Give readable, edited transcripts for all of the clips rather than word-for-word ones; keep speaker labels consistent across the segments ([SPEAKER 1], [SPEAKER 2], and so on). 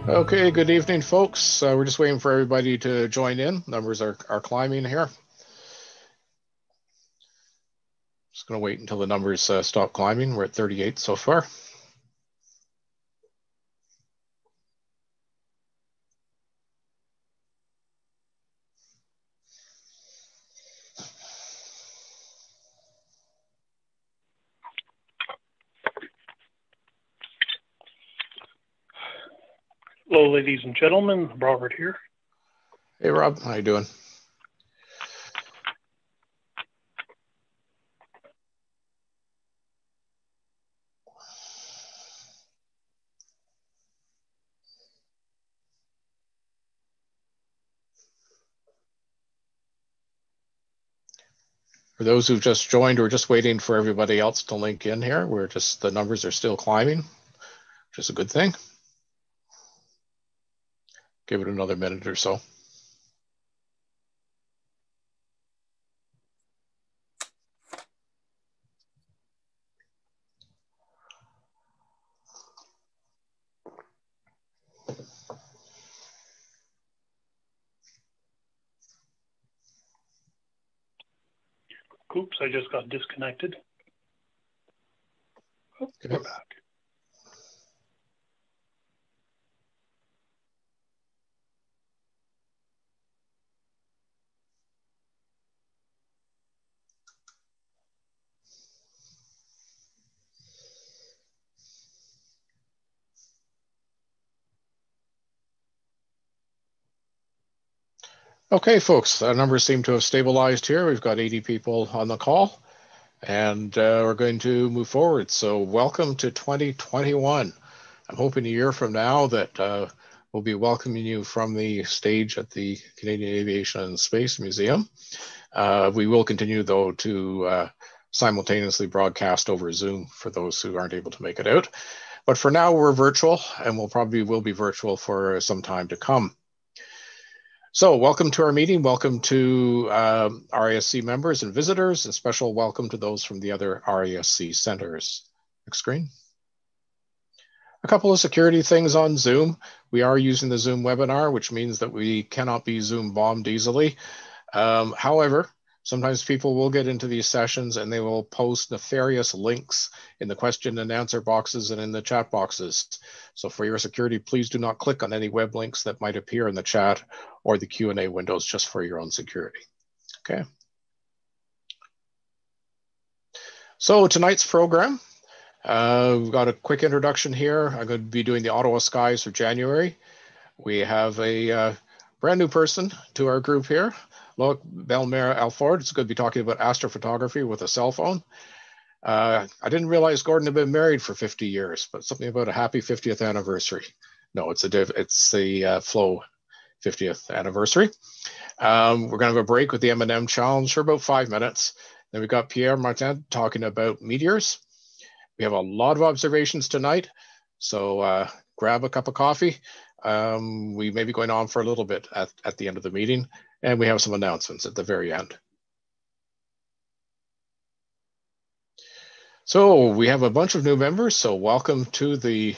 [SPEAKER 1] Okay, good evening, folks. We're just waiting for everybody to join in. Numbers are climbing here. Just going to wait until the numbers stop climbing. We're at 38 so far.
[SPEAKER 2] Hello, ladies and gentlemen. Robert here.
[SPEAKER 1] Hey, Rob. How you doing? For those who've just joined, we're just waiting for everybody else to link in here. The numbers are still climbing, which is a good thing. Give it another minute or so.
[SPEAKER 2] Oops, I just got disconnected. Oh,
[SPEAKER 1] okay.
[SPEAKER 2] We're back.
[SPEAKER 1] Okay, folks, the numbers seem to have stabilized here. We've got 80 people on the call, and we're going to move forward. So welcome to 2021. I'm hoping a year from now that we'll be welcoming you from the stage at the Canadian Aviation and Space Museum. We will continue, though, to simultaneously broadcast over Zoom for those who aren't able to make it out. But for now, we're virtual, and will be virtual for some time to come. So welcome to our meeting. Welcome to RASC members and visitors, and special welcome to those from the other RASC centers. Next screen. A couple of security things on Zoom. We are using the Zoom webinar, which means that we cannot be Zoom bombed easily. However, sometimes people will get into these sessions and they will post nefarious links in the question and answer boxes and in the chat boxes. So for your security, please do not click on any web links that might appear in the chat or the Q&A windows, just for your own security. Okay. So tonight's program, we've got a quick introduction here. I'm going to be doing the Ottawa skies for January. We have a brand new person to our group here, Loïc Bellemare-Alford. It's good to be talking about astrophotography with a cell phone. I didn't realize Gordon had been married for 50 years, but something about a happy 50th anniversary. No, it's the Flow 50th anniversary. We're going to have a break with the M&M challenge for about 5 minutes. Then we've got Pierre Martin talking about meteors. We have a lot of observations tonight, so grab a cup of coffee. We may be going on for a little bit at the end of the meeting, and we have some announcements at the very end. So we have a bunch of new members, so welcome to the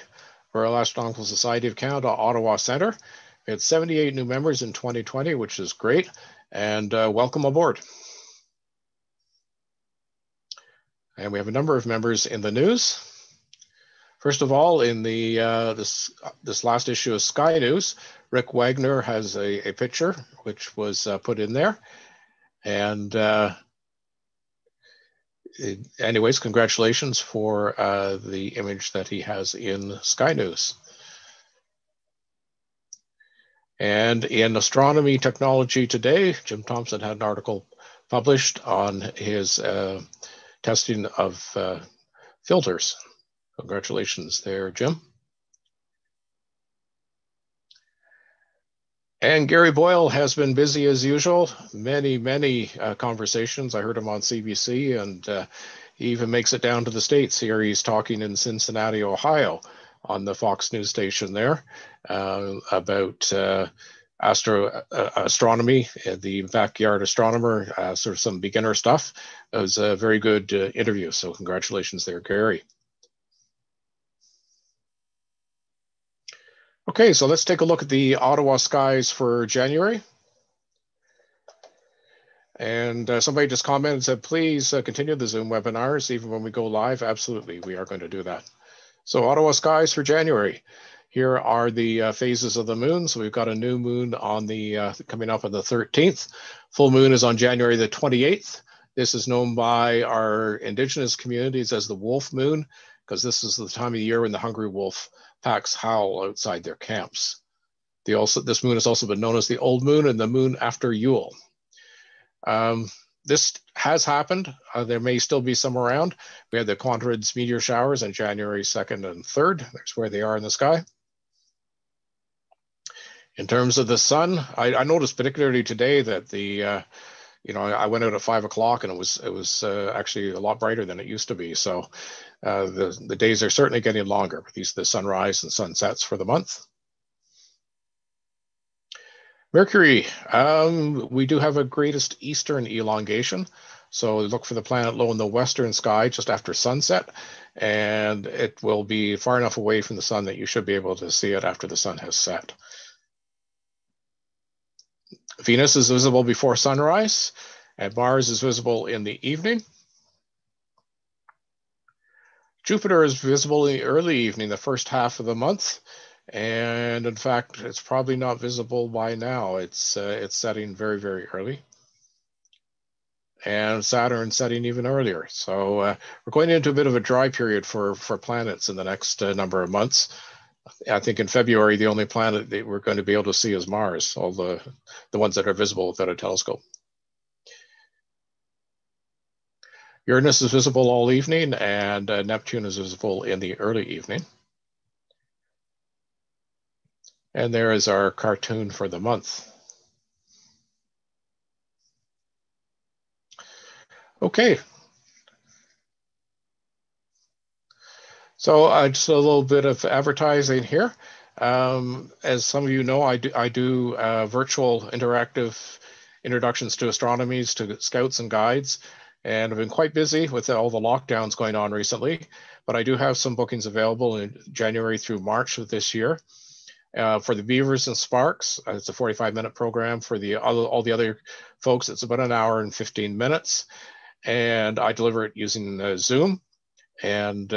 [SPEAKER 1] Royal Astronomical Society of Canada Ottawa Centre. We had 78 new members in 2020, which is great, and welcome aboard. And we have a number of members in the news. First of all, in the this last issue of Sky News, Rick Wagner has a picture which was put in there. And anyways, congratulations for the image that he has in Sky News. And in Astronomy Technology Today, Jim Thompson had an article published on his testing of filters. Congratulations there, Jim. And Gary Boyle has been busy as usual. Many conversations. I heard him on CBC, and he even makes it down to the States. Here he's talking in Cincinnati, Ohio, on the Fox News station there about astronomy, the backyard astronomer, sort of some beginner stuff. It was a very good interview. So congratulations there, Gary. Okay, so let's take a look at the Ottawa skies for January. And somebody just commented and said, please continue the Zoom webinars even when we go live. Absolutely, we are going to do that. So Ottawa skies for January. Here are the phases of the moon. So we've got a new moon on the coming up on the 13th. Full moon is on January the 28th. This is known by our Indigenous communities as the wolf moon, because this is the time of year when the hungry wolf packs howl outside their camps. This moon has also been known as the old moon and the moon after Yule. This has happened. There may still be some around. We had the Quantrids meteor showers on January 2nd and 3rd. There's where they are in the sky. In terms of the sun, I noticed particularly today that the, I went out at 5 o'clock and it was actually a lot brighter than it used to be. So the days are certainly getting longer. These are the sunrise and sunsets for the month. Mercury, we do have a greatest eastern elongation. So look for the planet low in the western sky just after sunset, and it will be far enough away from the sun that you should be able to see it after the sun has set. Venus is visible before sunrise, and Mars is visible in the evening. Jupiter is visible in the early evening, the first half of the month. And in fact, it's probably not visible by now. It's setting very, very early. And Saturn setting even earlier. So we're going into a bit of a dry period for planets in the next number of months. I think in February, the only planet that we're going to be able to see is Mars, all the ones that are visible without a telescope. Uranus is visible all evening, and Neptune is visible in the early evening. And there is our cartoon for the month. Okay. So just a little bit of advertising here. As some of you know, I do virtual interactive introductions to astronomies to scouts and guides. And I've been quite busy with all the lockdowns going on recently, but I do have some bookings available in January through March of this year. For the Beavers and Sparks, it's a 45-minute program. For all the other folks, it's about an hour and 15 minutes. And I deliver it using Zoom. And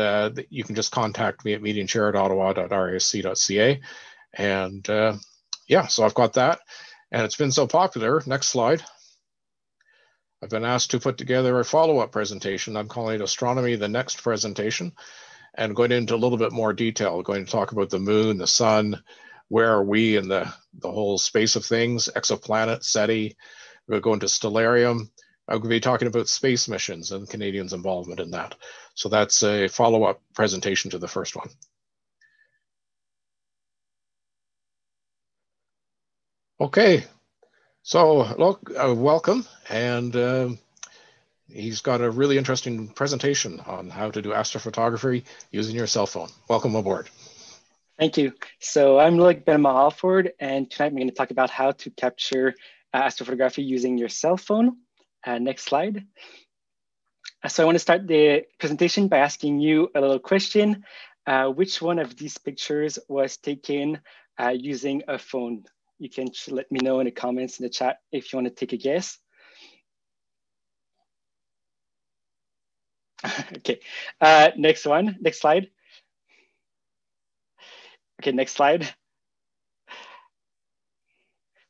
[SPEAKER 1] you can just contact me at meetingchair@ottawa.rasc.ca. And yeah, so I've got that. And it's been so popular. Next slide. I've been asked to put together a follow-up presentation. I'm calling it Astronomy, the Next Presentation, and going into a little bit more detail. We're going to talk about the moon, the sun, where are we in the whole space of things, exoplanets, SETI. We're going to go into stellarium. I'm going to be talking about space missions and Canadians' involvement in that. So that's a follow-up presentation to the first one. Okay, so look, welcome. And he's got a really interesting presentation on how to do astrophotography using your cell phone. Welcome aboard.
[SPEAKER 3] Thank you. So I'm Loïc Bellemare-Alford, and tonight I'm going to talk about how to capture astrophotography using your cell phone. Next slide. So I want to start the presentation by asking you a little question. Which one of these pictures was taken using a phone? You can let me know in the comments in the chat if you want to take a guess. Okay, next one, next slide. Okay, next slide.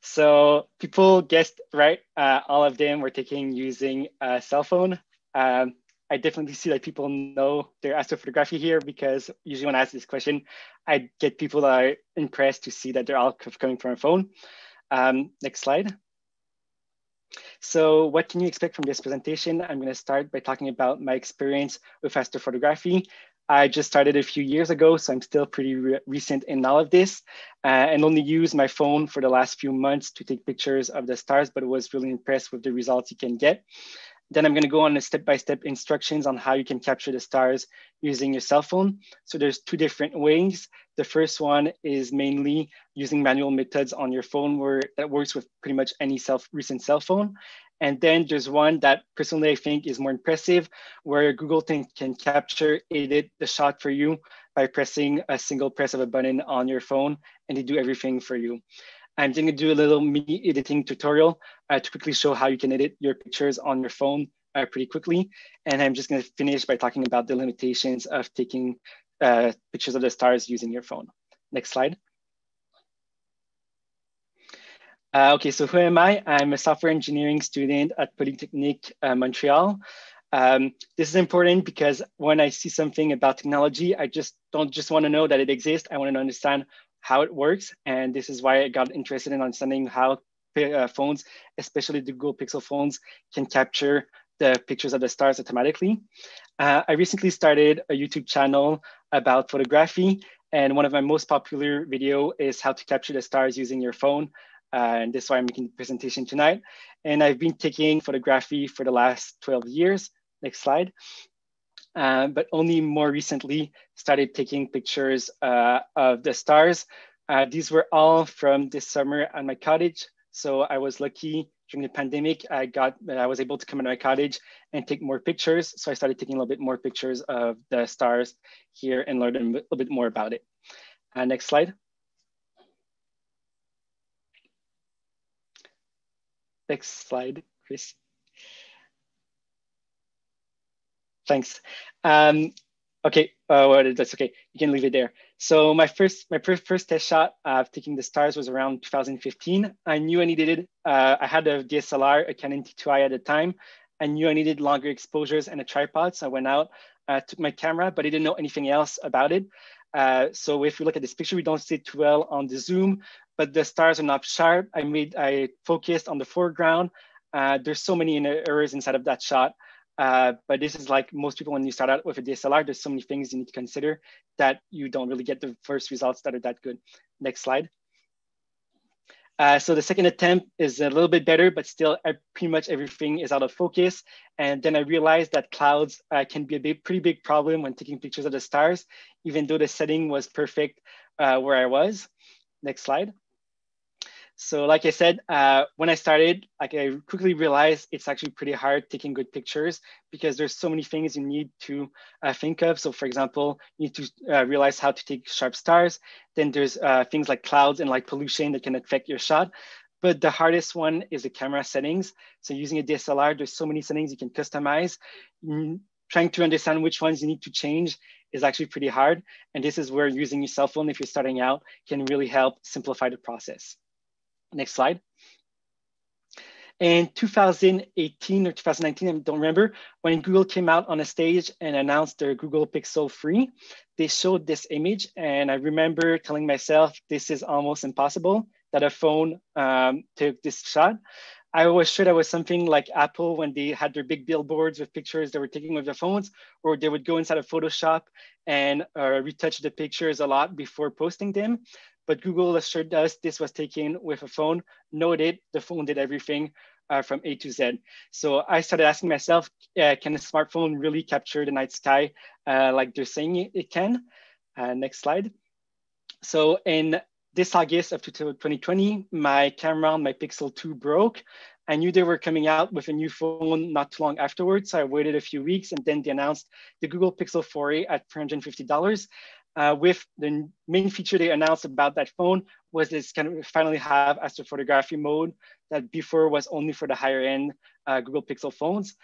[SPEAKER 3] So people guessed right, all of them were taken using a cell phone. I definitely see that people know their astrophotography here, because usually when I ask this question, I get people that are impressed to see that they're all coming from a phone. Next slide. So what can you expect from this presentation? I'm going to start by talking about my experience with astrophotography. I just started a few years ago, so I'm still pretty recent in all of this, and only used my phone for the last few months to take pictures of the stars, but was really impressed with the results you can get. Then I'm going to go on a step-by-step instructions on how you can capture the stars using your cell phone. So there's two different ways. The first one is mainly using manual methods on your phone that works with pretty much any recent cell phone. And then there's one that personally I think is more impressive, where Google can capture, edit the shot for you by pressing a single press of a button on your phone, and they do everything for you. I'm going to do a little mini editing tutorial to quickly show how you can edit your pictures on your phone pretty quickly. And I'm just going to finish by talking about the limitations of taking pictures of the stars using your phone. Next slide. Okay, so who am I? I'm a software engineering student at Polytechnique Montreal. This is important because when I see something about technology, I don't just want to know that it exists. I want to understand how it works. And this is why I got interested in understanding how phones, especially the Google Pixel phones, can capture the pictures of the stars automatically. I recently started a YouTube channel about photography. And one of my most popular video is how to capture the stars using your phone. And this is why I'm making the presentation tonight. And I've been taking photography for the last 12 years. Next slide. But only more recently started taking pictures of the stars. These were all from this summer at my cottage. So I was lucky during the pandemic, I was able to come into my cottage and take more pictures. So I started taking a little bit more pictures of the stars here and learned a little bit more about it. Next slide. Next slide, Chris. Thanks. Okay, well, that's okay. You can leave it there. So my first test shot of taking the stars was around 2015. I knew I needed it. I had a DSLR, a Canon T2i at the time. I knew I needed longer exposures and a tripod. So I went out, took my camera, but I didn't know anything else about it. So if you look at this picture, we don't see it too well on the zoom, but the stars are not sharp. I focused on the foreground. There's so many errors inside of that shot. But this is like most people, when you start out with a DSLR, there's so many things you need to consider that you don't really get the first results that are that good. Next slide. So the second attempt is a little bit better, but still pretty much everything is out of focus. And then I realized that clouds can be a pretty big problem when taking pictures of the stars, even though the setting was perfect where I was. Next slide. So like I said, when I started, I quickly realized it's actually pretty hard taking good pictures because there's so many things you need to think of. So for example, you need to realize how to take sharp stars. Then there's things like clouds and light pollution that can affect your shot. But the hardest one is the camera settings. So using a DSLR, there's so many settings you can customize. Trying to understand which ones you need to change is actually pretty hard. And this is where using your cell phone, if you're starting out, can really help simplify the process. Next slide. In 2018 or 2019, I don't remember, when Google came out on a stage and announced their Google Pixel 3, they showed this image. And I remember telling myself, this is almost impossible that a phone took this shot. I was sure that was something like Apple when they had their big billboards with pictures they were taking with their phones, or they would go inside of Photoshop and retouch the pictures a lot before posting them. But Google assured us this was taken with a phone. No, it did. The phone did everything from A to Z. So I started asking myself, can a smartphone really capture the night sky like they're saying it can? Next slide. So in this August of 2020, my camera on my Pixel 2 broke. I knew they were coming out with a new phone not too long afterwards. So I waited a few weeks and then they announced the Google Pixel 4a at $350. With the main feature they announced about that phone was this kind of finally have astrophotography mode that before was only for the higher end Google Pixel phones.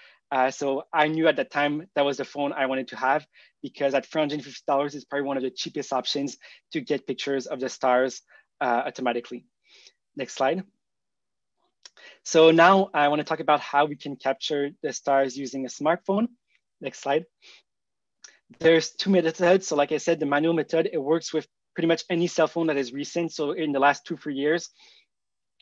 [SPEAKER 3] So I knew at that time that was the phone I wanted to have because at $450 is probably one of the cheapest options to get pictures of the stars automatically. Next slide. So now I want to talk about how we can capture the stars using a smartphone. Next slide. There's two methods. So like I said, the manual method, it works with pretty much any cell phone that is recent. So in the last 2-3 years,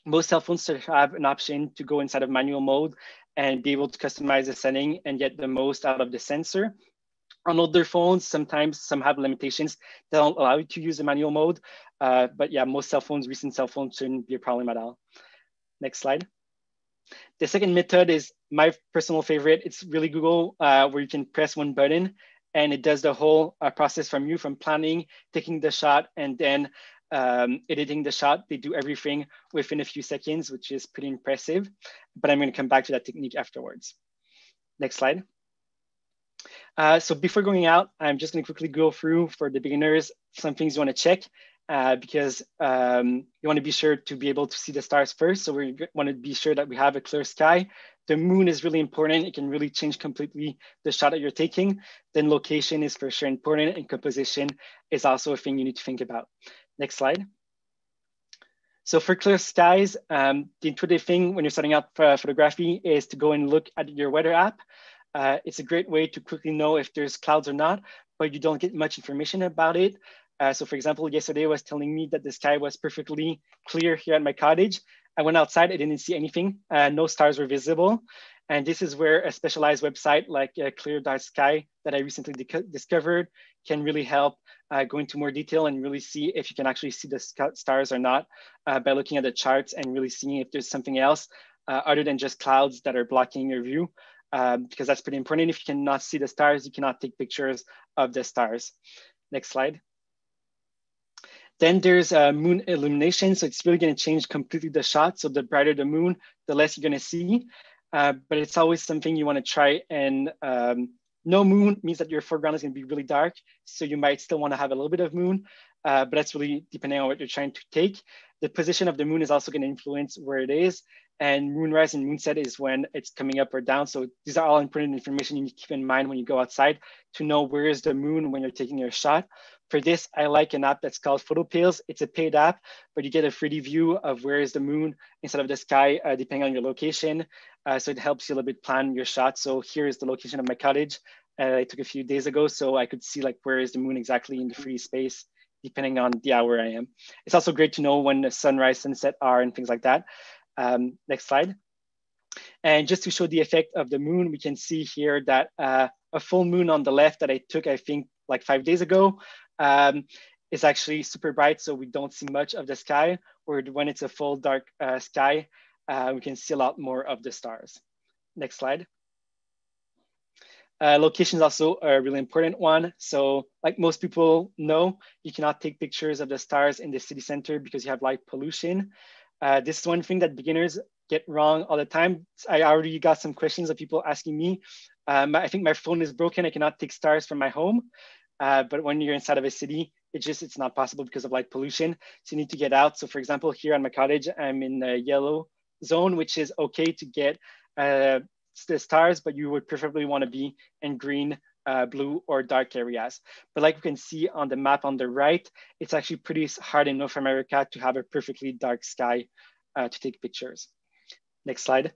[SPEAKER 3] most cell phones have an option to go inside of manual mode and be able to customize the setting and get the most out of the sensor. On older phones, sometimes some have limitations that don't allow you to use the manual mode. But yeah, most cell phones, recent cell phones shouldn't be a problem at all. Next slide. The second method is my personal favorite, it's really Google, where you can press one button and it does the whole process from you, from planning, taking the shot, and then editing the shot. They do everything within a few seconds, which is pretty impressive. But I'm going to come back to that technique afterwards. Next slide. So before going out, I'm just going to quickly go through for the beginners some things you want to check, because you want to be sure to be able to see the stars first. So we want to be sure that we have a clear sky. The moon is really important. It can really change completely the shot that you're taking. Then location is for sure important, and composition is also a thing you need to think about. Next slide. So for clear skies, the intuitive thing when you're setting up photography is to go and look at your weather app. It's a great way to quickly know if there's clouds or not, but you don't get much information about it. So for example, yesterday it was telling me that the sky was perfectly clear here at my cottage. I went outside, I didn't see anything. No stars were visible. And this is where a specialized website like Clear Dark Sky that I recently discovered can really help go into more detail and really see if you can actually see the stars or not by looking at the charts and really seeing if there's something else other than just clouds that are blocking your view, because that's pretty important. If you cannot see the stars, you cannot take pictures of the stars. Next slide. Then there's moon illumination. So it's really going to change completely the shot. So the brighter the moon, the less you're going to see. But it's always something you want to try. And no moon means that your foreground is going to be really dark. So you might still want to have a little bit of moon, but that's really depending on what you're trying to take. The position of the moon is also going to influence where it is. And moonrise and moonset is when it's coming up or down. So these are all important information you need to keep in mind when you go outside to know where is the moon when you're taking your shot. For this, I like an app that's called PhotoPills. It's a paid app, but you get a 3D view of where is the moon instead of the sky, depending on your location. So it helps you a little bit plan your shot. So here is the location of my cottage. I took a few days ago, so I could see like where is the moon exactly in the free space, depending on the hour I am. It's also great to know when the sunrise, sunset are and things like that. Next slide. And just to show the effect of the moon, we can see here that a full moon on the left that I took, I think, like 5 days ago, is actually super bright, so we don't see much of the sky. Or when it's a full dark sky, we can see a lot more of the stars. Next slide. Location is also a really important one. So like most people know, you cannot take pictures of the stars in the city center because you have light pollution. This is one thing that beginners get wrong all the time. I already got some questions of people asking me. I think my phone is broken. I cannot take stars from my home. But when you're inside of a city, it's not possible because of light pollution. So you need to get out. So for example, here on my cottage, I'm in the yellow zone, which is okay to get the stars, but you would preferably want to be in green, blue, or dark areas. But like you can see on the map on the right, it's actually pretty hard in North America to have a perfectly dark sky to take pictures. Next slide.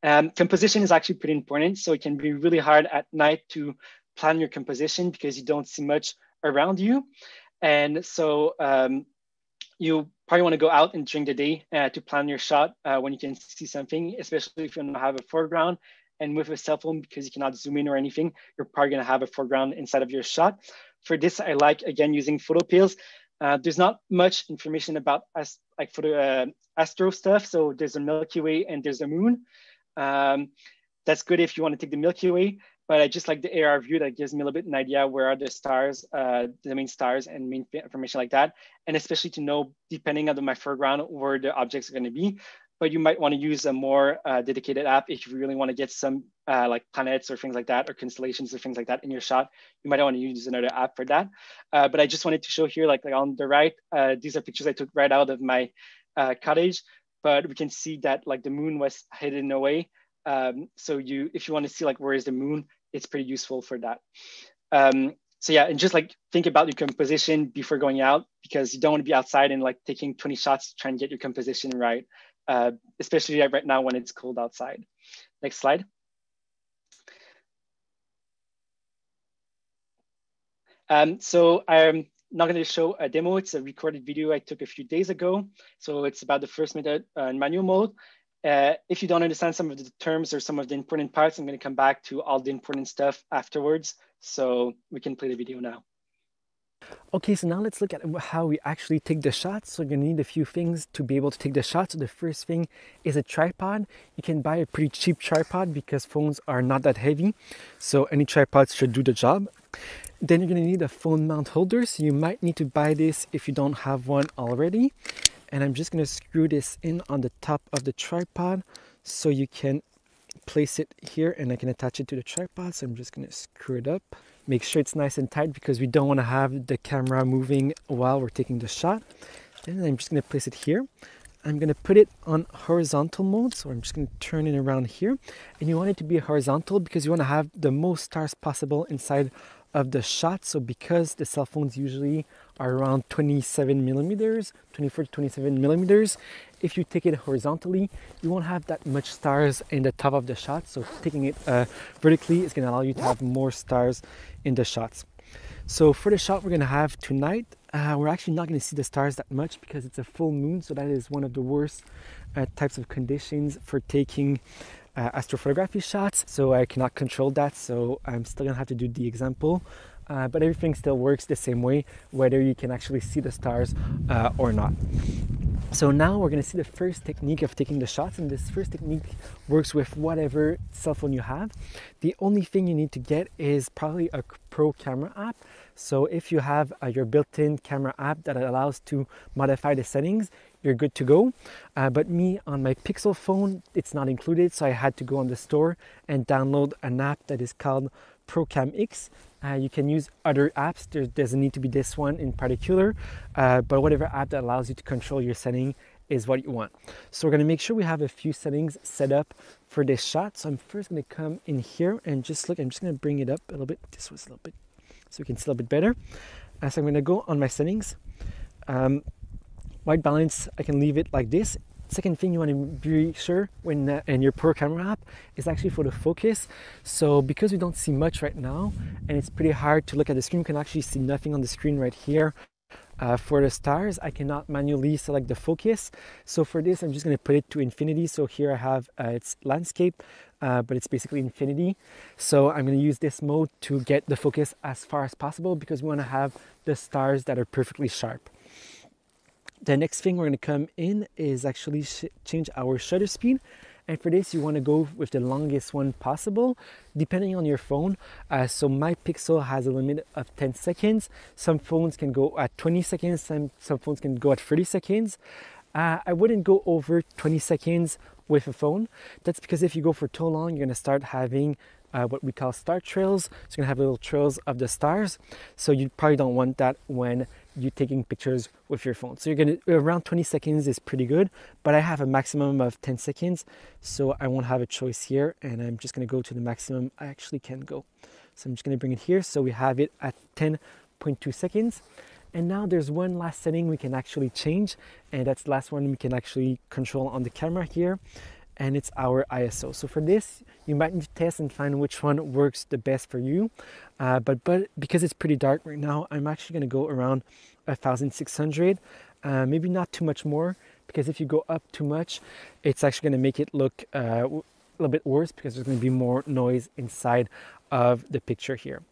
[SPEAKER 3] Composition is actually pretty important. So it can be really hard at night to plan your composition because you don't see much around you. And so you probably want to go out and during the day to plan your shot when you can see something, especially if you don't have a foreground. And with a cell phone, because you cannot zoom in or anything, you're probably going to have a foreground inside of your shot. For this, I like, again, using PhotoPills. There's not much information about astro stuff. So there's a Milky Way and there's a moon. That's good if you want to take the Milky Way, but I just like the AR view that gives me a little bit an idea where are the stars, the main stars and main information like that. And especially to know, depending on my foreground, where the objects are going to be. But you might want to use a more dedicated app if you really want to get some like planets or things like that, or constellations or things like that in your shot. You might want to use another app for that. But I just wanted to show here, like on the right, these are pictures I took right out of my cottage. But we can see that like the moon was hidden away. So if you want to see like where is the moon, it's pretty useful for that. So yeah, and just like think about your composition before going out, because you don't want to be outside and like taking 20 shots to try and get your composition right. Especially right now when it's cold outside. Next slide. So I'm not going to show a demo. It's a recorded video I took a few days ago. So it's about the first method in manual mode. If you don't understand some of the terms or some of the important parts, I'm going to come back to all the important stuff afterwards. So we can play the video now.
[SPEAKER 4] Okay, so now let's look at how we actually take the shots. So you're gonna need a few things to be able to take the shots. So the first thing is a tripod. You can buy a pretty cheap tripod because phones are not that heavy. So any tripods should do the job. Then you're gonna need a phone mount holder. So you might need to buy this if you don't have one already. And I'm just gonna screw this in on the top of the tripod so you can place it here and I can attach it to the tripod. So I'm just gonna screw it up. Make sure it's nice and tight because we don't want to have the camera moving while we're taking the shot. And I'm just going to place it here. I'm going to put it on horizontal mode. So I'm just going to turn it around here. And you want it to be horizontal because you want to have the most stars possible inside of the shot. So because the cell phones usually are around 27 millimeters, 24 to 27 millimeters, if you take it horizontally, you won't have that much stars in the top of the shot. So taking it vertically is going to allow you to have more stars in the shots. So for the shot we're going to have tonight, we're actually not going to see the stars that much because it's a full moon. So that is one of the worst types of conditions for taking astrophotography shots. So I cannot control that. So I'm still going to have to do the example. But everything still works the same way, whether you can actually see the stars or not. So now we're going to see the first technique of taking the shots, and this first technique works with whatever cell phone you have. The only thing you need to get is probably a pro camera app. So if you have your built-in camera app that allows to modify the settings, you're good to go. But me, on my Pixel phone, it's not included, so I had to go on the store and download an app that is called ProCam X. You can use other apps. There doesn't need to be this one in particular, but whatever app that allows you to control your setting is what you want. So we're going to make sure we have a few settings set up for this shot. So I'm first going to come in here and just look. I'm just going to bring it up a little bit. This was a little bit, so we can see a little bit better. So I'm going to go on my settings. White balance, I can leave it like this. Second thing you want to be sure when in your Pro Camera app is actually for the focus. So because we don't see much right now and it's pretty hard to look at the screen, we can actually see nothing on the screen right here. For the stars, I cannot manually select the focus. So for this, I'm just going to put it to infinity. So here I have it's landscape, but it's basically infinity. So I'm going to use this mode to get the focus as far as possible because we want to have the stars that are perfectly sharp. The next thing we're going to come in is actually change our shutter speed. And for this, you want to go with the longest one possible, depending on your phone. So my Pixel has a limit of 10 seconds. Some phones can go at 20 seconds. Some phones can go at 30 seconds. I wouldn't go over 20 seconds with a phone. That's because if you go for too long, you're going to start having what we call star trails. So you're going to have little trails of the stars. So you probably don't want that when you're taking pictures with your phone. So you're going to, around 20 seconds is pretty good, but I have a maximum of 10 seconds. So I won't have a choice here. And I'm just going to go to the maximum I actually can go. So I'm just going to bring it here. So we have it at 10.2 seconds. And now there's one last setting we can actually change. And that's the last one we can actually control on the camera here. And it's our ISO. So for this, you might need to test and find which one works the best for you. But because it's pretty dark right now, I'm actually going to go around 1600. Maybe not too much more, because if you go up too much, it's actually going to make it look a little bit worse because there's going to be more noise inside of the picture here.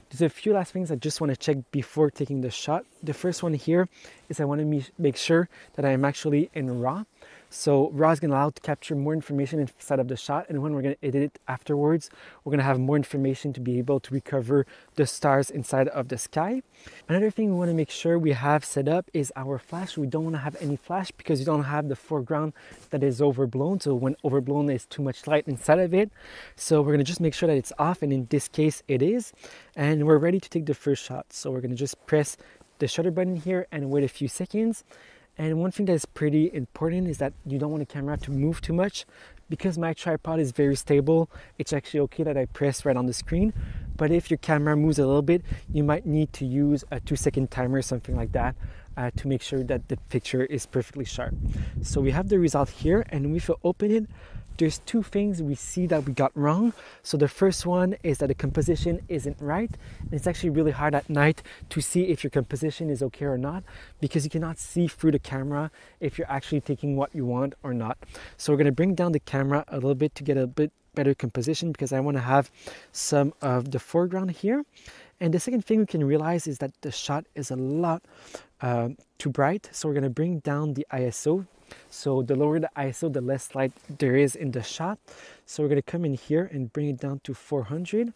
[SPEAKER 4] There's a few last things I just want to check before taking the shot. The first one here is I want to make sure that I'm actually in RAW. So RAW is going to allow to capture more information inside of the shot, and when we're going to edit it afterwards, we're going to have more information to be able to recover the stars inside of the sky. Another thing we want to make sure we have set up is our flash. We don't want to have any flash because you don't have the foreground that is overblown. So when overblown is too much light inside of it. So we're going to just make sure that it's off, and in this case it is. And we're ready to take the first shot. So we're going to just press the shutter button here and wait a few seconds. And one thing that is pretty important is that you don't want the camera to move too much. Because my tripod is very stable, it's actually okay that I press right on the screen. But if your camera moves a little bit, you might need to use a 2-second timer or something like that to make sure that the picture is perfectly sharp. So we have the result here, and if we open it, there's two things we see that we got wrong. So the first one is that the composition isn't right. And it's actually really hard at night to see if your composition is okay or not, because you cannot see through the camera if you're actually taking what you want or not. So we're going to bring down the camera a little bit to get a bit better composition, because I want to have some of the foreground here. And the second thing we can realize is that the shot is a lot too bright. So we're going to bring down the ISO. So the lower the ISO, the less light there is in the shot. So we're going to come in here and bring it down to 400.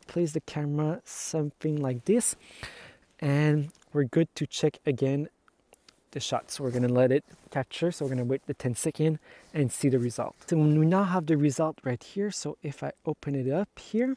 [SPEAKER 4] Place the camera something like this. And we're good to check again the shot. So we're going to let it capture. So we're going to wait the 10 seconds and see the result. So we now have the result right here. So if I open it up here,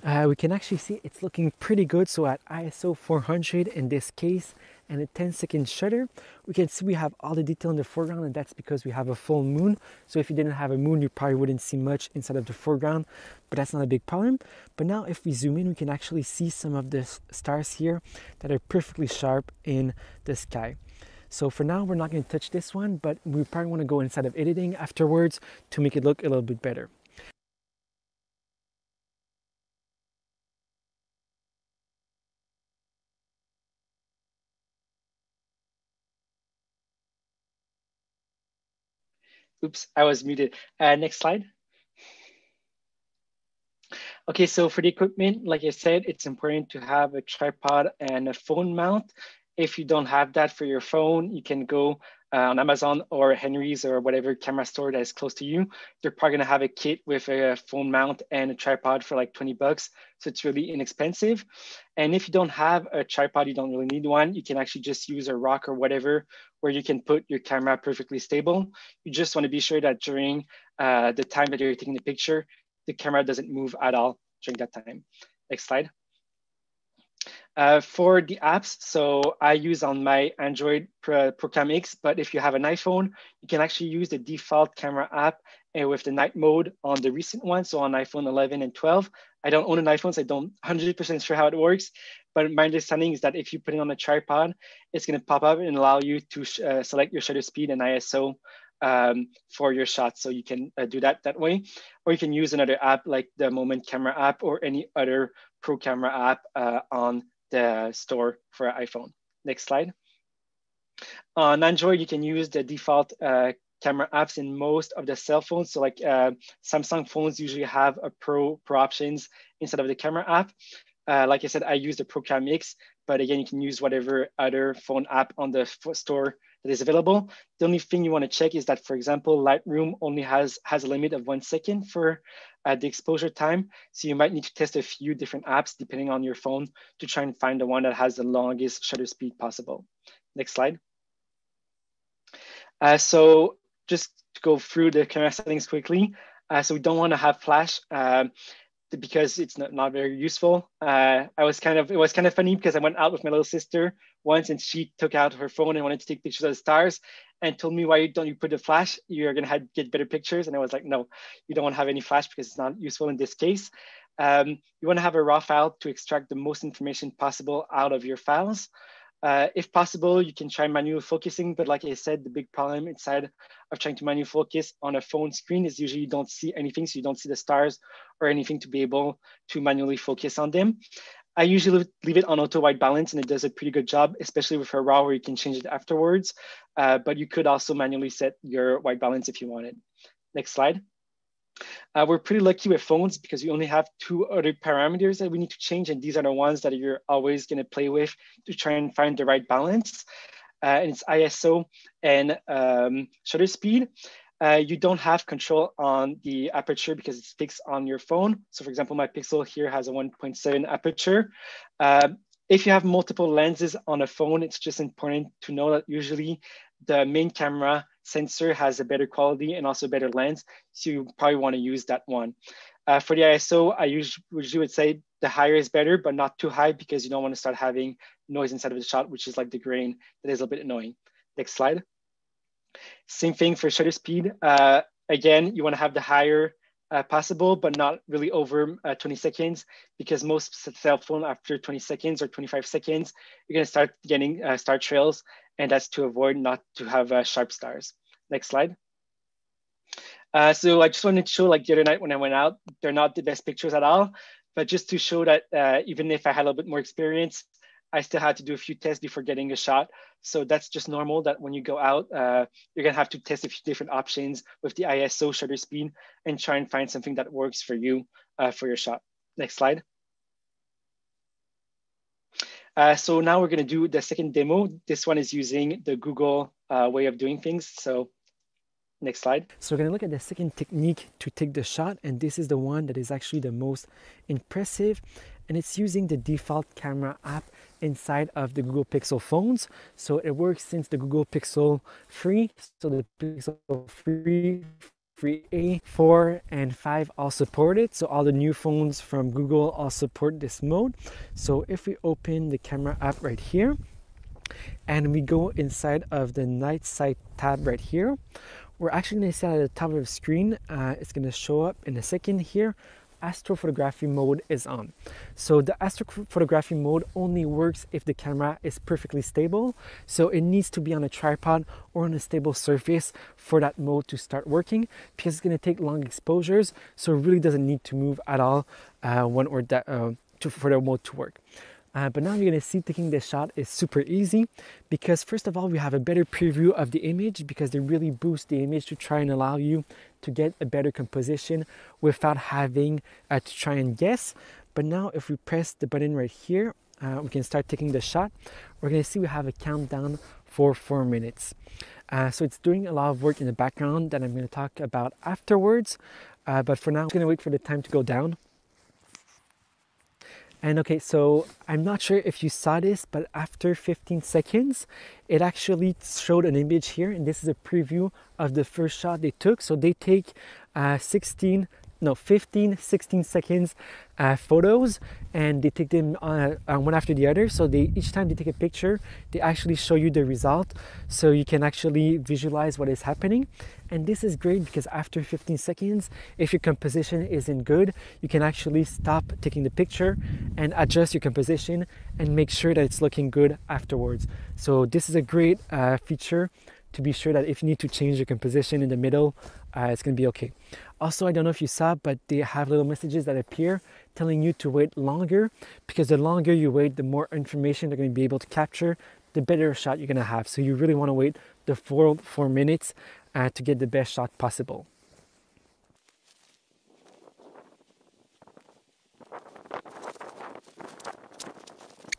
[SPEAKER 4] we can actually see it's looking pretty good. So at ISO 400 in this case and a 10-second shutter, we can see we have all the detail in the foreground, and that's because we have a full moon. So if you didn't have a moon, you probably wouldn't see much inside of the foreground, but that's not a big problem. But now if we zoom in, we can actually see some of the stars here that are perfectly sharp in the sky. So for now, we're not going to touch this one, but we probably want to go inside of editing afterwards to make it look a little bit better.
[SPEAKER 3] Oops, I was muted. Next slide. Okay, so for the equipment, like I said, it's important to have a tripod and a phone mount. If you don't have that for your phone, you can go on Amazon or Henry's or whatever camera store that is close to you. They're probably gonna have a kit with a phone mount and a tripod for like 20 bucks. So it's really inexpensive. And if you don't have a tripod, you don't really need one. You can actually just use a rock or whatever, where you can put your camera perfectly stable. You just wanna be sure that during the time that you're taking the picture, the camera doesn't move at all during that time. Next slide. For the apps, so I use on my Android Program X, but if you have an iPhone, you can actually use the default camera app with the night mode on the recent one, so on iPhone 11 and 12. I don't own an iPhone, so I don't 100% sure how it works, but my understanding is that if you put it on a tripod, it's gonna pop up and allow you to select your shutter speed and ISO for your shots. So you can do that way, or you can use another app like the Moment Camera app or any other pro camera app on the store for iPhone. Next slide. On Android, you can use the default camera apps in most of the cell phones. So like Samsung phones usually have a pro options instead of the camera app. Like I said, I use the Program X, but again, you can use whatever other phone app on the store that is available. The only thing you want to check is that, for example, Lightroom only has a limit of 1 second for the exposure time. So you might need to test a few different apps depending on your phone to try and find the one that has the longest shutter speed possible. Next slide. So just to go through the camera settings quickly. So we don't want to have flash because it's not very useful. It was kind of funny because I went out with my little sister once and she took out her phone and wanted to take pictures of the stars and told me, why don't you put the flash? You're gonna get better pictures. And I was like, no, you don't want to have any flash because it's not useful in this case. You want to have a raw file to extract the most information possible out of your files. If possible, you can try manual focusing, but like I said, the big problem inside of trying to manual focus on a phone screen is usually you don't see anything, so you don't see the stars or anything to be able to manually focus on them. I usually leave it on auto white balance and it does a pretty good job, especially with a RAW where you can change it afterwards, but you could also manually set your white balance if you wanted. Next slide. We're pretty lucky with phones because we only have 2 other parameters that we need to change, and these are the ones that you're always going to play with to try and find the right balance. And it's ISO and shutter speed. You don't have control on the aperture because it's fixed on your phone. So for example, my Pixel here has a 1.7 aperture. If you have multiple lenses on a phone, it's just important to know that usually the main camera sensor has a better quality and also better lens. So you probably want to use that one. For the ISO, I usually would say the higher is better, but not too high because you don't want to start having noise inside of the shot, which is like the grain that is a bit annoying. Next slide. Same thing for shutter speed. Again, you want to have the higher possible, but not really over 20 seconds because most cell phone after 20 seconds or 25 seconds, you're going to start getting star trails, and that's to avoid not to have sharp stars. Next slide. So I just wanted to show, like the other night when I went out, they're not the best pictures at all, but just to show that even if I had a little bit more experience, I still had to do a few tests before getting a shot. So that's just normal that when you go out, you're gonna have to test a few different options with the ISO, shutter speed, and try and find something that works for you for your shot. Next slide. So now we're going to do the second demo. This one is using the Google way of doing things. So next slide.
[SPEAKER 4] So we're going to look at the second technique to take the shot, and this is the one that is actually the most impressive, and it's using the default camera app inside of the Google Pixel phones. So it works since the Google Pixel 3, so the Pixel 3A, 4, and 5 all support it. So all the new phones from Google all support this mode. So if we open the camera app right here, and we go inside of the night sight tab right here, we're actually going to see at the top of the screen, it's going to show up in a second here, astrophotography mode is on. So the astrophotography mode only works if the camera is perfectly stable. So it needs to be on a tripod or on a stable surface for that mode to start working, because it's going to take long exposures. So it really doesn't need to move at all for the mode to work. But now you're going to see taking this shot is super easy, because first of all, we have a better preview of the image, because they really boost the image to try and allow you to get a better composition without having to try and guess. But now if we press the button right here, we can start taking the shot. We're going to see we have a countdown for 4 minutes. So it's doing a lot of work in the background that I'm going to talk about afterwards. But for now, I'm going to wait for the time to go down. And okay, so I'm not sure if you saw this, but after 15 seconds, it actually showed an image here, and this is a preview of the first shot they took. So they take 15, 16 seconds photos, and they take them one after the other. So each time they take a picture, they actually show you the result, so you can actually visualize what is happening. And this is great because after 15 seconds, if your composition isn't good, you can actually stop taking the picture and adjust your composition and make sure that it's looking good afterwards. So this is a great feature to be sure that if you need to change your composition in the middle, it's going to be okay. Also, I don't know if you saw, but they have little messages that appear telling you to wait longer, because the longer you wait, the more information they're going to be able to capture, the better shot you're going to have. So you really want to wait the 4 minutes to get the best shot possible.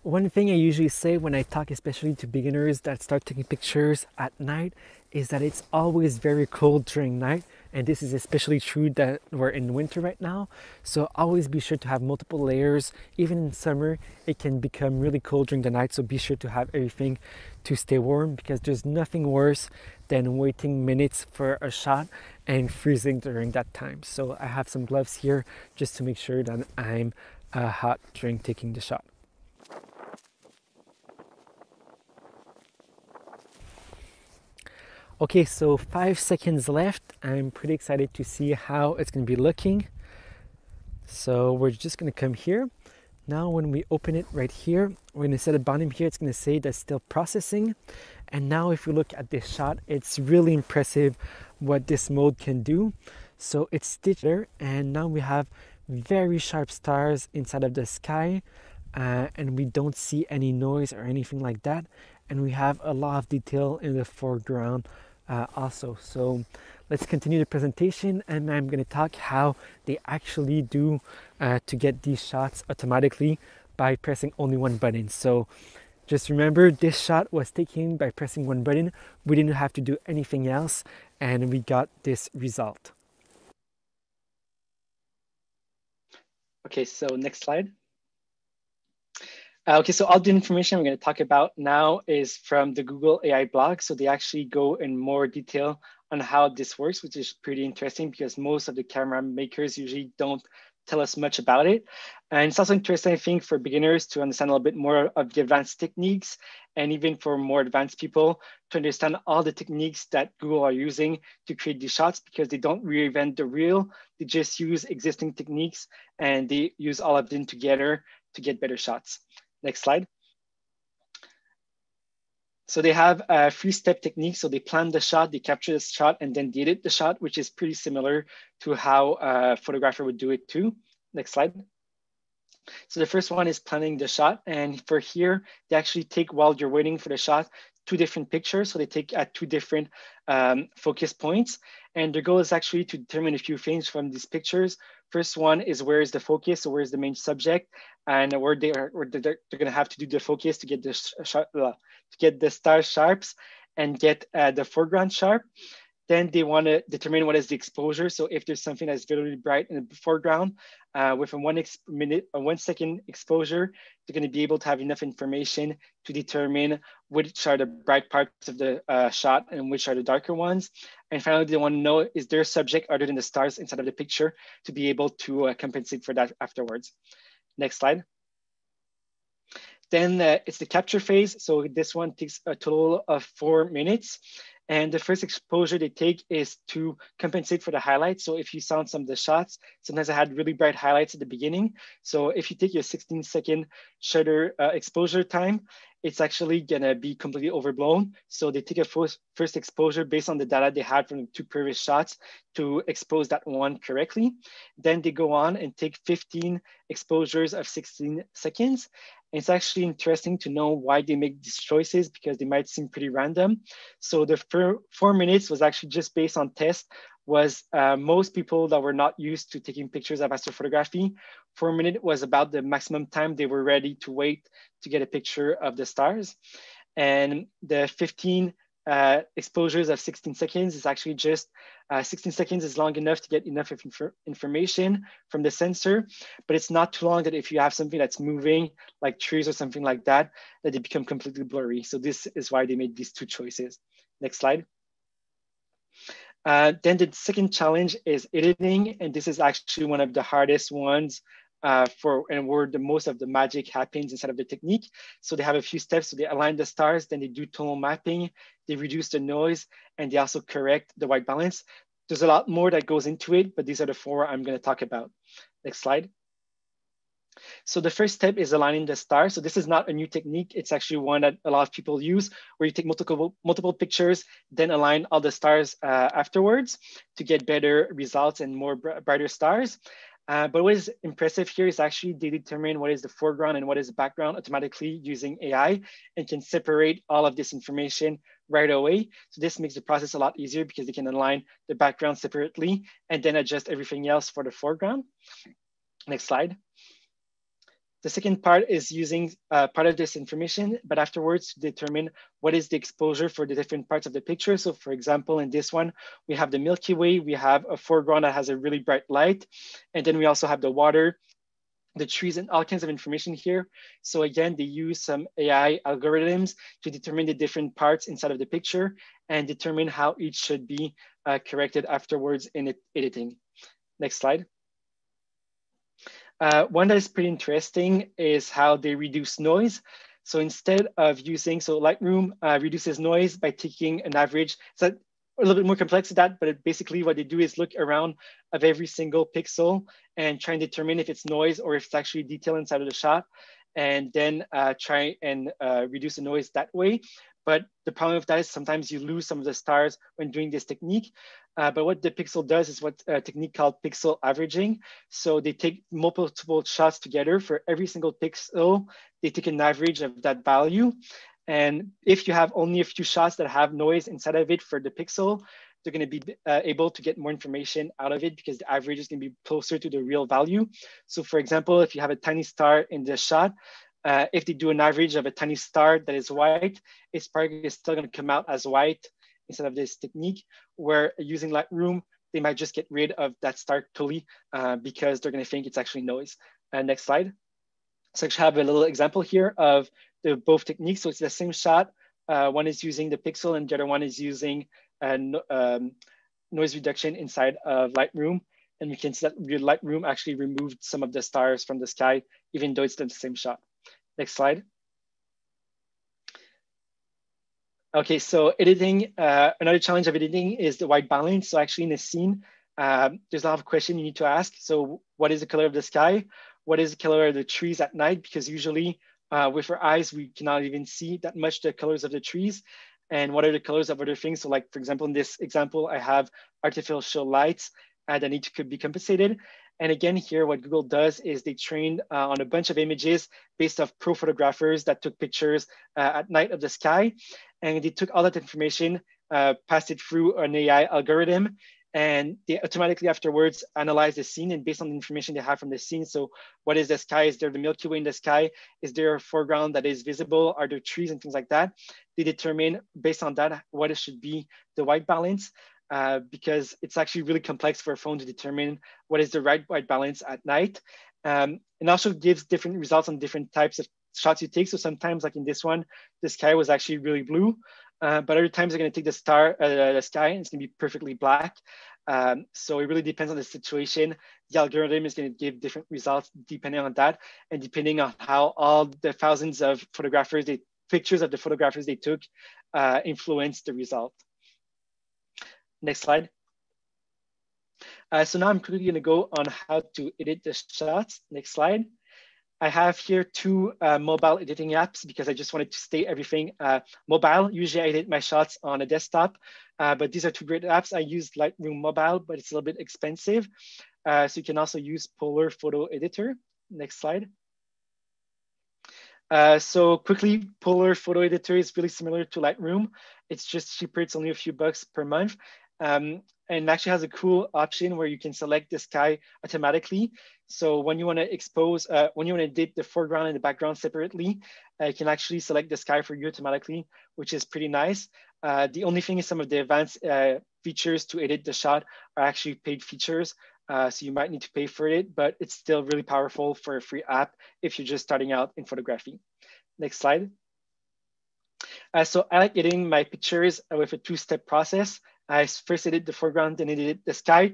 [SPEAKER 4] One thing I usually say when I talk, especially to beginners that start taking pictures at night, is that it's always very cold during night, and this is especially true that we're in winter right now. So always be sure to have multiple layers. Even in summer, it can become really cold during the night, so be sure to have everything to stay warm, because there's nothing worse than waiting minutes for a shot and freezing during that time. So I have some gloves here just to make sure that I'm hot during taking the shot. Okay, so 5 seconds left. I'm pretty excited to see how it's going to be looking. So we're just going to come here. Now when we open it right here, we're going to set a bottom here. It's going to say that's still processing. And now if we look at this shot, it's really impressive what this mode can do. So it's stitched there, and now we have very sharp stars inside of the sky, and we don't see any noise or anything like that. And we have a lot of detail in the foreground also. So let's continue the presentation, and I'm going to talk how they actually do to get these shots automatically by pressing only one button. So just remember, this shot was taken by pressing one button. We didn't have to do anything else, and we got this result.
[SPEAKER 3] Okay, so next slide. Okay, so all the information I'm going to talk about now is from the Google AI blog. So they actually go in more detail on how this works, which is pretty interesting because most of the camera makers usually don't tell us much about it. And it's also interesting, I think, for beginners to understand a little bit more of the advanced techniques, and even for more advanced people to understand all the techniques that Google are using to create these shots, because they don't reinvent the wheel. They just use existing techniques and they use all of them together to get better shots. Next slide. So they have a 3-step technique. So they plan the shot, they capture the shot, and then they edit the shot, which is pretty similar to how a photographer would do it too. Next slide. So the first one is planning the shot. And for here, they actually take, while you're waiting for the shot, two different pictures. So they take at two different focus points. And their goal is actually to determine a few things from these pictures. First one is where is the focus, so where is the main subject, and where they're going to have to do the focus to get the star sharps and get the foreground sharp. Then they want to determine what is the exposure. So if there's something that's very bright in the foreground with a 1 second exposure, they're going to be able to have enough information to determine which are the bright parts of the shot and which are the darker ones. And finally, they want to know, is there a subject other than the stars inside of the picture to be able to compensate for that afterwards. Next slide. Then it's the capture phase. So this one takes a total of 4 minutes. And the first exposure they take is to compensate for the highlights. So if you saw some of the shots, sometimes I had really bright highlights at the beginning. So if you take your 16-second shutter exposure time, it's actually gonna be completely overblown. So they take a first exposure based on the data they had from the 2 previous shots to expose that one correctly. Then they go on and take 15 exposures of 16 seconds. It's actually interesting to know why they make these choices because they might seem pretty random. So the 4 minutes was actually just based on test was most people that were not used to taking pictures of astrophotography. 4 minutes was about the maximum time they were ready to wait to get a picture of the stars. And the 15 exposures of 16 seconds is actually just 16 seconds is long enough to get enough information from the sensor, but it's not too long that if you have something that's moving like trees or something like that, that they become completely blurry. So this is why they made these 2 choices. Next slide. Then the second challenge is editing, and this is actually one of the hardest ones and where the most of the magic happens inside of the technique. So they have a few steps. So they align the stars, then they do tonal mapping, they reduce the noise, and they also correct the white balance. There's a lot more that goes into it, but these are the 4 I'm going to talk about. Next slide. So the first step is aligning the stars. So this is not a new technique. It's actually one that a lot of people use, where you take multiple pictures, then align all the stars afterwards to get better results and more brighter stars. But what is impressive here is actually they determine what is the foreground and what is the background automatically using AI and can separate all of this information right away. So this makes the process a lot easier because they can align the background separately and then adjust everything else for the foreground. Next slide. The second part is using part of this information, but afterwards to determine what is the exposure for the different parts of the picture. So for example, in this one, we have the Milky Way, we have a foreground that has a really bright light, and then we also have the water, the trees, and all kinds of information here. So again, they use some AI algorithms to determine the different parts inside of the picture and determine how each should be corrected afterwards in editing. Next slide. One that is pretty interesting is how they reduce noise. So instead of using, Lightroom reduces noise by taking an average. So a little bit more complex than that, but basically what they do is look around of every single pixel and try and determine if it's noise or if it's actually detail inside of the shot, and then try and reduce the noise that way. But the problem with that is sometimes you lose some of the stars when doing this technique. But what the pixel does is what a technique called pixel averaging. So they take multiple shots together for every single pixel. They take an average of that value. And if you have only a few shots that have noise inside of it for the pixel, they're going to be able to get more information out of it because the average is going to be closer to the real value. So for example, if you have a tiny star in the shot, if they do an average of a tiny star that is white, it's probably still going to come out as white instead of this technique, where using Lightroom, they might just get rid of that star totally because they're going to think it's actually noise. Next slide. So I actually have a little example here of both techniques. So it's the same shot. One is using the pixel and the other one is using noise reduction inside of Lightroom. And we can see that Lightroom actually removed some of the stars from the sky, even though it's the same shot. Next slide. Okay, so editing, another challenge of editing is the white balance. So actually in a scene, there's a lot of questions you need to ask. So what is the color of the sky? What is the color of the trees at night? Because usually with our eyes, we cannot even see that much the colors of the trees. And what are the colors of other things? So like, for example, in this example, I have artificial lights that need to be compensated. And again, here, what Google does is they trained on a bunch of images based off pro photographers that took pictures at night of the sky. and they took all that information, passed it through an AI algorithm, and they automatically afterwards analyze the scene, and based on the information they have from the scene. So what is the sky? Is there the Milky Way in the sky? Is there a foreground that is visible? Are there trees and things like that? They determine based on that what it should be the white balance, because it's actually really complex for a phone to determine what is the right white balance at night. And also gives different results on different types of shots you take. So sometimes, like in this one, the sky was actually really blue. But other times they're going to take the sky and it's going to be perfectly black. So it really depends on the situation. The algorithm is going to give different results depending on that, and depending on how all the thousands of pictures of the photographers they took influence the result. Next slide. So now I'm quickly going to go on how to edit the shots. Next slide. I have here two mobile editing apps because I just wanted to stay everything mobile. Usually I edit my shots on a desktop, but these are two great apps. I use Lightroom Mobile, but it's a little bit expensive. So you can also use Polar Photo Editor. Next slide. So quickly, Polar Photo Editor is really similar to Lightroom. It's just cheaper. It's only a few bucks per month. And actually has a cool option where you can select the sky automatically. So when you want to expose, when you want to edit the foreground and the background separately, you can actually select the sky for you automatically, which is pretty nice. The only thing is some of the advanced features to edit the shot are actually paid features. So you might need to pay for it, but it's still really powerful for a free app if you're just starting out in photography. Next slide. So I like editing my pictures with a two-step process. I first edit the foreground, then edit the sky.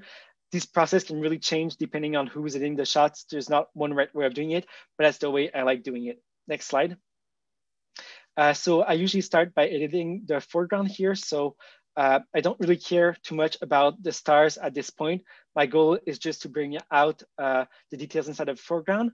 [SPEAKER 3] This process can really change depending on who's editing the shots. There's not one right way of doing it, but that's the way I like doing it. Next slide. So I usually start by editing the foreground here. So I don't really care too much about the stars at this point. My goal is just to bring out the details inside of the foreground.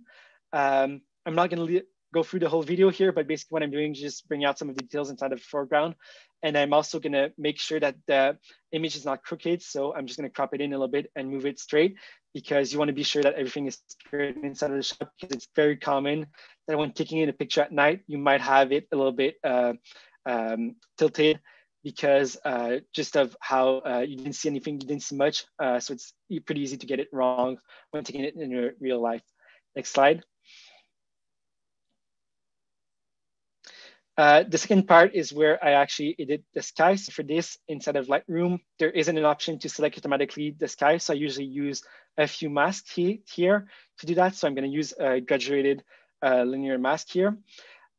[SPEAKER 3] I'm not going to go through the whole video here, but basically what I'm doing is just bring out some of the details inside of the foreground. And I'm also going to make sure that the image is not crooked. So I'm just going to crop it in a little bit and move it straight, because you want to be sure that everything is straight inside of the shot, because it's very common that when taking in a picture at night, you might have it a little bit tilted because just of how you didn't see anything, you didn't see much. So it's pretty easy to get it wrong when taking it in your real life. Next slide. The second part is where I actually edit the sky. So for this, inside of Lightroom, there isn't an option to select automatically the sky. So I usually use a few masks here to do that. So I'm going to use a graduated linear mask here.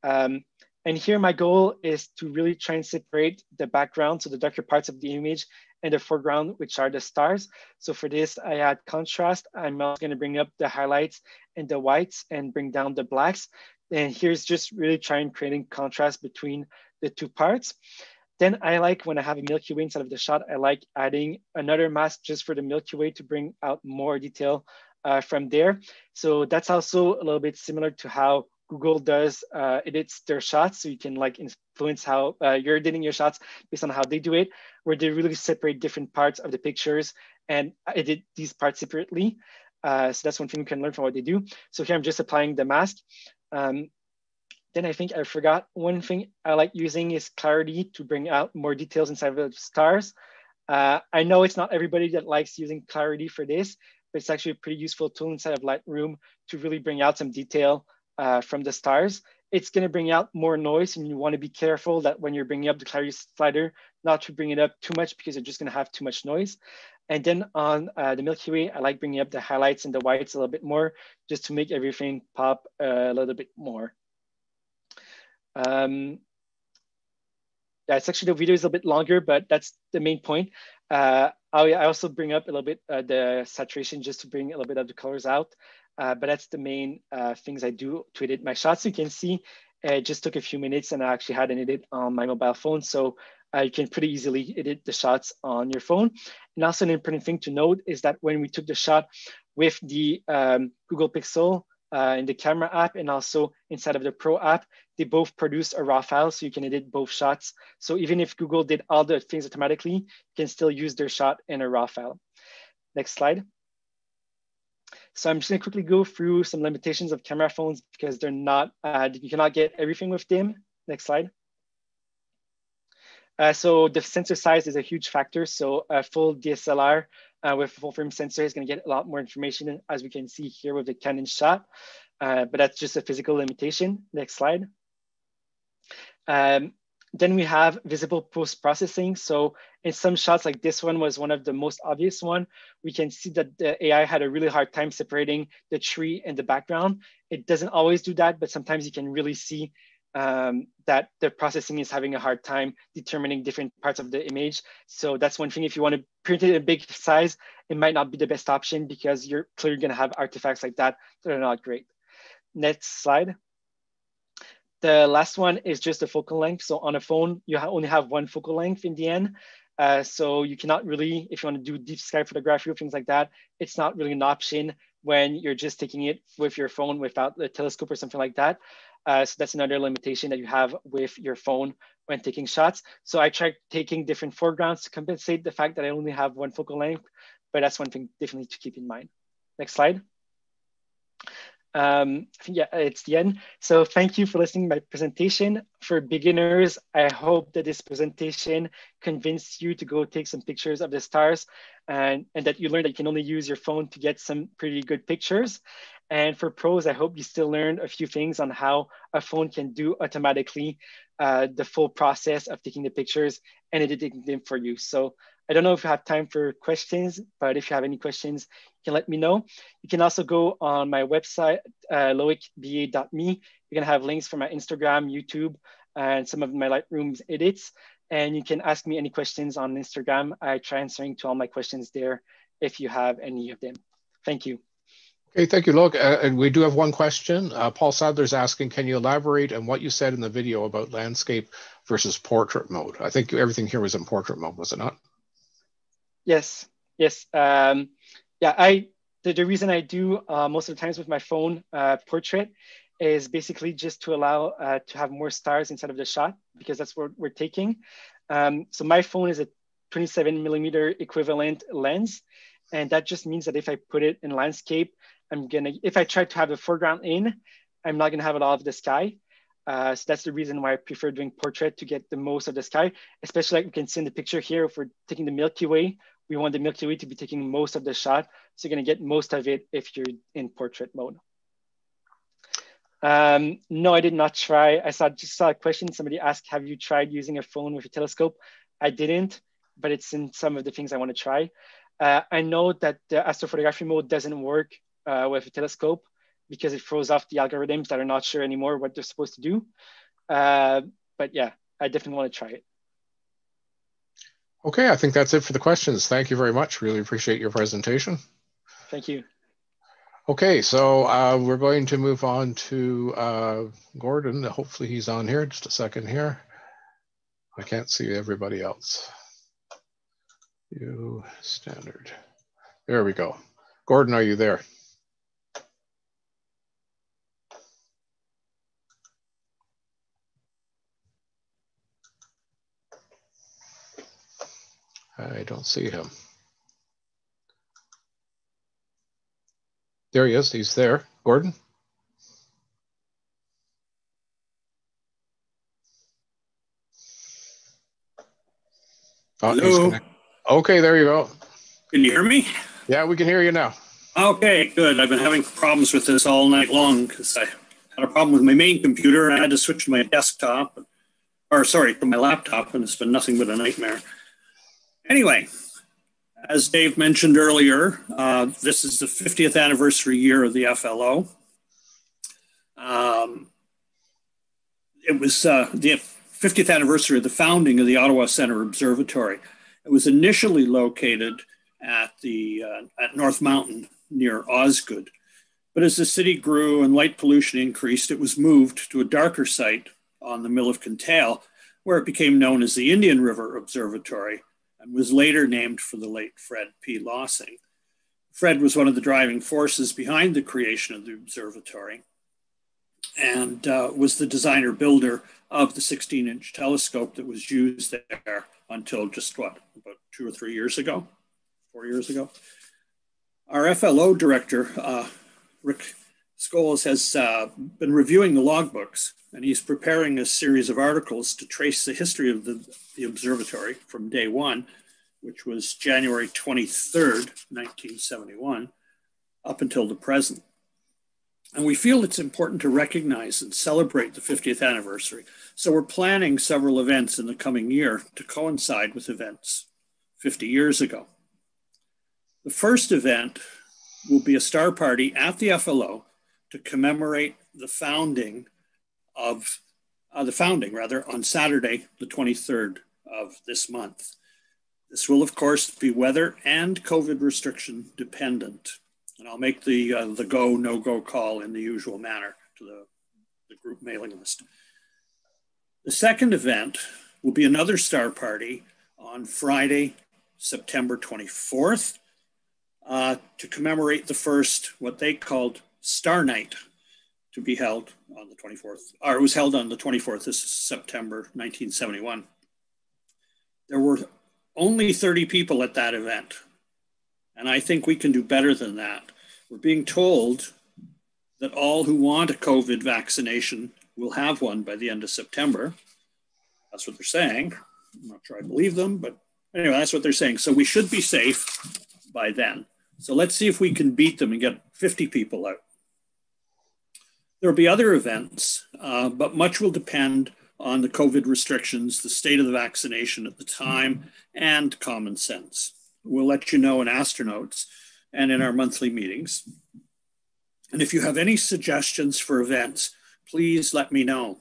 [SPEAKER 3] And here my goal is to really try and separate the background, so the darker parts of the image, and the foreground, which are the stars. So for this, I add contrast. I'm also going to bring up the highlights and the whites and bring down the blacks. And here's just really trying creating contrast between the two parts. Then I like, when I have a Milky Way inside of the shot, I like adding another mask just for the Milky Way to bring out more detail from there. So that's also a little bit similar to how Google does edits their shots. So you can like influence how you're editing your shots based on how they do it, where they really separate different parts of the pictures and edit these parts separately. So that's one thing you can learn from what they do. So here I'm just applying the mask. Then I think I forgot one thing I like using is clarity to bring out more details inside of the stars. I know it's not everybody that likes using clarity for this, but it's actually a pretty useful tool inside of Lightroom to really bring out some detail from the stars. It's going to bring out more noise, and you want to be careful that when you're bringing up the clarity slider, not to bring it up too much, because you're just going to have too much noise. And then on the Milky Way, I like bringing up the highlights and the whites a little bit more, just to make everything pop a little bit more. Yeah, it's actually, the video is a bit longer, but that's the main point. I also bring up a little bit the saturation just to bring a little bit of the colors out. But that's the main things I do to edit my shots. You can see it just took a few minutes, and I actually had an edit on my mobile phone. So you can pretty easily edit the shots on your phone. And also an important thing to note is that when we took the shot with the Google Pixel in the camera app and also inside of the Pro app, they both produce a raw file, so you can edit both shots. So even if Google did all the things automatically, you can still use their shot in a raw file. Next slide. So I'm just going to quickly go through some limitations of camera phones, because they're not, you cannot get everything with them. Next slide. So the sensor size is a huge factor. So a full DSLR with a full frame sensor is going to get a lot more information, as we can see here with the Canon shot. But that's just a physical limitation. Next slide. Then we have visible post-processing. So in some shots, like this one was one of the most obvious one, we can see that the AI had a really hard time separating the tree and the background. It doesn't always do that, but sometimes you can really see that the processing is having a hard time determining different parts of the image. So that's one thing. If you want to print it in a big size, it might not be the best option because you're clearly going to have artifacts like that that are not great. Next slide. The last one is just the focal length. So on a phone, you only have one focal length in the end. So you cannot really, if you want to do deep sky photography or things like that, it's not really an option when you're just taking it with your phone without the telescope or something like that. So that's another limitation that you have with your phone when taking shots. So I tried taking different foregrounds to compensate the fact that I only have one focal length, but that's one thing definitely to keep in mind. Next slide. I think, yeah, it's the end. So thank you for listening to my presentation. For beginners, I hope that this presentation convinced you to go take some pictures of the stars and that you learned that you can only use your phone to get some pretty good pictures. And for pros, I hope you still learned a few things on how a phone can do automatically the full process of taking the pictures and editing them for you. So I don't know if you have time for questions, but if you have any questions, you can let me know. You can also go on my website, loicba.me. You're gonna have links for my Instagram, YouTube, and some of my Lightroom edits. And you can ask me any questions on Instagram. I try answering to all my questions there if you have any of them. Thank you.
[SPEAKER 1] Okay, thank you, Loïc. And we do have one question. Paul Sadler's asking, can you elaborate on what you said in the video about landscape versus portrait mode? I think everything here was in portrait mode, was it not?
[SPEAKER 3] Yes, yes. Yeah, the reason I do most of the times with my phone portrait is basically just to allow to have more stars inside of the shot, because that's what we're taking. So my phone is a 27mm equivalent lens. And that just means that if I put it in landscape, if I try to have the foreground in, I'm not gonna have it all of the sky. So that's the reason why I prefer doing portrait, to get the most of the sky, especially like we can see in the picture here. If we're taking the Milky Way, we want the Milky Way to be taking most of the shot. So you're gonna get most of it if you're in portrait mode. No, I did not try. I just saw a question. Somebody asked, have you tried using a phone with a telescope? I didn't, but it's in some of the things I want to try. I know that the astrophotography mode doesn't work with a telescope because it throws off the algorithms that are not sure anymore what they're supposed to do. But yeah, I definitely want to try it.
[SPEAKER 1] Okay, I think that's it for the questions. Thank you very much. Really appreciate your presentation.
[SPEAKER 3] Thank you.
[SPEAKER 1] Okay, so we're going to move on to Gordon. Hopefully he's on here. Just a second here. I can't see everybody else. View standard. There we go. Gordon, are you there? I don't see him. There he is. He's there. Gordon? Oh,
[SPEAKER 5] hello.
[SPEAKER 1] Okay, there you go.
[SPEAKER 5] Can you hear me?
[SPEAKER 1] Yeah, we can hear you now.
[SPEAKER 5] Okay, good. I've been having problems with this all night long because I had a problem with my main computer and I had to switch to my desktop, or sorry, to my laptop, and it's been nothing but a nightmare. Anyway, as Dave mentioned earlier, this is the 50th anniversary year of the FLO. It was the 50th anniversary of the founding of the Ottawa Centre Observatory. It was initially located at North Mountain near Osgood. But as the city grew and light pollution increased, it was moved to a darker site on the Mill of Kintail, where it became known as the Indian River Observatory and was later named for the late Fred P. Lossing. Fred was one of the driving forces behind the creation of the observatory and was the designer builder of the 16-inch telescope that was used there until just about 2 or 3 years ago, 4 years ago. Our FLO director, Rick Scholes, has been reviewing the logbooks and he's preparing a series of articles to trace the history of the observatory from day one, which was January 23rd, 1971, up until the present. And we feel it's important to recognize and celebrate the 50th anniversary. So we're planning several events in the coming year to coincide with events 50 years ago. The first event will be a star party at the FLO to commemorate the founding on Saturday, the 23rd of this month. This will, of course, be weather and COVID restriction dependent. And I'll make the go, no-go call in the usual manner to the group mailing list. The second event will be another star party on Friday, September 24th, to commemorate the first, what they called Star Night, to be held on the 24th, or it was held on the 24th. This is September 1971. There were only 30 people at that event, and I think we can do better than that. We're being told that all who want a COVID vaccination will have one by the end of September. That's what they're saying. I'm not sure I believe them, but anyway, that's what they're saying. So we should be safe by then. So let's see if we can beat them and get 50 people out. There will be other events, but much will depend on the COVID restrictions, the state of the vaccination at the time, and common sense. We'll let you know in Astronauts and in our monthly meetings. And if you have any suggestions for events, please let me know.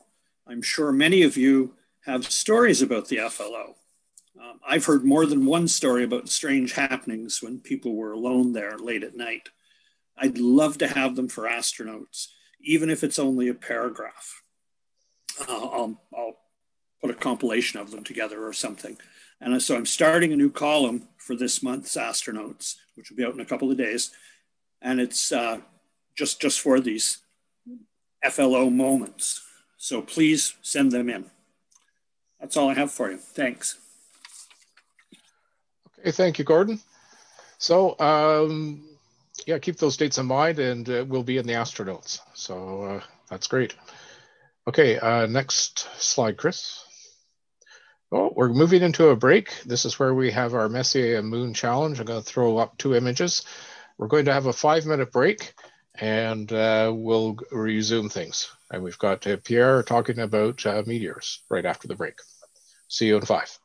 [SPEAKER 5] I'm sure many of you have stories about the FLO. I've heard more than one story about strange happenings when people were alone there late at night. I'd love to have them for Astronauts, even if it's only a paragraph. I'll put a compilation of them together or something. And so I'm starting a new column for this month's Astronauts, which will be out in a couple of days. And it's just for these FLO moments. So please send them in. That's all I have for you. Thanks.
[SPEAKER 1] Okay, thank you, Gordon. So, yeah, keep those dates in mind, and we'll be in the Astronauts. So that's great. Okay, next slide, Chris. Oh, we're moving into a break. This is where we have our Messier Moon Challenge. I'm going to throw up 2 images. We're going to have a 5-minute break, and we'll resume things. And we've got Pierre talking about meteors right after the break. See you in 5.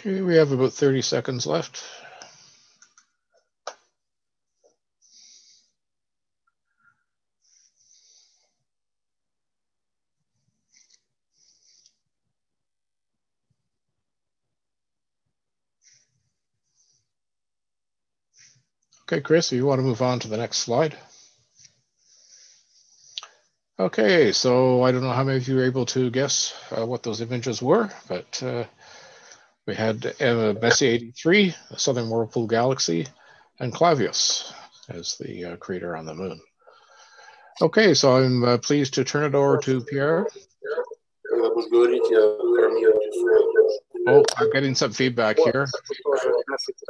[SPEAKER 1] Okay, we have about 30 seconds left. Okay, Chris, if you want to move on to the next slide. Okay, so I don't know how many of you were able to guess what those images were, but we had Messier 83, the Southern Whirlpool Galaxy, and Clavius as the crater on the moon. Okay, so I'm pleased to turn it over to Pierre. Oh, I'm getting some feedback here.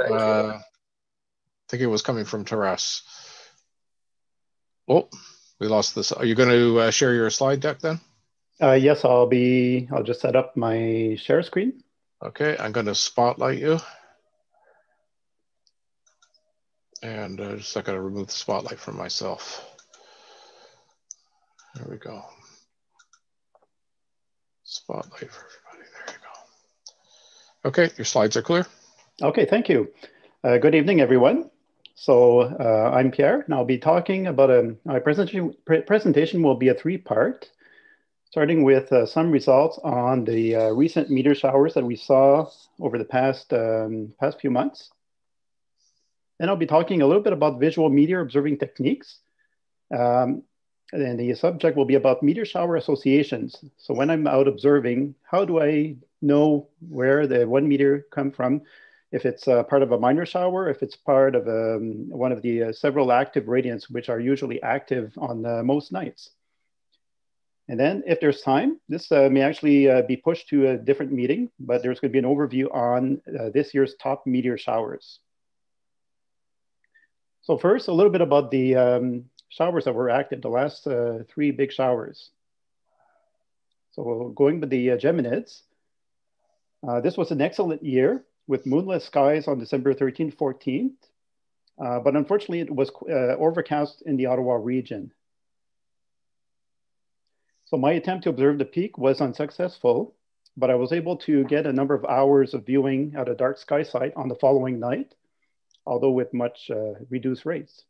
[SPEAKER 1] I think it was coming from Taras. Oh, we lost this. Are you going to share your slide deck then?
[SPEAKER 6] Yes, I'll just set up my share screen.
[SPEAKER 1] Okay, I'm going to spotlight you. And just I got to remove the spotlight from myself. There we go. Spotlight for everybody. There you go. Okay, your slides are clear.
[SPEAKER 6] Okay, thank you. Good evening, everyone. So I'm Pierre, and I'll be talking about my presentation will be a three-part, starting with some results on the recent meteor showers that we saw over the past few months. Then I'll be talking a little bit about visual meteor observing techniques. And the subject will be about meteor shower associations. So when I'm out observing, how do I know where the one meteor come from? If it's part of a minor shower, if it's part of one of the several active radiants, which are usually active on most nights. And then if there's time, this may actually be pushed to a different meeting, but there's going to be an overview on this year's top meteor showers. So first, a little bit about the showers that were active, the last three big showers. So going with the Geminids, this was an excellent year with moonless skies on December 13th, 14th. But unfortunately, it was overcast in the Ottawa region. So my attempt to observe the peak was unsuccessful, but I was able to get a number of hours of viewing at a dark sky site on the following night, although with much reduced rates.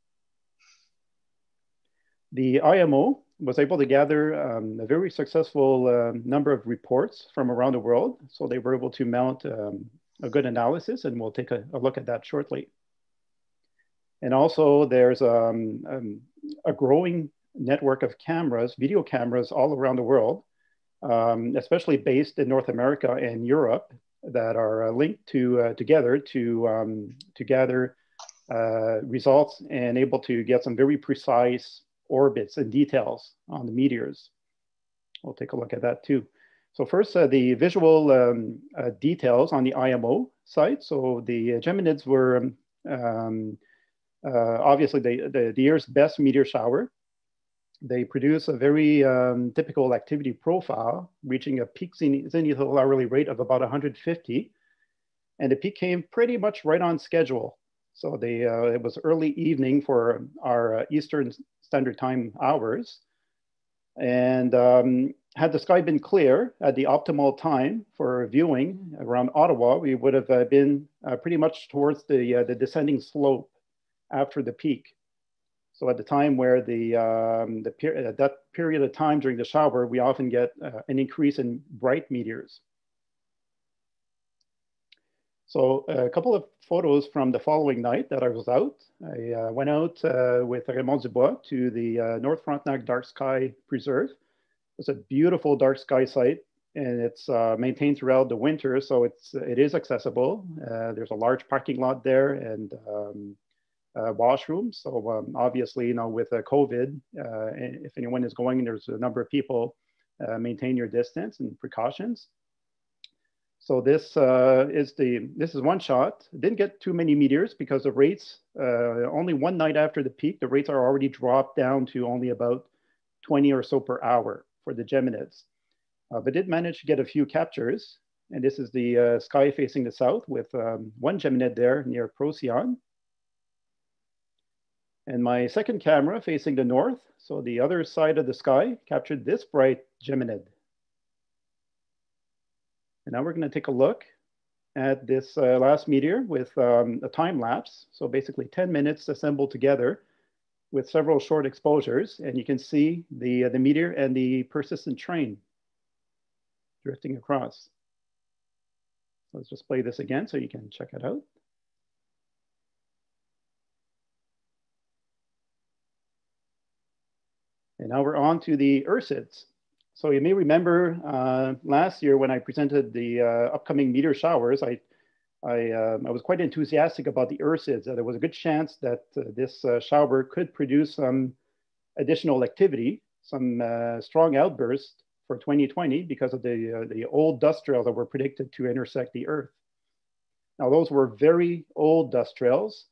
[SPEAKER 6] The IMO was able to gather a very successful number of reports from around the world. So they were able to mount a good analysis, and we'll take a look at that shortly. And also there's a growing network of cameras, video cameras all around the world, especially based in North America and Europe, that are linked together to gather results and able to get some very precise orbits and details on the meteors. We'll take a look at that too. So first, the visual details on the IMO site. So the Geminids were obviously the year's best meteor shower. They produce a very typical activity profile, reaching a peak zenithal hourly rate of about 150. And the peak came pretty much right on schedule. So it was early evening for our Eastern Standard Time hours. And had the sky been clear at the optimal time for viewing around Ottawa, we would have been pretty much towards the descending slope after the peak. So at the time where that period of time during the shower, we often get an increase in bright meteors. So a couple of photos from the following night that I was out. I went out with Raymond Dubois to the North Frontenac Dark Sky Preserve. It's a beautiful dark sky site, and it's maintained throughout the winter, so it is accessible. There's a large parking lot there and washrooms. So obviously, with COVID, if anyone is going, there's a number of people, maintain your distance and precautions. So this is one shot. Didn't get too many meteors because the rates, only one night after the peak, the rates are already dropped down to only about 20 or so per hour for the Geminids. But did manage to get a few captures. And this is the sky facing the south with one Geminid there near Procyon. And my second camera facing the north, so the other side of the sky, captured this bright Geminid. And now we're going to take a look at this last meteor with a time lapse. So basically 10 minutes assembled together with several short exposures. And you can see the meteor and the persistent train drifting across. Let's just play this again so you can check it out. And now we're on to the Irsids. So you may remember last year when I presented the upcoming meteor showers, I was quite enthusiastic about the Irsids. There was a good chance that this shower could produce some additional activity, some strong outbursts for 2020 because of the old dust trails that were predicted to intersect the Earth. Now those were very old dust trails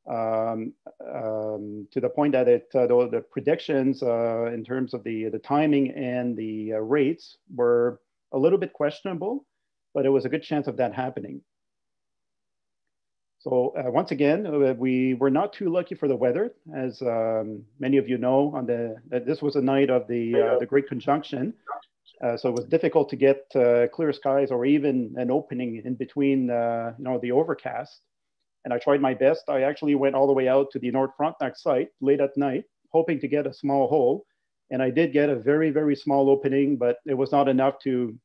[SPEAKER 6] to the point that the predictions in terms of the timing and the rates were a little bit questionable, but it was a good chance of that happening. So once again, we were not too lucky for the weather, as many of you know. This was a night of the Great Conjunction, so it was difficult to get clear skies or even an opening in between, the overcast. And I tried my best. I actually went all the way out to the North Frontenac site late at night, hoping to get a small hole. And I did get a very, very small opening, but it was not enough to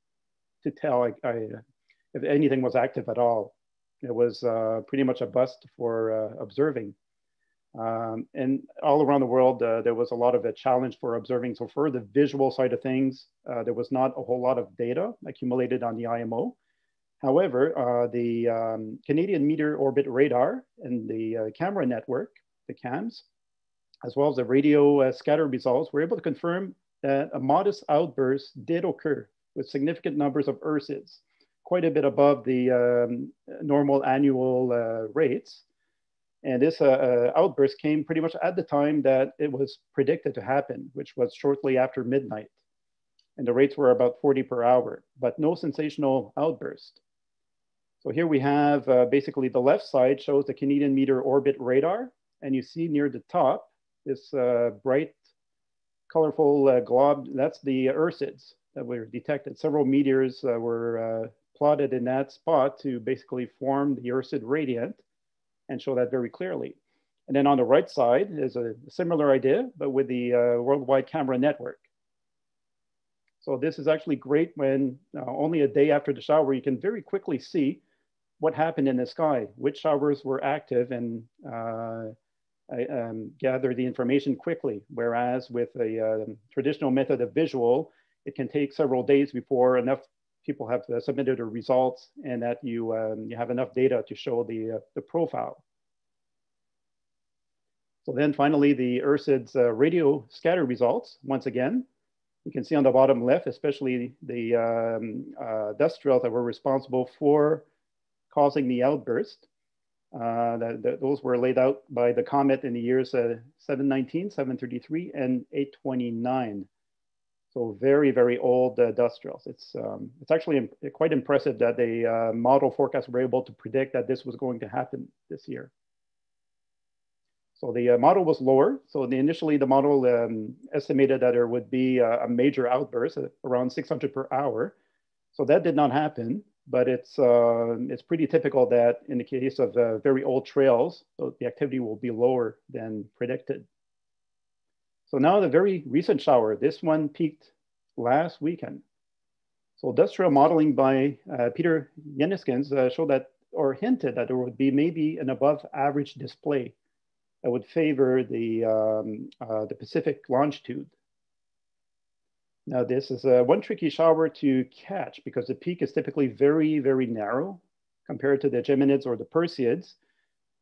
[SPEAKER 6] tell if anything was active at all. It was pretty much a bust for observing. And all around the world, there was a lot of a challenge for observing. So for the visual side of things, there was not a whole lot of data accumulated on the IMO. However, the Canadian Meteor Orbit Radar and the camera network, the CAMs, as well as the radio scatter results, were able to confirm that a modest outburst did occur with significant numbers of Irsids, quite a bit above the normal annual rates. And this outburst came pretty much at the time that it was predicted to happen, which was shortly after midnight. And the rates were about 40 per hour, but no sensational outburst. So here we have basically the left side shows the Canadian Meteor Orbit Radar. And you see near the top, this bright, colorful glob, that's the Irsids that were detected. Several meteors were plotted in that spot to basically form the Irsid radiant and show that very clearly. And then on the right side is a similar idea, but with the worldwide camera network. So this is actually great when only a day after the shower, you can very quickly see what happened in the sky, which showers were active, and gather the information quickly. Whereas with a traditional method of visual, it can take several days before enough people have submitted their results and that you have enough data to show the profile. So then finally, the Irsid's radio scatter results, once again, you can see on the bottom left, especially the dust trails that were responsible for causing the outburst. Those were laid out by the comet in the years 719, 733, and 829. So very, very old dust trails. It's actually quite impressive that the model forecasts were able to predict that this was going to happen this year. So the model was lower. So initially the model estimated that there would be a major outburst at around 600 per hour. So that did not happen, but it's pretty typical that in the case of very old trails, so the activity will be lower than predicted. So now the very recent shower, this one peaked last weekend. So dust trail modeling by Peter Jenniskens showed that, or hinted that there would be maybe an above average display that would favor the Pacific longitude. Now this is one tricky shower to catch because the peak is typically very, very narrow compared to the Geminids or the Perseids.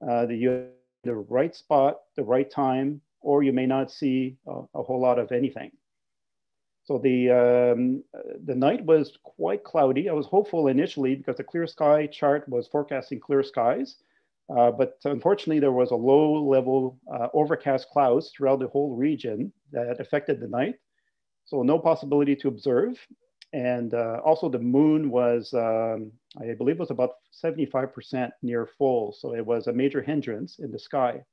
[SPEAKER 6] You have the right spot, the right time, or you may not see a whole lot of anything. So the night was quite cloudy. I was hopeful initially because the clear sky chart was forecasting clear skies, but unfortunately there was a low level overcast clouds throughout the whole region that affected the night. So no possibility to observe. And also the moon was, I believe was about 75% near full. So it was a major hindrance in the sky.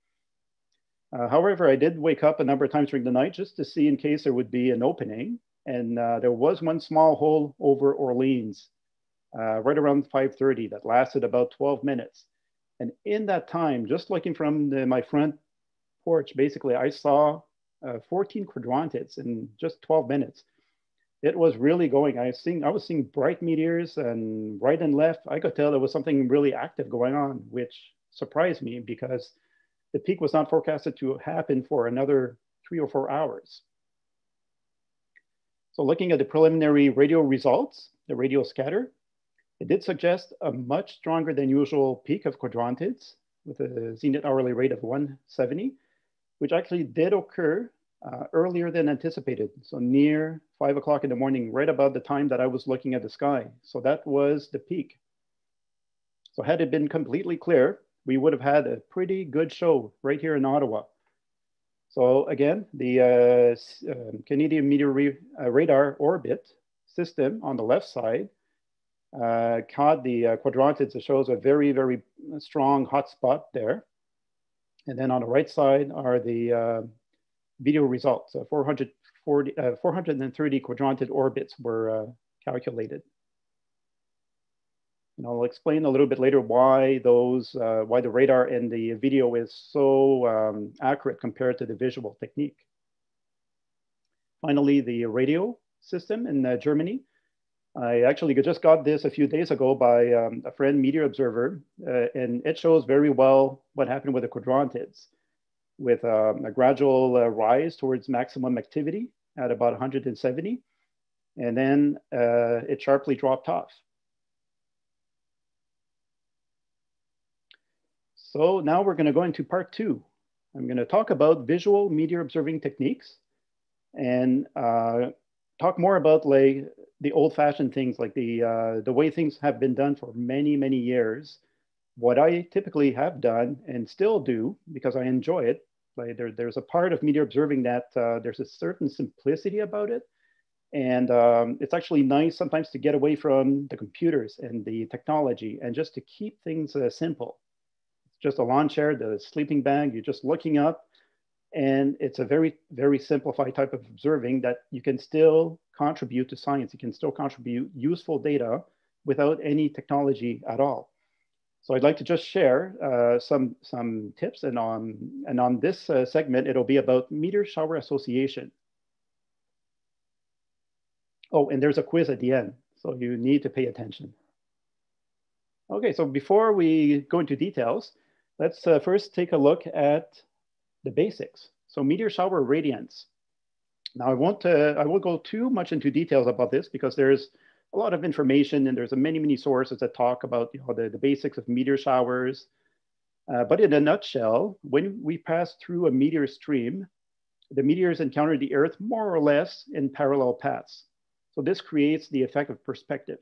[SPEAKER 6] However, I did wake up a number of times during the night just to see in case there would be an opening. And there was one small hole over Orleans right around 5:30 that lasted about 12 minutes. And in that time, just looking from my front porch, basically, I saw 14 quadrantids in just 12 minutes. It was really going. I was seeing bright meteors, and right and left, I could tell there was something really active going on, which surprised me because the peak was not forecasted to happen for another 3 or 4 hours. So looking at the preliminary radio results, the radio scatter, it did suggest a much stronger than usual peak of quadrantids with a zenith hourly rate of 170, which actually did occur earlier than anticipated. So near 5 o'clock in the morning, right about the time that I was looking at the sky. So that was the peak. So had it been completely clear, we would have had a pretty good show right here in Ottawa. So again, the Canadian Meteor Radar Orbit system on the left side caught the quadrantids. It shows a very, very strong hot spot there. And then on the right side are the video results. 430 quadrantid orbits were calculated. And I'll explain a little bit later why why the radar and the video is so accurate compared to the visual technique. Finally, the radio system in Germany. I actually just got this a few days ago by a friend, Meteor Observer, and it shows very well what happened with the quadrantids, with a gradual rise towards maximum activity at about 170, and then it sharply dropped off. So now we're going to go into part 2. I'm going to talk about visual meteor observing techniques and talk more about like the old-fashioned things, like the way things have been done for many, many years. What I typically have done and still do, because I enjoy it, like there's a part of meteor observing that there's a certain simplicity about it. And it's actually nice sometimes to get away from the computers and the technology and just to keep things simple. It's just a lawn chair, the sleeping bag, you're just looking up. And it's a very, very simplified type of observing that you can still contribute to science. You can still contribute useful data without any technology at all. So I'd like to just share some tips. And on this segment, it'll be about meteor shower association. Oh, and there's a quiz at the end, so you need to pay attention. Okay, so before we go into details, let's first take a look at the basics. So meteor shower radiance. Now I won't go too much into details about this because there's a lot of information and there's many sources that talk about the basics of meteor showers. But in a nutshell, when we pass through a meteor stream, the meteors encounter the Earth more or less in parallel paths. So this creates the effect of perspective.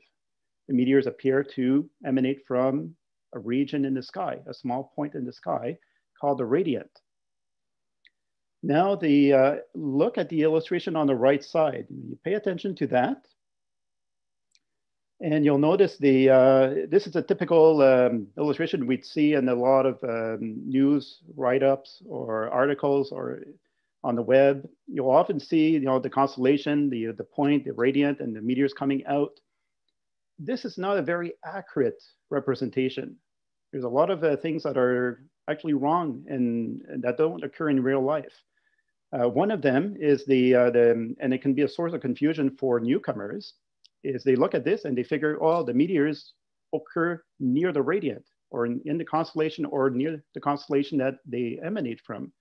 [SPEAKER 6] The meteors appear to emanate from a region in the sky, a small point in the sky called the radiant. Now look at the illustration on the right side. You pay attention to that. And you'll notice this is a typical illustration we'd see in a lot of news write-ups or articles or on the web. You'll often see the constellation, the point, the radiant, and the meteors coming out. This is not a very accurate representation. There's a lot of things that are actually wrong and that don't occur in real life. One of them is and it can be a source of confusion for newcomers, is they look at this and they figure, oh, the meteors occur near the radiant or in the constellation or near the constellation that they emanate from.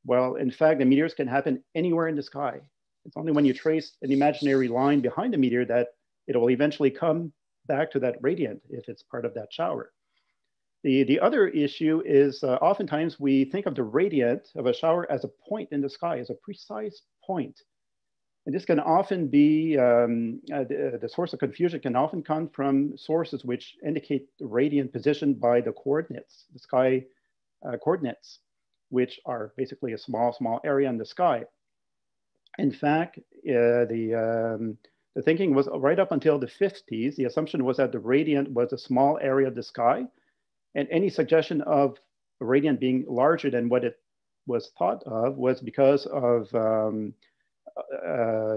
[SPEAKER 6] Well, in fact, the meteors can happen anywhere in the sky. It's only when you trace an imaginary line behind the meteor that it will eventually come back to that radiant if it's part of that shower. The other issue is oftentimes we think of the radiant of a shower as a point in the sky, as a precise point. And this can often be, the source of confusion can often come from sources which indicate the radiant position by the coordinates, the sky coordinates, which are basically a small area in the sky. In fact, the thinking was right up until the 50s, the assumption was that the radiant was a small area of the sky, and any suggestion of a radiant being larger than what it was thought of was because of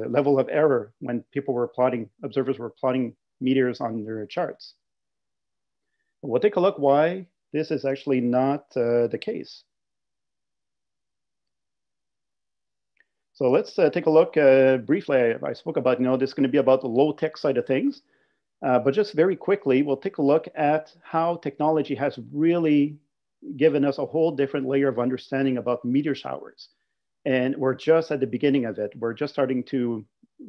[SPEAKER 6] level of error when people were plotting, observers were plotting meteors on their charts. We'll take a look why this is actually not the case. So let's take a look briefly. I spoke about, this is going to be about the low-tech side of things. But just very quickly, we'll take a look at how technology has really given us a whole different layer of understanding about meteor showers. And we're just at the beginning of it. We're just starting to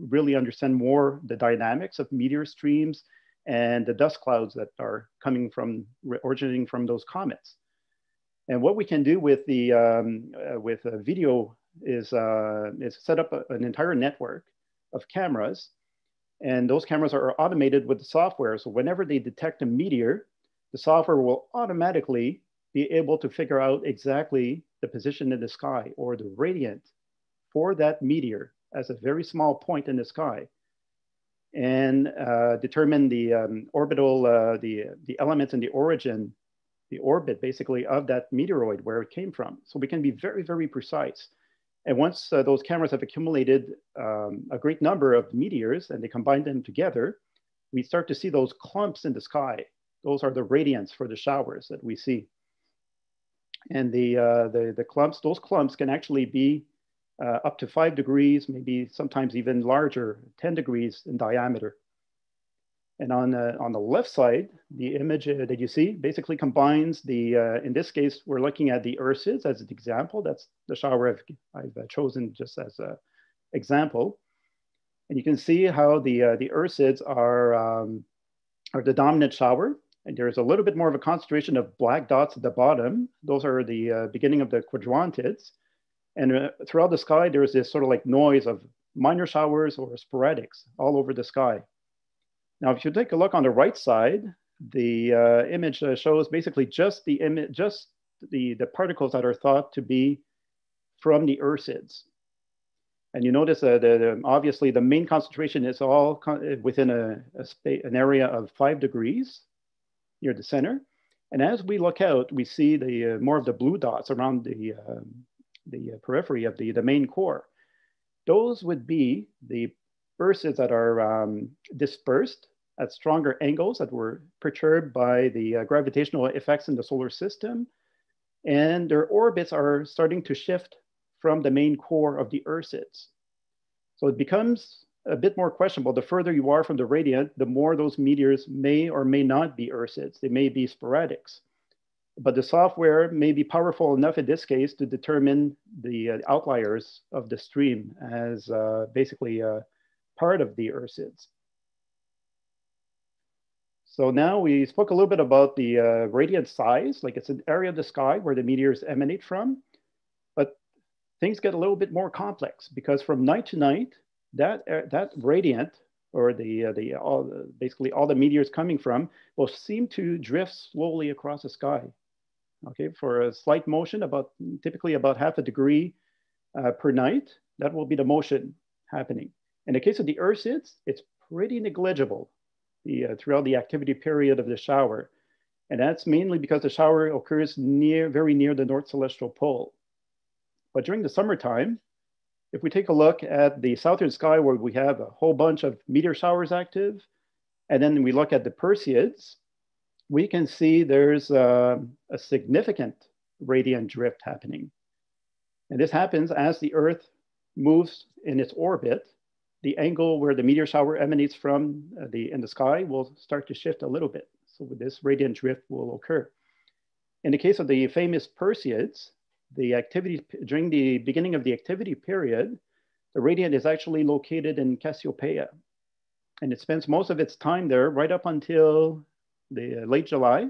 [SPEAKER 6] really understand more the dynamics of meteor streams and the dust clouds that are coming from, originating from those comets. And what we can do with the video is set up an entire network of cameras. And those cameras are automated with the software. So whenever they detect a meteor, the software will automatically be able to figure out exactly the position in the sky or the radiant for that meteor as a very small point in the sky, and determine the orbital, the elements and the origin, the orbit basically of that meteoroid, where it came from. So we can be very, very precise. And once those cameras have accumulated a great number of meteors and they combine them together, we start to see those clumps in the sky. Those are the radiance for the showers that we see. And the clumps, those clumps can actually be up to 5 degrees, maybe sometimes even larger, 10 degrees in diameter. And on the left side, the image that you see basically combines the, in this case, we're looking at the Irsids as an example. That's the shower I've chosen just as an example. And you can see how the Irsids are the dominant shower. And there's a little bit more of a concentration of black dots at the bottom. Those are the beginning of the quadrantids. And throughout the sky, there's this sort of like noise of minor showers or sporadics all over the sky. Now, if you take a look on the right side, the image shows basically just the particles that are thought to be from the Irsids. And you notice that obviously the main concentration is all within an area of 5 degrees near the center. And as we look out, we see the more of the blue dots around the periphery of the main core. Those would be the Irsids that are dispersed at stronger angles that were perturbed by the gravitational effects in the solar system. And their orbits are starting to shift from the main core of the Irsids. So it becomes a bit more questionable. The further you are from the radiant, the more those meteors may or may not be Irsids. They may be sporadics. But the software may be powerful enough in this case to determine the outliers of the stream as basically part of the Irsids. So now we spoke a little bit about the radiant size, like it's an area of the sky where the meteors emanate from. But things get a little bit more complex because from night to night, that radiant, or basically all the meteors coming from, will seem to drift slowly across the sky. Okay, for a slight motion, typically about half a degree per night, that will be the motion happening. In the case of the Irsids, it's pretty negligible throughout the activity period of the shower. And that's mainly because the shower occurs very near the North Celestial Pole. But during the summertime, if we take a look at the southern sky where we have a whole bunch of meteor showers active, and then we look at the Perseids, we can see there's a significant radiant drift happening. And this happens as the Earth moves in its orbit. The angle where the meteor shower emanates from in the sky will start to shift a little bit. So this radiant drift will occur. In the case of the famous Perseids, the activity during the beginning of the activity period, the radiant is actually located in Cassiopeia. And it spends most of its time there right up until the late July,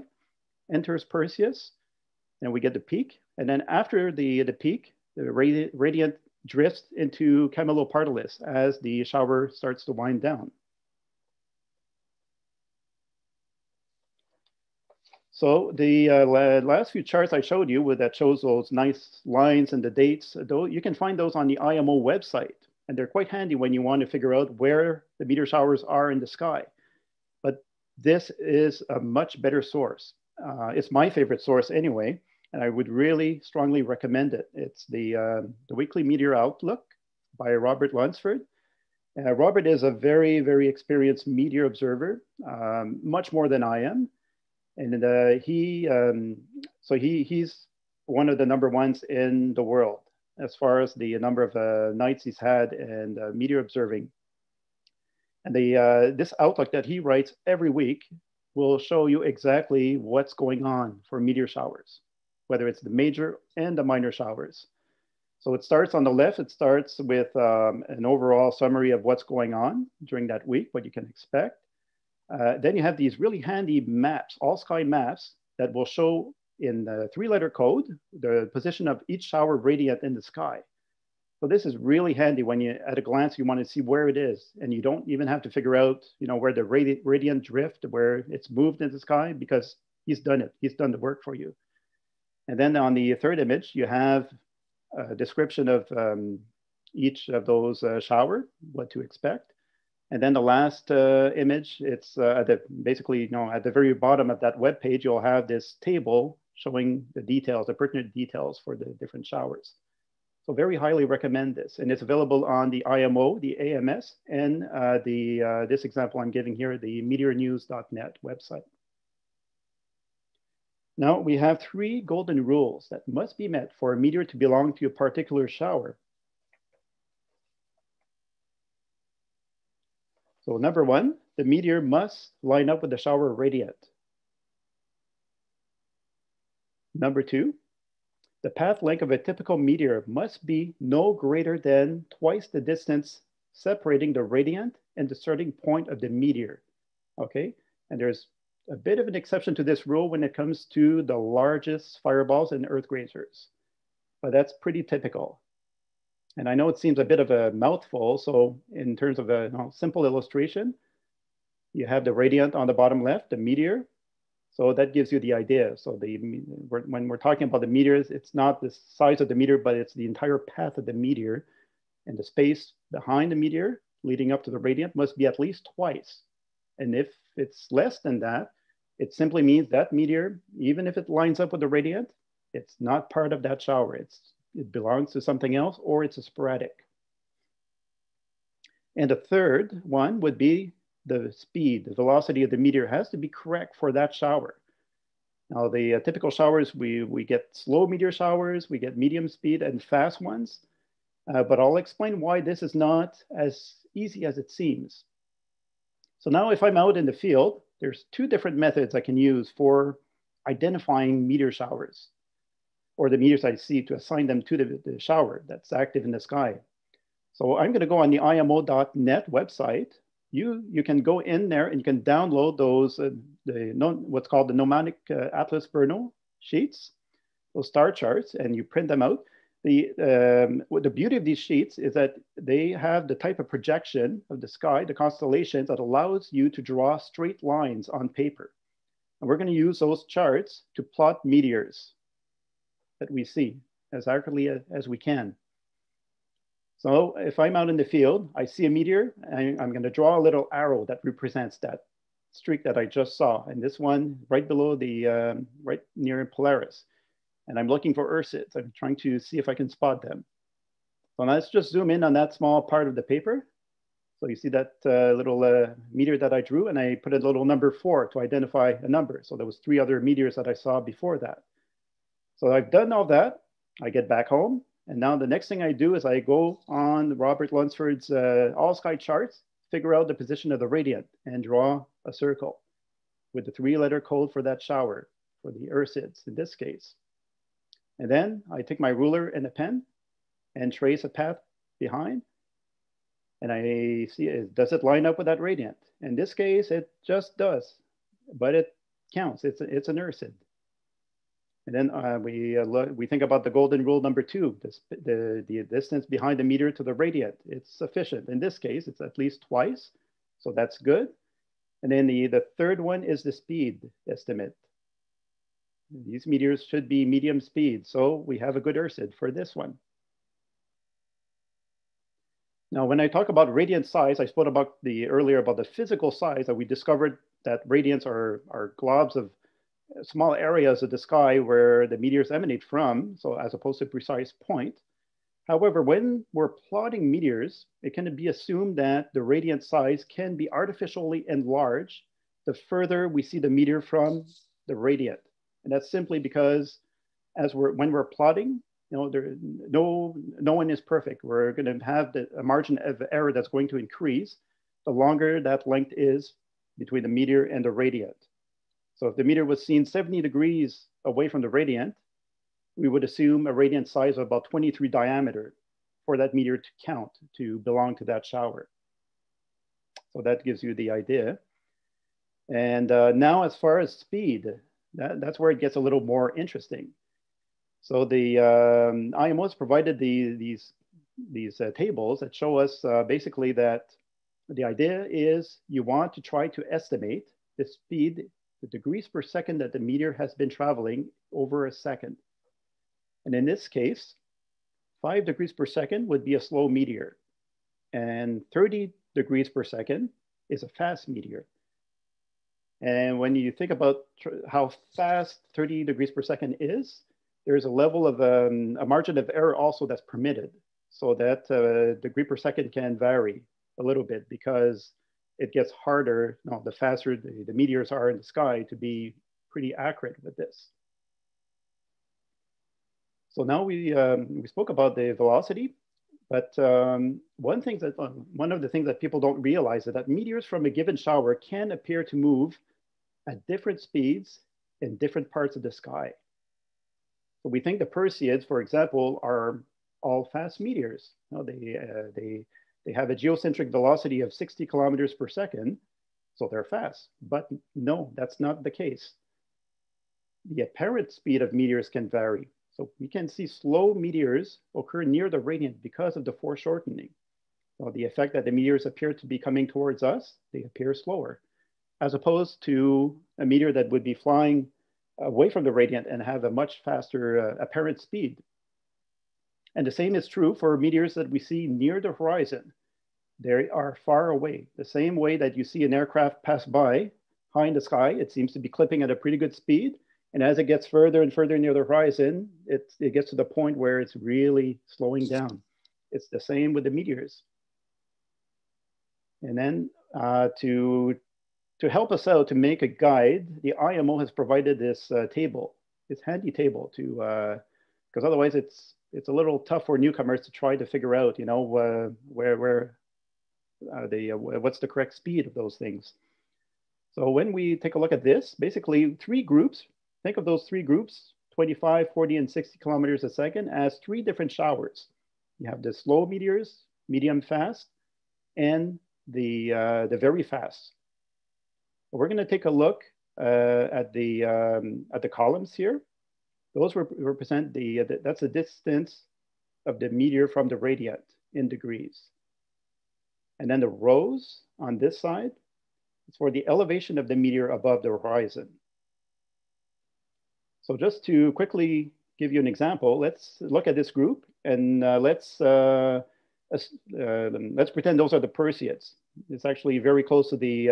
[SPEAKER 6] enters Perseus, and we get the peak. And then after the peak, the radiant drifts into Camelopardalis as the shower starts to wind down. So the last few charts I showed you that shows those nice lines and the dates, you can find those on the IMO website. And they're quite handy when you want to figure out where the meteor showers are in the sky. But this is a much better source. It's my favorite source anyway, and I would really strongly recommend it. It's the Weekly Meteor Outlook by Robert Lunsford. Robert is a very, very experienced meteor observer, much more than I am. And he's one of the number ones in the world as far as the number of nights he's had and meteor observing. And this outlook that he writes every week will show you exactly what's going on for meteor showers, whether it's the major and the minor showers. So it starts on the left. It starts with an overall summary of what's going on during that week, what you can expect. Then you have these really handy maps, all sky maps that will show in the 3-letter code the position of each shower radiant in the sky. So this is really handy when you, at a glance, you want to see where it is, and you don't even have to figure out, where the radiant drift, where it's moved in the sky, because he's done it. He's done the work for you. And then on the third image, you have a description of each of those shower, what to expect. And then the last image, it's basically, at the very bottom of that web page, you'll have this table showing the details, the pertinent details for the different showers. So very highly recommend this. And it's available on the IMO, the AMS, and this example I'm giving here, the meteornews.net website. Now we have 3 golden rules that must be met for a meteor to belong to a particular shower. So number 1, the meteor must line up with the shower radiant. Number 2, the path length of a typical meteor must be no greater than twice the distance separating the radiant and the starting point of the meteor. Okay, and there's a bit of an exception to this rule when it comes to the largest fireballs and earth grazers, but that's pretty typical. And I know it seems a bit of a mouthful. So in terms of a simple illustration, you have the radiant on the bottom left, the meteor. So that gives you the idea. So when we're talking about the meteors, it's not the size of the meteor, but it's the entire path of the meteor. And the space behind the meteor leading up to the radiant must be at least twice. And if it's less than that, it simply means that meteor, even if it lines up with the radiant, it's not part of that shower. It belongs to something else, or it's a sporadic. And the third one would be the speed. The velocity of the meteor has to be correct for that shower. Now, the typical showers, we get slow meteor showers, we get medium speed and fast ones, but I'll explain why this is not as easy as it seems. So now if I'm out in the field, there's 2 different methods I can use for identifying meteor showers, or the meteors I see, to assign them to the shower that's active in the sky. So I'm going to go on the IMO.net website. You can go in there and you can download those, what's called the Nomadic Atlas Berno sheets, those star charts, and you print them out. The beauty of these sheets is that they have the type of projection of the sky, the constellations, that allows you to draw straight lines on paper. And we're going to use those charts to plot meteors that we see as accurately as we can. So if I'm out in the field, I see a meteor, and I'm going to draw a little arrow that represents that streak that I just saw. And this one right below the, right near Polaris. And I'm looking for Irsids. I'm trying to see if I can spot them. So now let's just zoom in on that small part of the paper. So you see that little meteor that I drew, and I put a little number 4 to identify a number. So there was 3 other meteors that I saw before that. So I've done all that. I get back home. And now the next thing I do is I go on Robert Lunsford's all sky charts, figure out the position of the radiant, and draw a circle with the 3-letter code for that shower, for the Irsids in this case. And then I take my ruler and a pen and trace a path behind. And I see, does it line up with that radiant? In this case, it just does, but it counts. It's an Irsid. And then we think about the golden rule number 2, the distance behind the meteor to the radiant. It's sufficient. In this case, it's at least twice, so that's good. And then the third one is the speed estimate. These meteors should be medium speed, so we have a good Irsid for this one. Now, when I talk about radiant size, I spoke about earlier about the physical size, that we discovered that radiants are globs of small areas of the sky where the meteors emanate from, so as opposed to a precise point. However, when we're plotting meteors, it can be assumed that the radiant size can be artificially enlarged the further we see the meteor from the radiant. And that's simply because when we're plotting, no one is perfect. We're going to have a margin of error that's going to increase the longer that length is between the meteor and the radiant. So if the meteor was seen 70 degrees away from the radiant, we would assume a radiant size of about 23 diameter for that meteor to count to belong to that shower. So that gives you the idea. And now as far as speed, that's where it gets a little more interesting. So the IMO has provided these tables that show us basically that the idea is you want to try to estimate the speed, the degrees per second that the meteor has been traveling over a second. And in this case, 5 degrees per second would be a slow meteor, and 30 degrees per second is a fast meteor. And when you think about how fast 30 degrees per second is, there's a level of a margin of error also that's permitted. So that degree per second can vary a little bit because it gets harder, the faster the meteors are in the sky, to be pretty accurate with this. So now we spoke about the velocity, but one of the things that people don't realize is that meteors from a given shower can appear to move at different speeds in different parts of the sky. So we think the Perseids, for example, are all fast meteors. They have a geocentric velocity of 60 kilometers per second, so they're fast. But no, that's not the case. The apparent speed of meteors can vary. So we can see slow meteors occur near the radiant because of the foreshortening. So the effect that the meteors appear to be coming towards us, they appear slower, as opposed to a meteor that would be flying away from the radiant and have a much faster apparent speed. And the same is true for meteors that we see near the horizon. They are far away. The same way that you see an aircraft pass by high in the sky, it seems to be clipping at a pretty good speed. And as it gets further and further near the horizon, it gets to the point where it's really slowing down. It's the same with the meteors. And then to help us out, to make a guide, the IMO has provided this table, this handy table, because otherwise it's a little tough for newcomers to try to figure out, what's the correct speed of those things. So when we take a look at this, basically 3 groups. Think of those 3 groups, 25, 40, and 60 kilometers a second, as 3 different showers. You have the slow meteors, medium fast, and the very fast. We're going to take a look at the columns here. Those represent that's the distance of the meteor from the radiant in degrees. And then the rows on this side is for the elevation of the meteor above the horizon. So just to quickly give you an example, let's look at this group, and let's pretend those are the Perseids. It's actually very close to the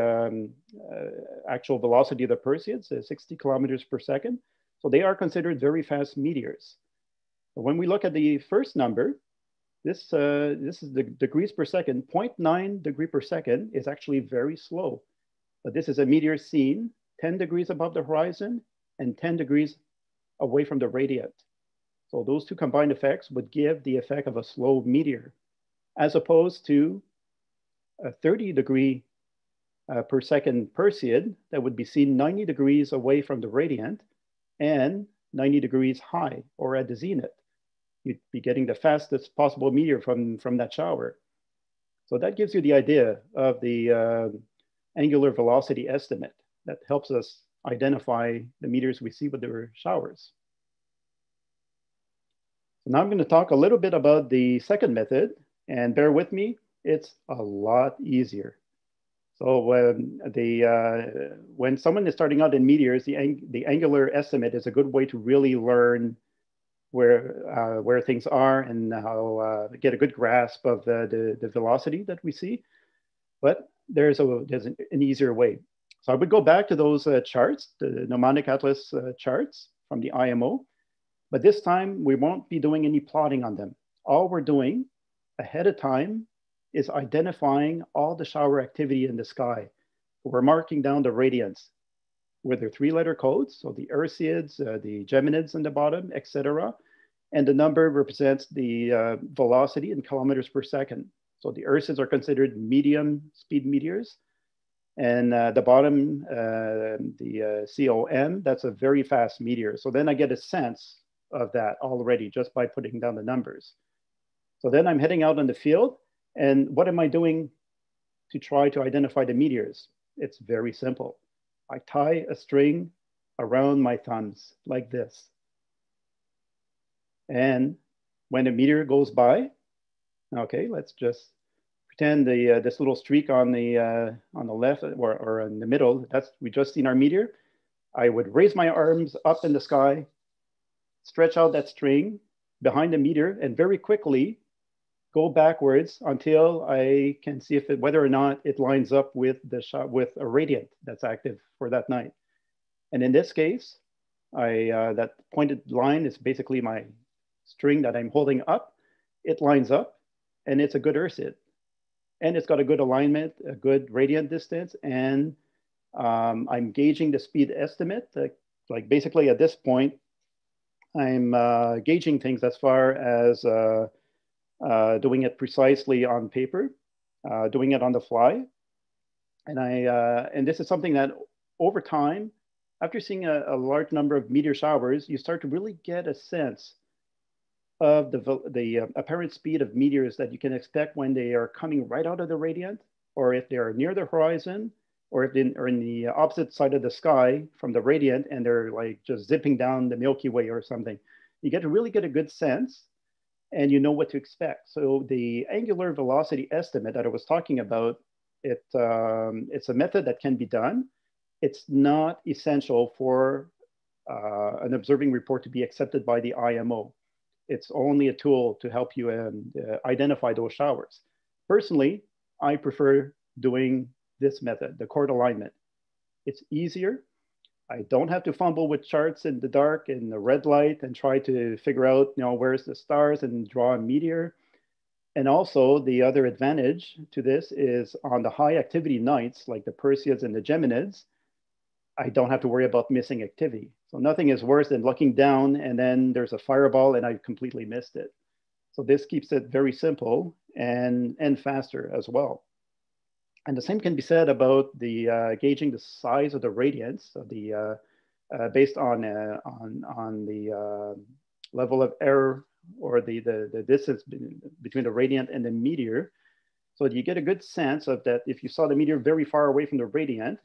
[SPEAKER 6] actual velocity of the Perseids, 60 kilometers per second. So they are considered very fast meteors. But when we look at the first number, this is the degrees per second. 0.9 degree per second is actually very slow. But this is a meteor seen 10 degrees above the horizon and 10 degrees away from the radiant. So those 2 combined effects would give the effect of a slow meteor, as opposed to a 30 degree per second Perseid that would be seen 90 degrees away from the radiant and 90 degrees high or at the zenith. You'd be getting the fastest possible meteor from that shower. So that gives you the idea of the angular velocity estimate that helps us identify the meteors we see with their showers. So now I'm going to talk a little bit about the second method, and bear with me, it's a lot easier. So when someone is starting out in meteors, the angular estimate is a good way to really learn where things are and how get a good grasp of the velocity that we see. But there's an easier way. So I would go back to those charts, the Mnemonic Atlas charts from the IMO, but this time we won't be doing any plotting on them. all we're doing ahead of time is identifying all the shower activity in the sky. We're marking down the radiance with their 3-letter codes, so the Irsids, the Geminids in the bottom, etc. And the number represents the velocity in kilometers per second. So the Irsids are considered medium speed meteors. And the bottom, the COM, that's a very fast meteor. So then I get a sense of that already just by putting down the numbers. So then I'm heading out in the field. And what am I doing to try to identify the meteors? It's very simple. I tie a string around my thumbs like this. And when a meteor goes by, okay, let's just pretend this little streak on the left or in the middle, we just seen our meteor. I would raise my arms up in the sky, stretch out that string behind the meteor, and very quickly go backwards until I can see whether or not it lines up with with a radiant that's active for that night. And in this case, that pointed line is basically my string that I'm holding up. It lines up, and it's a good Irsid. And it's got a good alignment, a good radiant distance, and I'm gauging the speed estimate. Like basically at this point, I'm gauging things as far as doing it precisely on paper, doing it on the fly. And this is something that over time, after seeing a large number of meteor showers, you start to really get a sense of the apparent speed of meteors that you can expect when they are coming right out of the radiant, or if they are near the horizon, or if they're in the opposite side of the sky from the radiant and they're like just zipping down the Milky Way or something. You get to really get a good sense and you know what to expect. So the angular velocity estimate that I was talking about, it's a method that can be done. It's not essential for an observing report to be accepted by the IMO. It's only a tool to help you identify those showers. Personally, I prefer doing this method, the chord alignment. It's easier. I don't have to fumble with charts in the dark in the red light and try to figure out, where's the stars and draw a meteor. And also the other advantage to this is on the high activity nights, like the Perseids and the Geminids, I don't have to worry about missing activity. So nothing is worse than looking down and then there's a fireball and I've completely missed it. So this keeps it very simple and faster as well. And the same can be said about the gauging the size of the radiance of the based on the level of error or the distance between the radiant and the meteor. So you get a good sense of that. If you saw the meteor very far away from the radiant,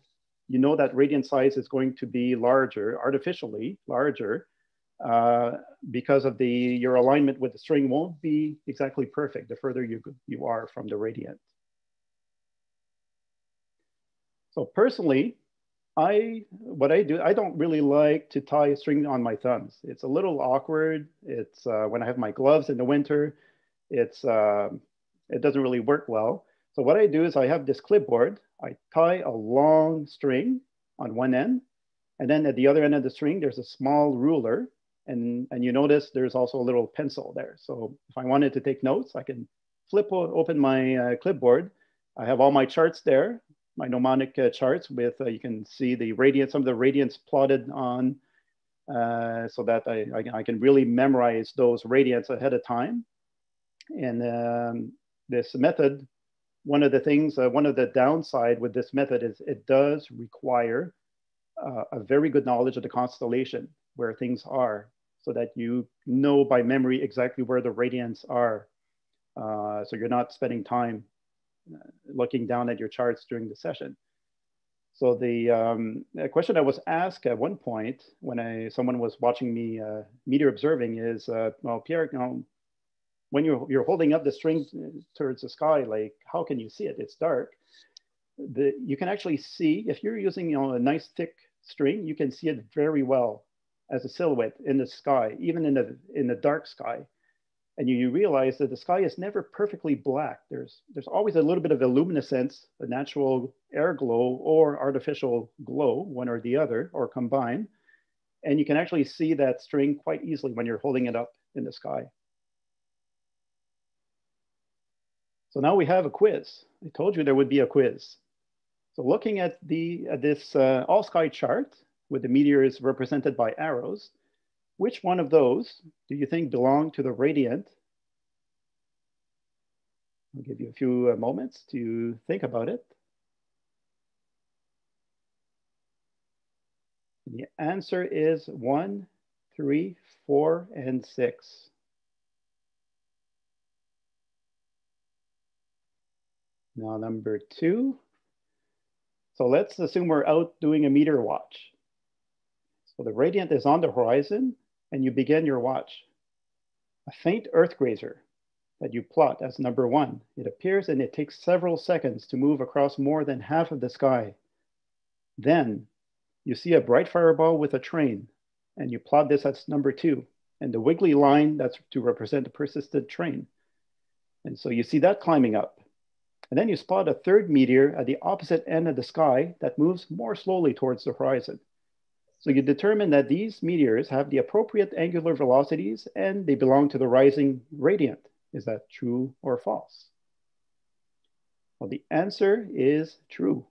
[SPEAKER 6] you know that radiant size is going to be larger, artificially larger, because of your alignment with the string won't be exactly perfect the further you are from the radiant. So personally, what I do, I don't really like to tie a string on my thumbs. It's a little awkward. It's when I have my gloves in the winter, it doesn't really work well. So what I do is I have this clipboard. I tie a long string on one end, and then at the other end of the string, there's a small ruler, and you notice there's also a little pencil there. So if I wanted to take notes, I can flip open my clipboard. I have all my charts there, my mnemonic charts with, you can see the radiance, some of the radiance plotted on, so that I can really memorize those radiance ahead of time. And this method, one of the downside with this method is it does require a very good knowledge of the constellation where things are, so that you know by memory exactly where the radiants are. So you're not spending time looking down at your charts during the session. So the question I was asked at one point when someone was watching me meteor observing is, well, Pierre, when you're holding up the string towards the sky, like how can you see it? It's dark. You can actually see, if you're using a nice thick string, you can see it very well as a silhouette in the sky, even in the dark sky. And you realize that the sky is never perfectly black. There's always a little bit of a luminescence, a natural air glow or artificial glow, one or the other, or combined. And you can actually see that string quite easily when you're holding it up in the sky. So now we have a quiz. I told you there would be a quiz. So looking at this all sky chart with the meteors represented by arrows, which one of those do you think belong to the radiant? I'll give you a few moments to think about it. The answer is 1, 3, 4, and 6. Now number 2. So let's assume we're out doing a meteor watch. So the radiant is on the horizon and you begin your watch. A faint earth grazer that you plot as number 1. It appears and it takes several seconds to move across more than half of the sky. Then you see a bright fireball with a train and you plot this as number 2. And the wiggly line, that's to represent the persistent train. And so you see that climbing up. And then you spot a third meteor at the opposite end of the sky that moves more slowly towards the horizon. So you determine that these meteors have the appropriate angular velocities and they belong to the rising radiant. Is that true or false? Well, the answer is true.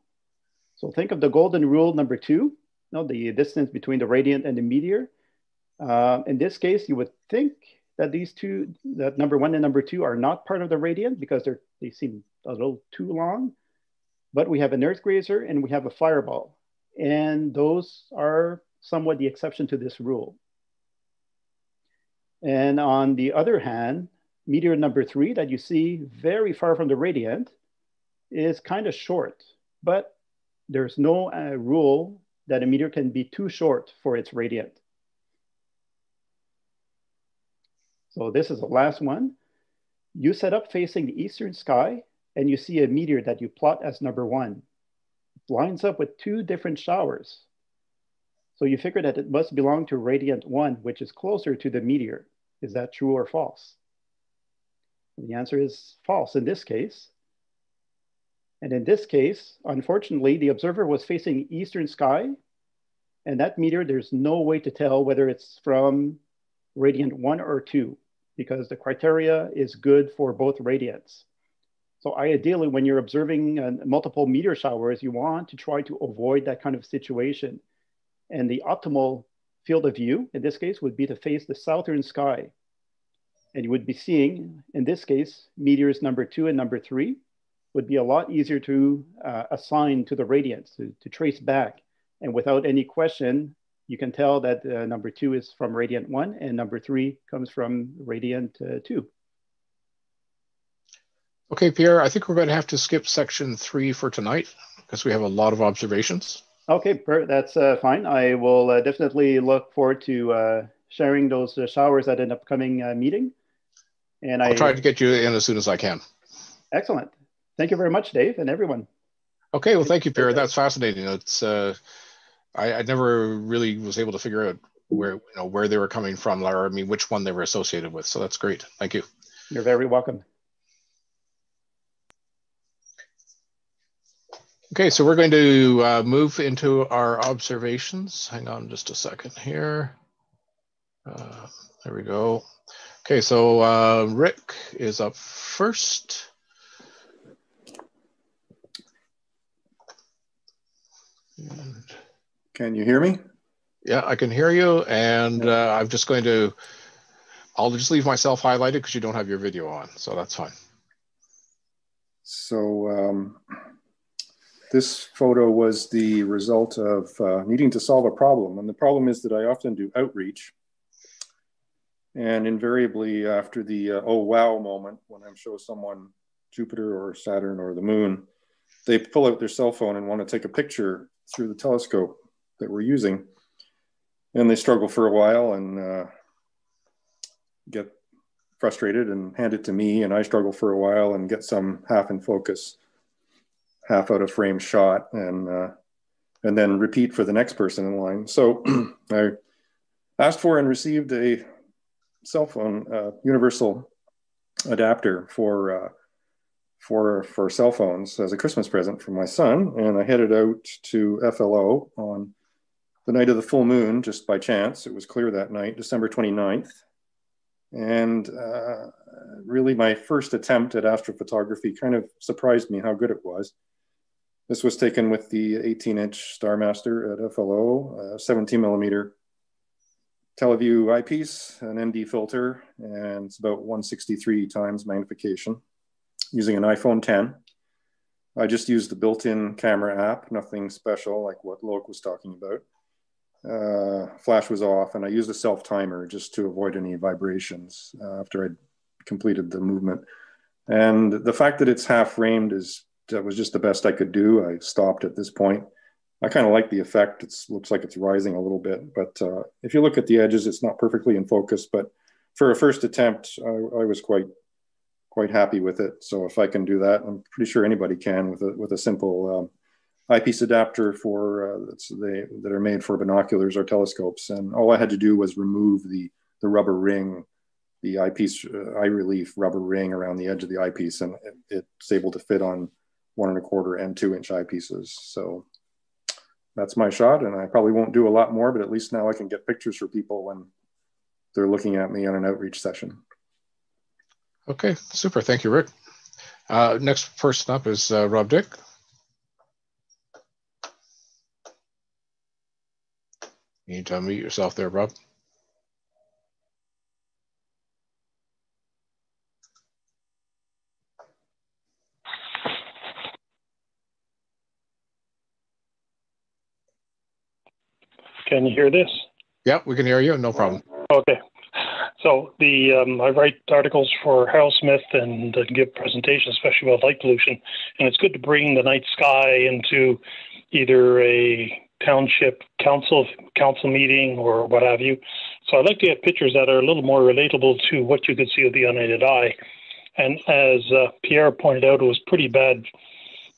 [SPEAKER 6] So think of the golden rule number 2, the distance between the radiant and the meteor. In this case, you would think that these two, that number 1 and number 2 are not part of the radiant because they seem a little too long. But we have an earth grazer and we have a fireball. And those are somewhat the exception to this rule. And on the other hand, meteor number 3 that you see very far from the radiant is kind of short, but there's no rule that a meteor can be too short for its radiant. So this is the last one. You set up facing the eastern sky and you see a meteor that you plot as number 1. It lines up with 2 different showers. So you figure that it must belong to radiant 1, which is closer to the meteor. Is that true or false? The answer is false in this case. And in this case, unfortunately, the observer was facing eastern sky, and that meteor, there's no way to tell whether it's from radiant 1 or 2, because the criteria is good for both radiants. So ideally, when you're observing multiple meteor showers, you want to try to avoid that kind of situation. And the optimal field of view, in this case, would be to face the southern sky. And you would be seeing, in this case, meteors number 2 and number 3 would be a lot easier to assign to the radiance, to trace back. And without any question, you can tell that number 2 is from radiant 1 and number 3 comes from radiant 2.
[SPEAKER 1] Okay, Pierre, I think we're going to have to skip section 3 for tonight because we have a lot of observations.
[SPEAKER 6] Okay, that's fine. I will definitely look forward to sharing those showers at an upcoming meeting. And
[SPEAKER 1] I'll try to get you in as soon as I can.
[SPEAKER 6] Excellent. Thank you very much, Dave, and everyone.
[SPEAKER 1] Okay, well, thank you, Pierre. That's fascinating. It's I never really was able to figure out where they were coming from, or I mean, which one they were associated with. So that's great. Thank you.
[SPEAKER 6] You're very welcome.
[SPEAKER 1] Okay, so we're going to move into our observations. Hang on just a second here. There we go. Okay, so Rick is up first. And
[SPEAKER 7] can you hear me?
[SPEAKER 1] Yeah, I can hear you. And I'm just going to, I'll just leave myself highlighted because you don't have your video on. So that's fine.
[SPEAKER 7] So this photo was the result of needing to solve a problem. And the problem is that I often do outreach. And invariably after the oh wow moment, when I'm showing someone Jupiter or Saturn or the moon, they pull out their cell phone and want to take a picture through the telescope that we're using. And they struggle for a while and get frustrated and hand it to me. And I struggle for a while and get some half in focus, half out of frame shot, and then repeat for the next person in line. So I asked for and received a cell phone universal adapter for cell phones as a Christmas present from my son. And I headed out to FLO on the night of the full moon, just by chance. It was clear that night, December 29th. And really my first attempt at astrophotography kind of surprised me how good it was. This was taken with the 18-inch Starmaster at FLO, 17 millimeter Teleview eyepiece, an ND filter, and it's about 163 times magnification using an iPhone 10. I just used the built-in camera app, nothing special like what Loïc was talking about. Flash was off, and I used a self-timer just to avoid any vibrations after I'd completed the movement. And the fact that it's half framed that was just the best I could do. I stopped at this point. I kind of like the effect. It looks like it's rising a little bit, but if you look at the edges, it's not perfectly in focus, but for a first attempt, I was quite happy with it. So if I can do that, I'm pretty sure anybody can with a simple eyepiece adapter that are made for binoculars or telescopes. And all I had to do was remove the rubber ring, the eyepiece eye relief rubber ring around the edge of the eyepiece, and it's able to fit on 1 1/4 and 2-inch eyepieces. So that's my shot, and I probably won't do a lot more, but at least now I can get pictures for people when they're looking at me on an outreach session.
[SPEAKER 1] Okay, super. Thank you, Rick. Next person up is Rob Dick. You need to unmute yourself there, Rob.
[SPEAKER 2] Can you hear this?
[SPEAKER 1] Yeah, we can hear you. No problem.
[SPEAKER 2] Okay. So I write articles for Harold Smith and give presentations, especially about light pollution. And it's good to bring the night sky into either a township council meeting or what have you. So I'd like to get pictures that are a little more relatable to what you could see with the unaided eye. And as Pierre pointed out, it was pretty bad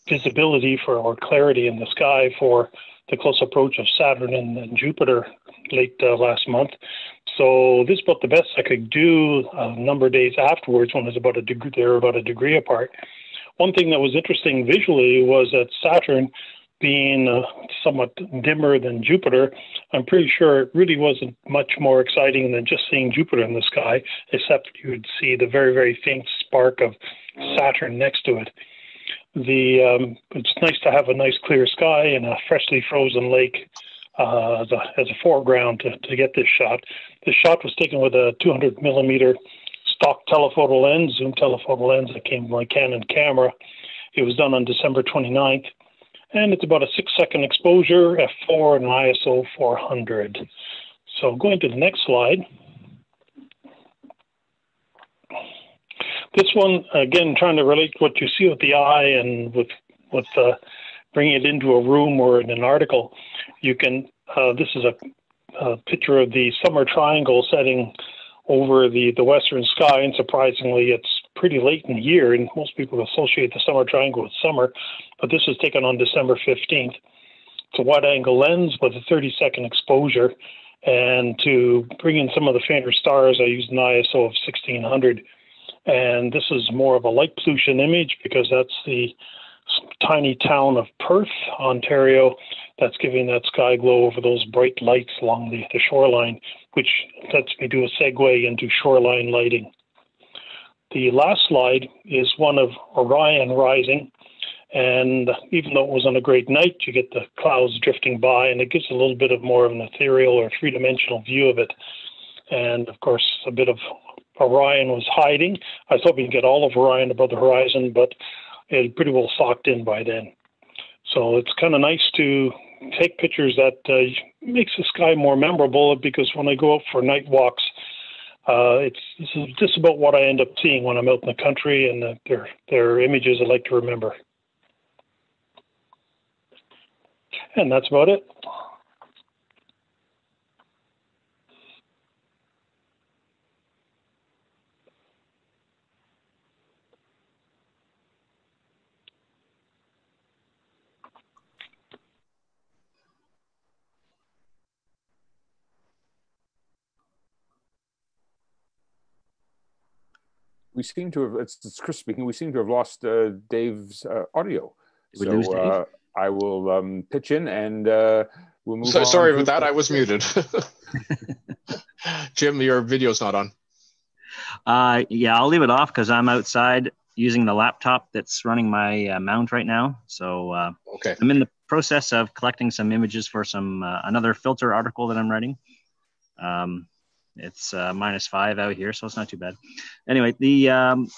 [SPEAKER 2] visibility or clarity in the sky for the close approach of Saturn and Jupiter late last month. So this is about the best I could do a number of days afterwards when it was about they were about a degree apart. One thing that was interesting visually was that Saturn being somewhat dimmer than Jupiter, I'm pretty sure it really wasn't much more exciting than just seeing Jupiter in the sky, except you would see the very, very faint spark of Saturn next to it. It's nice to have a nice clear sky and a freshly frozen lake as a foreground to get this shot. This shot was taken with a 200 millimeter stock telephoto lens, zoom telephoto lens that came from my Canon camera. It was done on December 29th, and it's about a 6-second exposure, f4 and ISO 400. So going to the next slide. This one, again, trying to relate what you see with the eye and with bringing it into a room or in an article. You can, this is a picture of the summer triangle setting over the western sky, and surprisingly, it's pretty late in the year, and most people associate the summer triangle with summer, but this was taken on December 15th. It's a wide-angle lens with a 30-second exposure, and to bring in some of the fainter stars, I used an ISO of 1600. And this is more of a light pollution image because that's the tiny town of Perth, Ontario, that's giving that sky glow over those bright lights along the shoreline, which lets me do a segue into shoreline lighting. The last slide is one of Orion rising, and even though it was on a great night, you get the clouds drifting by, and it gives a little bit of more of an ethereal or three-dimensional view of it. And of course, a bit of Orion was hiding. I was hoping to get all of Orion above the horizon, but it had pretty well socked in by then. So it's kind of nice to take pictures that makes the sky more memorable, because when I go out for night walks, this is just about what I end up seeing when I'm out in the country, and they're images I like to remember. And that's about it.
[SPEAKER 8] We seem to have, it's Chris speaking, we seem to have lost Dave's audio.
[SPEAKER 9] Did we lose Dave?
[SPEAKER 8] I will pitch in and we'll move
[SPEAKER 1] on. Sorry about
[SPEAKER 8] to...
[SPEAKER 1] that, I was muted. Jim, your video's not on.
[SPEAKER 9] Yeah, I'll leave it off because I'm outside using the laptop that's running my mount right now. So
[SPEAKER 1] Okay.
[SPEAKER 9] I'm in the process of collecting some images for some another filter article that I'm writing. It's -5 out here, so it's not too bad. Anyway, the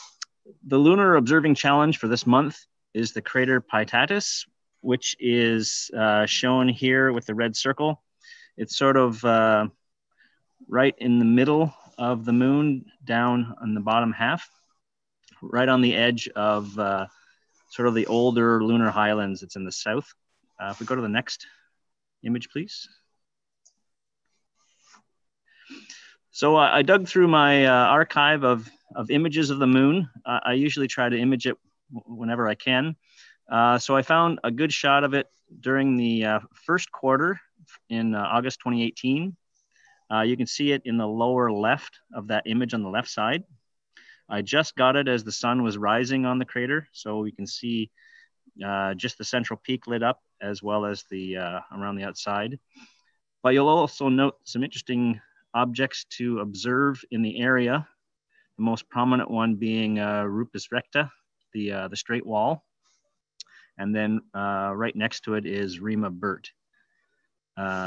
[SPEAKER 9] Lunar Observing Challenge for this month is the crater Pitatus, which is shown here with the red circle. It's sort of right in the middle of the moon, down on the bottom half, right on the edge of sort of the older lunar highlands that's in the south. If we go to the next image, please. So I dug through my archive of images of the moon. I usually try to image it whenever I can. So I found a good shot of it during the first quarter in August 2018. You can see it in the lower left of that image on the left side. I just got it as the sun was rising on the crater, so we can see just the central peak lit up as well as the around the outside. But you'll also note some interesting objects to observe in the area. The most prominent one being Rupus Recta, the straight wall. And then right next to it is Rima Burt,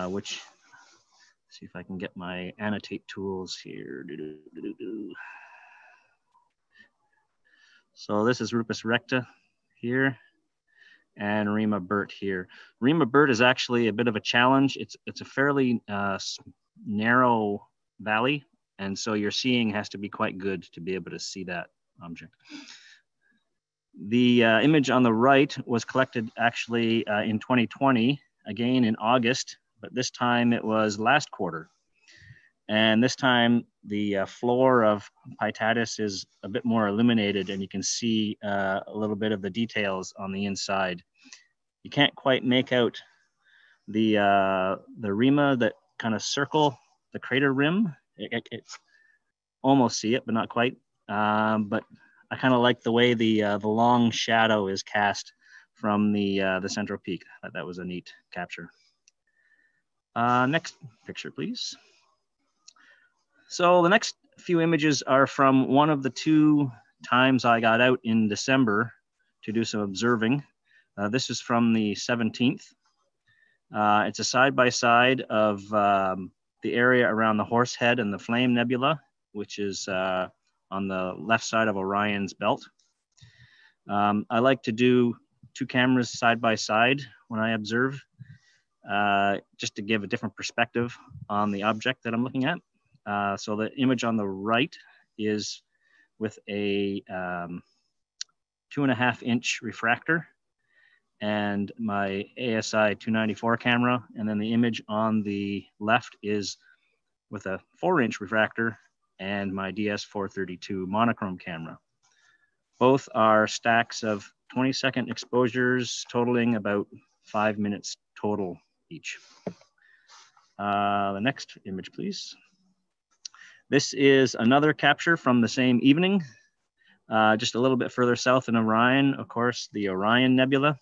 [SPEAKER 9] which, see if I can get my annotate tools here. So this is Rupus Recta here and Rima Burt here. Rima Burt is actually a bit of a challenge. It's a fairly narrow valley, and so your seeing has to be quite good to be able to see that object. The image on the right was collected actually in 2020, again in August, but this time it was last quarter. And this time the floor of Pitatus is a bit more illuminated, and you can see a little bit of the details on the inside. You can't quite make out the rima that kind of circle the crater rim. It's almost see it, but not quite. But I kind of like the way the long shadow is cast from the central peak. That was a neat capture. Next picture, please. So the next few images are from one of the 2 times I got out in December to do some observing. This is from the 17th. It's a side-by-side of the area around the Horsehead and the Flame Nebula, which is on the left side of Orion's belt. I like to do 2 cameras side by side when I observe, just to give a different perspective on the object that I'm looking at. So the image on the right is with a 2.5-inch refractor and my ASI 294 camera. And then the image on the left is with a 4-inch refractor and my DS 432 monochrome camera. Both are stacks of 20-second exposures totaling about 5 minutes total each. The next image, please. This is another capture from the same evening, just a little bit further south in Orion, of course, the Orion Nebula.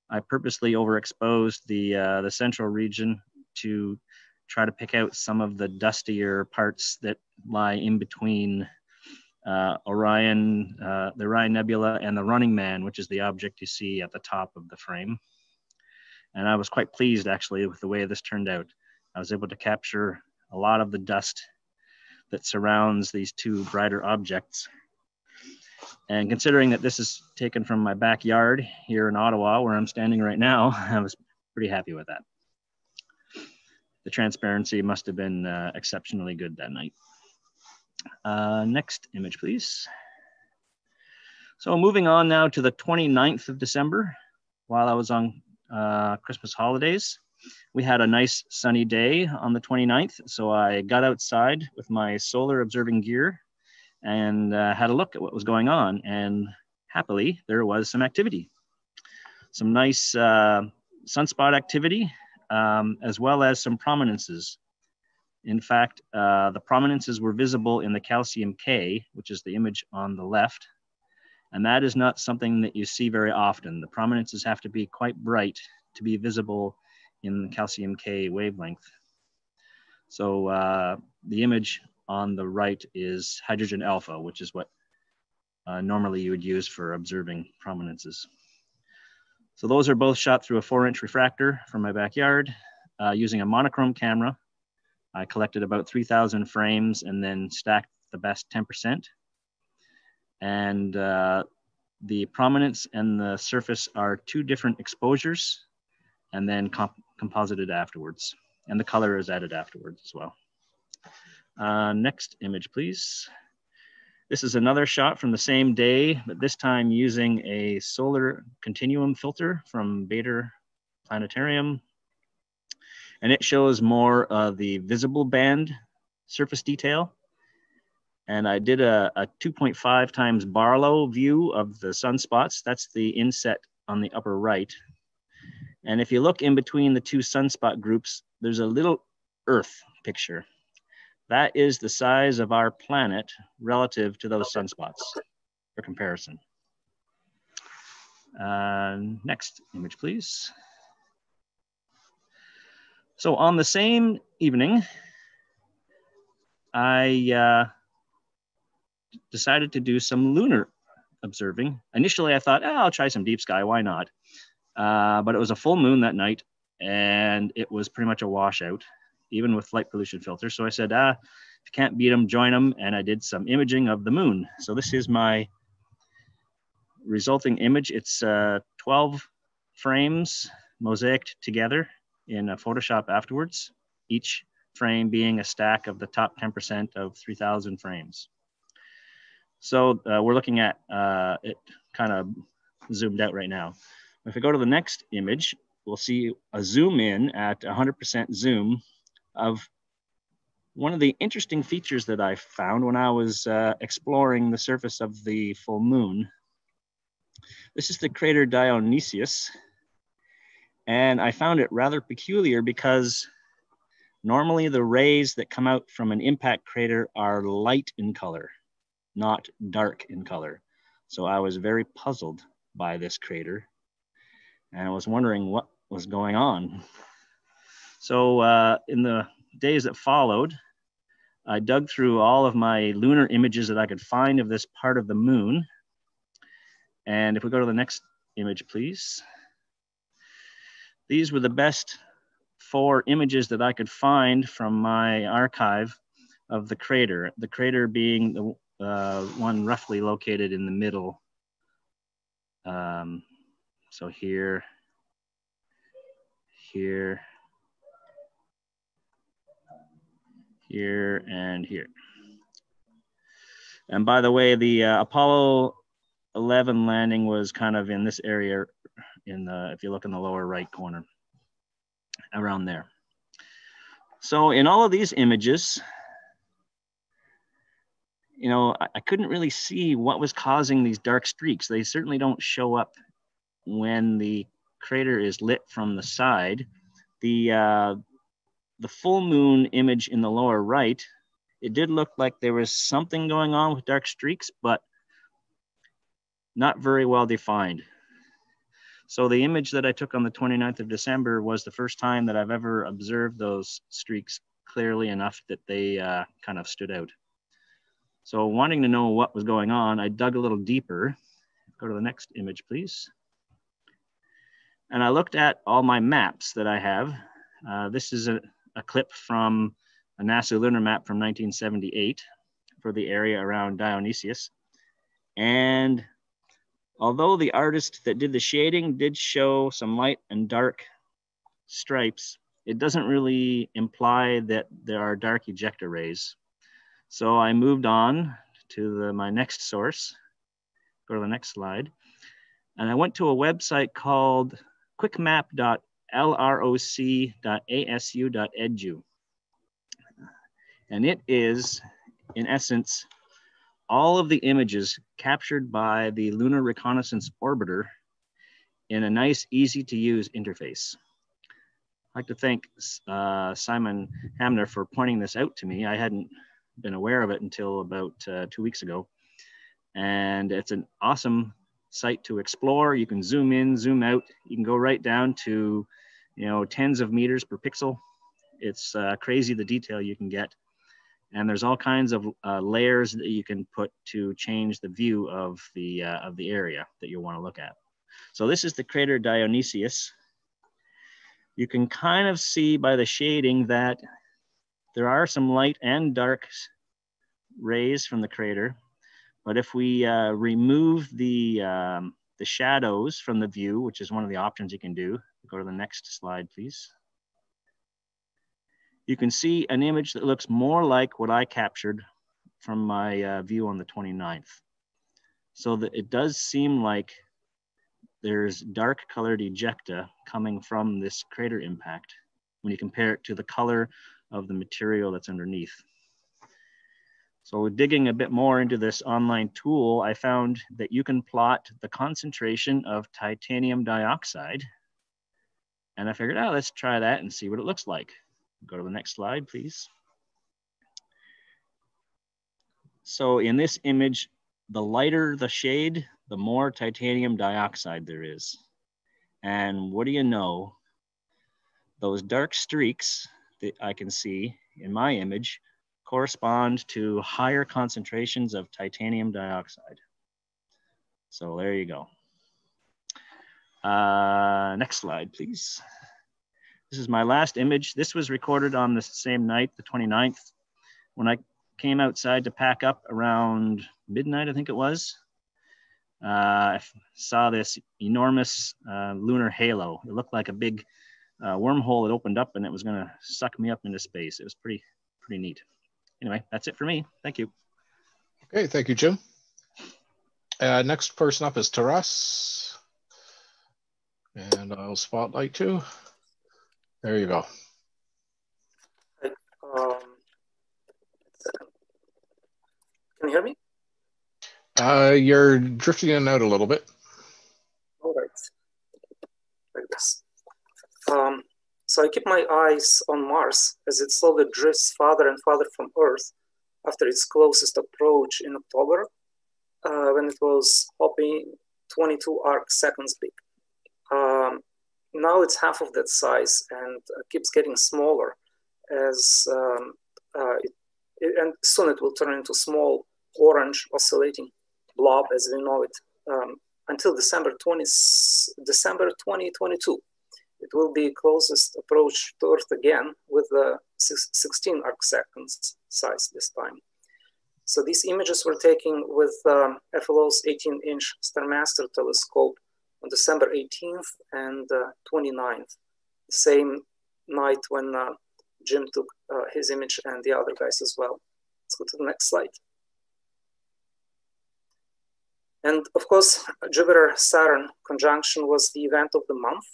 [SPEAKER 9] I purposely overexposed the central region to try to pick out some of the dustier parts that lie in between Orion, the Orion Nebula, and the Running Man, which is the object you see at the top of the frame. And I was quite pleased, actually, with the way this turned out. I was able to capture a lot of the dust that surrounds these 2 brighter objects. And considering that this is taken from my backyard here in Ottawa, where I'm standing right now, I was pretty happy with that. The transparency must have been exceptionally good that night. Next image, please. So moving on now to the 29th of December, while I was on Christmas holidays. We had a nice sunny day on the 29th, so I got outside with my solar observing gear and had a look at what was going on, and happily there was some activity. Some nice sunspot activity, as well as some prominences. In fact, the prominences were visible in the calcium K, which is the image on the left, and that is not something that you see very often. The prominences have to be quite bright to be visible in the calcium K wavelength. So the image on the right is hydrogen alpha, which is what normally you would use for observing prominences. So those are both shot through a 4-inch refractor from my backyard using a monochrome camera. I collected about 3,000 frames and then stacked the best 10%. And the prominence and the surface are 2 different exposures and then composited afterwards. And the color is added afterwards as well. Next image, please. This is another shot from the same day, but this time using a solar continuum filter from Bader Planetarium. And it shows more of the visible band surface detail. And I did a 2.5 times Barlow view of the sunspots. That's the inset on the upper right. And if you look in between the 2 sunspot groups, there's a little Earth picture. That is the size of our planet relative to those sunspots for comparison. Next image, please. So on the same evening, I decided to do some lunar observing. Initially, I thought, I'll try some deep sky, why not? But it was a full moon that night, and it was pretty much a washout, even with light pollution filters. So I said, if you can't beat them, join them. And I did some imaging of the moon. So this is my resulting image. It's 12 frames mosaicked together in Photoshop afterwards, each frame being a stack of the top 10% of 3,000 frames. So we're looking at it kind of zoomed out right now. If we go to the next image, we'll see a zoom in at 100% zoom of one of the interesting features that I found when I was exploring the surface of the full moon. This is the crater Dionysius, and I found it rather peculiar because normally the rays that come out from an impact crater are light in color, not dark in color. So I was very puzzled by this crater, and I was wondering what was going on. So in the days that followed, I dug through all of my lunar images that I could find of this part of the moon. And if we go to the next image, please. These were the best 4 images that I could find from my archive of the crater being the one roughly located in the middle. So here, here, here, and here. And by the way, the Apollo 11 landing was kind of in this area in the, if you look in the lower right corner, around there. So in all of these images, you know, I couldn't really see what was causing these dark streaks. They certainly don't show up when the crater is lit from the side. The full moon image in the lower right, it did look like there was something going on with dark streaks, but not very well defined. So the image that I took on the 29th of December was the first time that I've ever observed those streaks clearly enough that they kind of stood out. So wanting to know what was going on, I dug a little deeper. Go to the next image, please. And I looked at all my maps that I have. This is a clip from a NASA Lunar Map from 1978 for the area around Dionysius. And although the artist that did the shading did show some light and dark stripes, it doesn't really imply that there are dark ejecta rays. So I moved on to my next source. Go to the next slide. And I went to a website called quickmap.lroc.asu.edu. And it is, in essence, all of the images captured by the Lunar Reconnaissance Orbiter in a nice, easy to use interface. I'd like to thank Simon Hamner for pointing this out to me. I hadn't been aware of it until about 2 weeks ago. And it's an awesome site to explore. You can zoom in, zoom out. You can go right down to, you know, tens of meters per pixel. It's crazy the detail you can get. And there's all kinds of layers that you can put to change the view of the area that you want to look at. So this is the crater Dionysius. You can kind of see by the shading that there are some light and dark rays from the crater. But if we remove the shadows from the view, which is one of the options you can do, go to the next slide, please. You can see an image that looks more like what I captured from my view on the 29th. So that it does seem like there's dark colored ejecta coming from this crater impact when you compare it to the color of the material that's underneath. So digging a bit more into this online tool, I found that you can plot the concentration of titanium dioxide. And I figured, oh, let's try that and see what it looks like. Go to the next slide, please. So in this image, the lighter the shade, the more titanium dioxide there is. And what do you know? Those dark streaks that I can see in my image correspond to higher concentrations of titanium dioxide. So there you go. Next slide, please. This is my last image. This was recorded on the same night, the 29th, when I came outside to pack up around midnight, I think it was. I saw this enormous lunar halo. It looked like a big wormhole that opened up and it was gonna suck me up into space. It was pretty neat. Anyway, that's it for me. Thank you.
[SPEAKER 1] Okay, thank you, Jim. Next person up is Taras. And I'll spotlight too. There you go.
[SPEAKER 10] Can you hear me?
[SPEAKER 1] You're drifting in and out a little bit.
[SPEAKER 10] All right, like this. So I keep my eyes on Mars as it slowly drifts farther and farther from Earth after its closest approach in October, when it was hopping 22 arc seconds big. Now it's half of that size and keeps getting smaller as and soon it will turn into small orange oscillating blob as we know it until December 2022. It will be closest approach to Earth again with 16 arc seconds size this time. So these images were taken with FLO's 18-inch Starmaster telescope on December 18th and 29th, the same night when Jim took his image and the other guys as well. Let's go to the next slide. And of course, Jupiter-Saturn conjunction was the event of the month,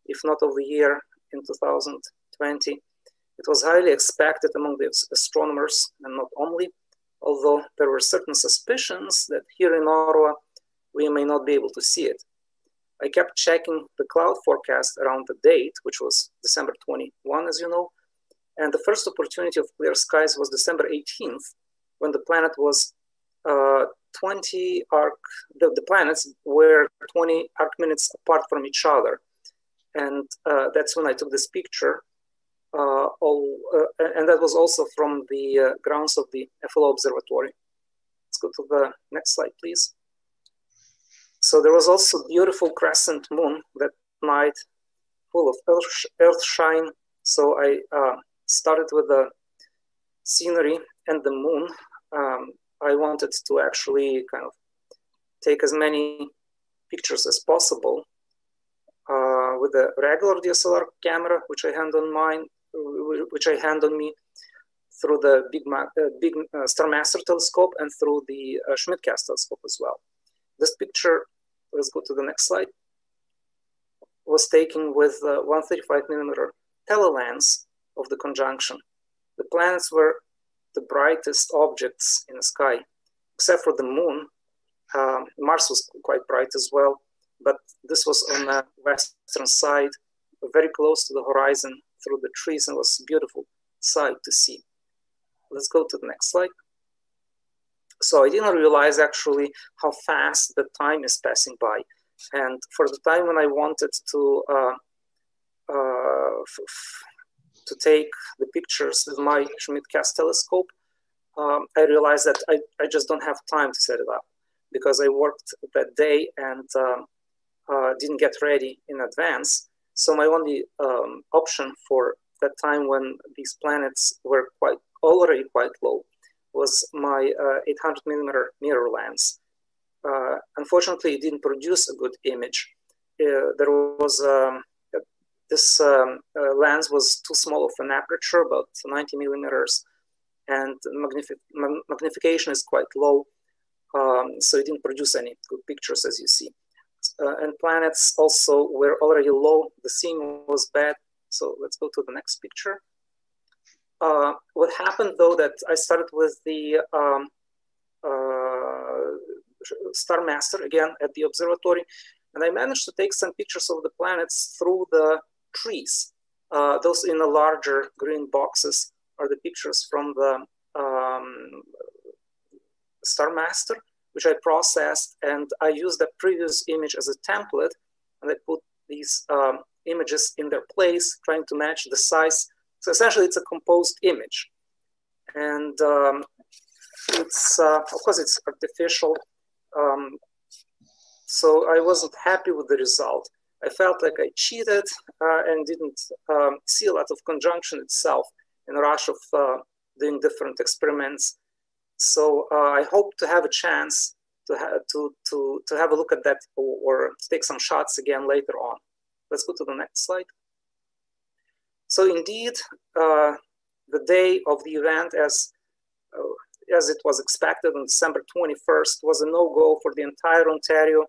[SPEAKER 10] if not of the year in 2020. It was highly expected among the astronomers, and not only, although there were certain suspicions that here in Ottawa, we may not be able to see it. I kept checking the cloud forecast around the date, which was December 21, as you know, and the first opportunity of clear skies was December 18th, when the planet was 20 arc, the planets were 20 arc minutes apart from each other. And that's when I took this picture. And that was also from the grounds of the FLO observatory. Let's go to the next slide, please. So there was also beautiful crescent moon that night, full of earth shine. So I started with the scenery and the moon. I wanted to actually kind of take as many pictures as possible with a regular DSLR camera, which I hand on me through the big Starmaster telescope and through the Schmidt-Cass telescope as well. This picture, let's go to the next slide, was taken with 135mm telelens of the conjunction. The planets were the brightest objects in the sky, except for the moon. Mars was quite bright as well, but this was on the western side, very close to the horizon through the trees, and was a beautiful sight to see. Let's go to the next slide. So I didn't realize actually how fast the time is passing by. And for the time when I wanted to take the pictures with my Schmidt-Cass telescope, I realized that I just don't have time to set it up because I worked that day and didn't get ready in advance. So my only option for that time when these planets were already quite low was my 800 millimeter mirror lens. Unfortunately, it didn't produce a good image. There was this lens was too small of an aperture, about 90 millimeters, and magnification is quite low, so it didn't produce any good pictures, as you see. And planets also were already low. The seeing was bad. So let's go to the next picture. What happened, though, that I started with the Star Master again at the observatory, and I managed to take some pictures of the planets through the trees. Those in the larger green boxes are the pictures from the Star Master, which I processed, and I used the previous image as a template, and I put these images in their place, trying to match the size. So essentially, it's a composed image, and it's of course it's artificial. So I wasn't happy with the result. I felt like I cheated and didn't see a lot of conjunction itself in a rush of doing different experiments. So I hope to have a chance to have a look at that or to take some shots again later on. Let's go to the next slide. So indeed, the day of the event, as it was expected on December 21st, was a no-go for the entire Ontario.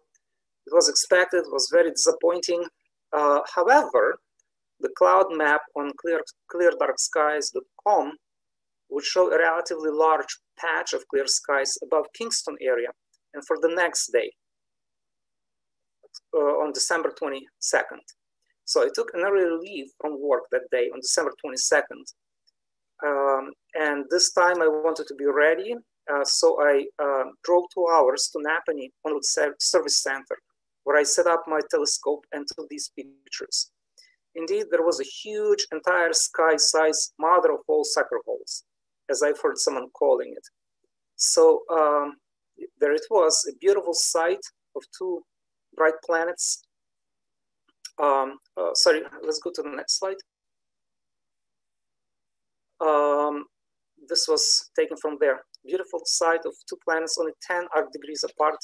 [SPEAKER 10] It was expected, it was very disappointing. However, the cloud map on cleardarkskies.com would show a relatively large patch of clear skies above Kingston area, and for the next day, on December 22nd. So I took an early leave from work that day on December 22nd. And this time I wanted to be ready. So I drove 2 hours to Napanee Onwood Service Center, where I set up my telescope and took these pictures. Indeed, there was a huge entire sky-size mother of all sucker holes, as I've heard someone calling it. So there it was, a beautiful sight of 2 bright planets. Sorry, let's go to the next slide. This was taken from there. Beautiful sight of 2 planets, only 10 arc degrees apart,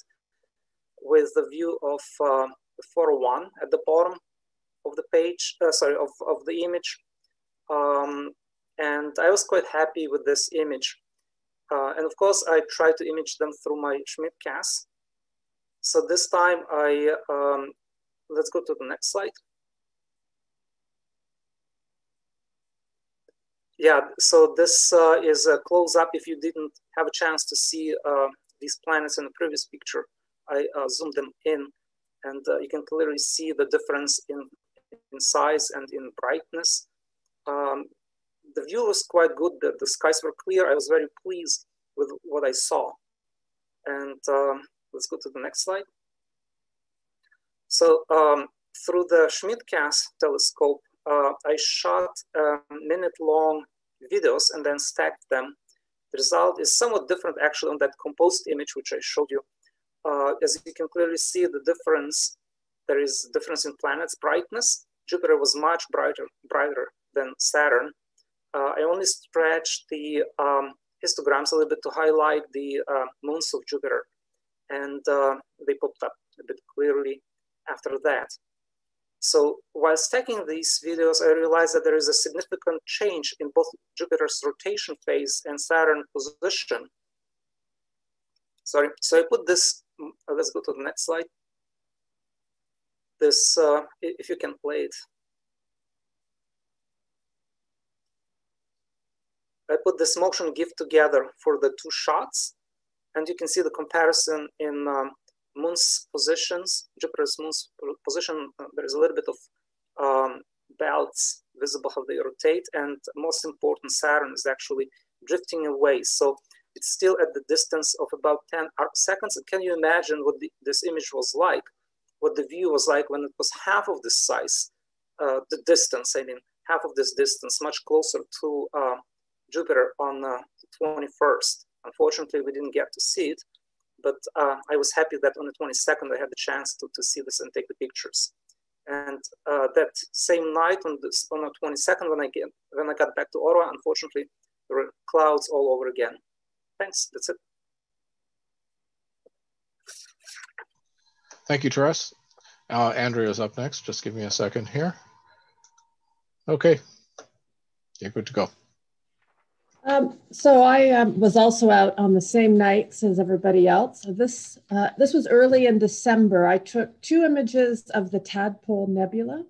[SPEAKER 10] with the view of the 401 at the bottom of the page, of the image. And I was quite happy with this image. And of course, I tried to image them through my Schmidt-Cass. So this time let's go to the next slide. Yeah, so this is a close-up. If you didn't have a chance to see these planets in the previous picture, I zoomed them in, and you can clearly see the difference in size and in brightness. The view was quite good. The skies were clear. I was very pleased with what I saw. And let's go to the next slide. So through the Schmidt-Cass telescope, I shot minute-long videos and then stacked them. The result is somewhat different actually on that composed image, which I showed you. As you can clearly see the difference, there is a difference in planets' brightness. Jupiter was much brighter than Saturn. I only stretched the histograms a little bit to highlight the moons of Jupiter, and they popped up a bit clearly after that. So while stacking these videos, I realized that there is a significant change in both Jupiter's rotation phase and Saturn position. Sorry, so I put this, let's go to the next slide. This, if you can play it. I put this motion GIF together for the 2 shots, and you can see the comparison in moon's positions, Jupiter's moon's position. There is a little bit of belts visible how they rotate, and most important, Saturn is actually drifting away. So it's still at the distance of about 10 arc seconds. And can you imagine what this image was like, what the view was like when it was half of this size, the distance, I mean, half of this distance, much closer to Jupiter on the 21st. Unfortunately, we didn't get to see it, but I was happy that on the 22nd I had the chance to see this and take the pictures. And that same night on the 22nd, when I got back to Ottawa, unfortunately, there were clouds all over again. Thanks, that's it.
[SPEAKER 1] Thank you, Teres. Andrea's up next. Just give me a second here. Okay, you're good to go.
[SPEAKER 11] So I was also out on the same nights as everybody else. This was early in December. I took 2 images of the Tadpole Nebula.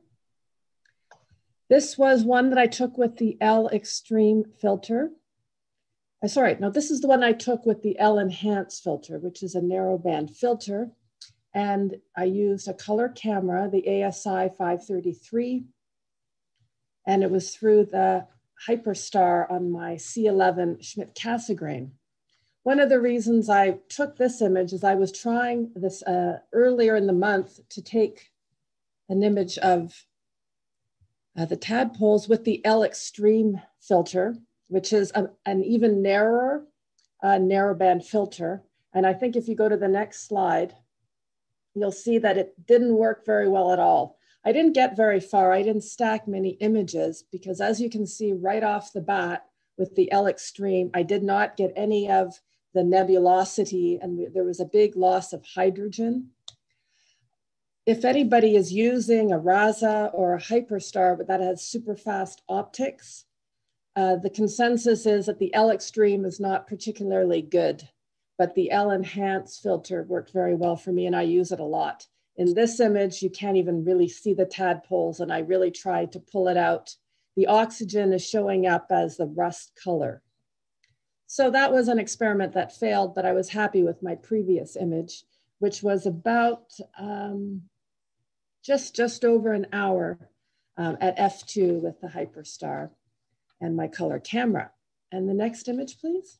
[SPEAKER 11] This was one that I took with the L Extreme filter. Sorry, no, this is the one I took with the L Enhance filter, which is a narrowband filter. And I used a color camera, the ASI 533, and it was through the Hyperstar on my C11 Schmidt-Cassegrain. One of the reasons I took this image is I was trying this earlier in the month to take an image of the tadpoles with the L Extreme filter, which is an even narrower narrowband filter. And I think if you go to the next slide, you'll see that it didn't work very well at all. I didn't get very far. I didn't stack many images because, as you can see right off the bat with the L Extreme, I did not get any of the nebulosity, and there was a big loss of hydrogen. If anybody is using a RASA or a Hyperstar that has super fast optics, the consensus is that the L Extreme is not particularly good, but the L Enhance filter worked very well for me and I use it a lot. In this image, you can't even really see the tadpoles and I really tried to pull it out. The oxygen is showing up as the rust color. So that was an experiment that failed, but I was happy with my previous image, which was about just over an hour at f2 with the Hyperstar and my color camera. And the next image, please.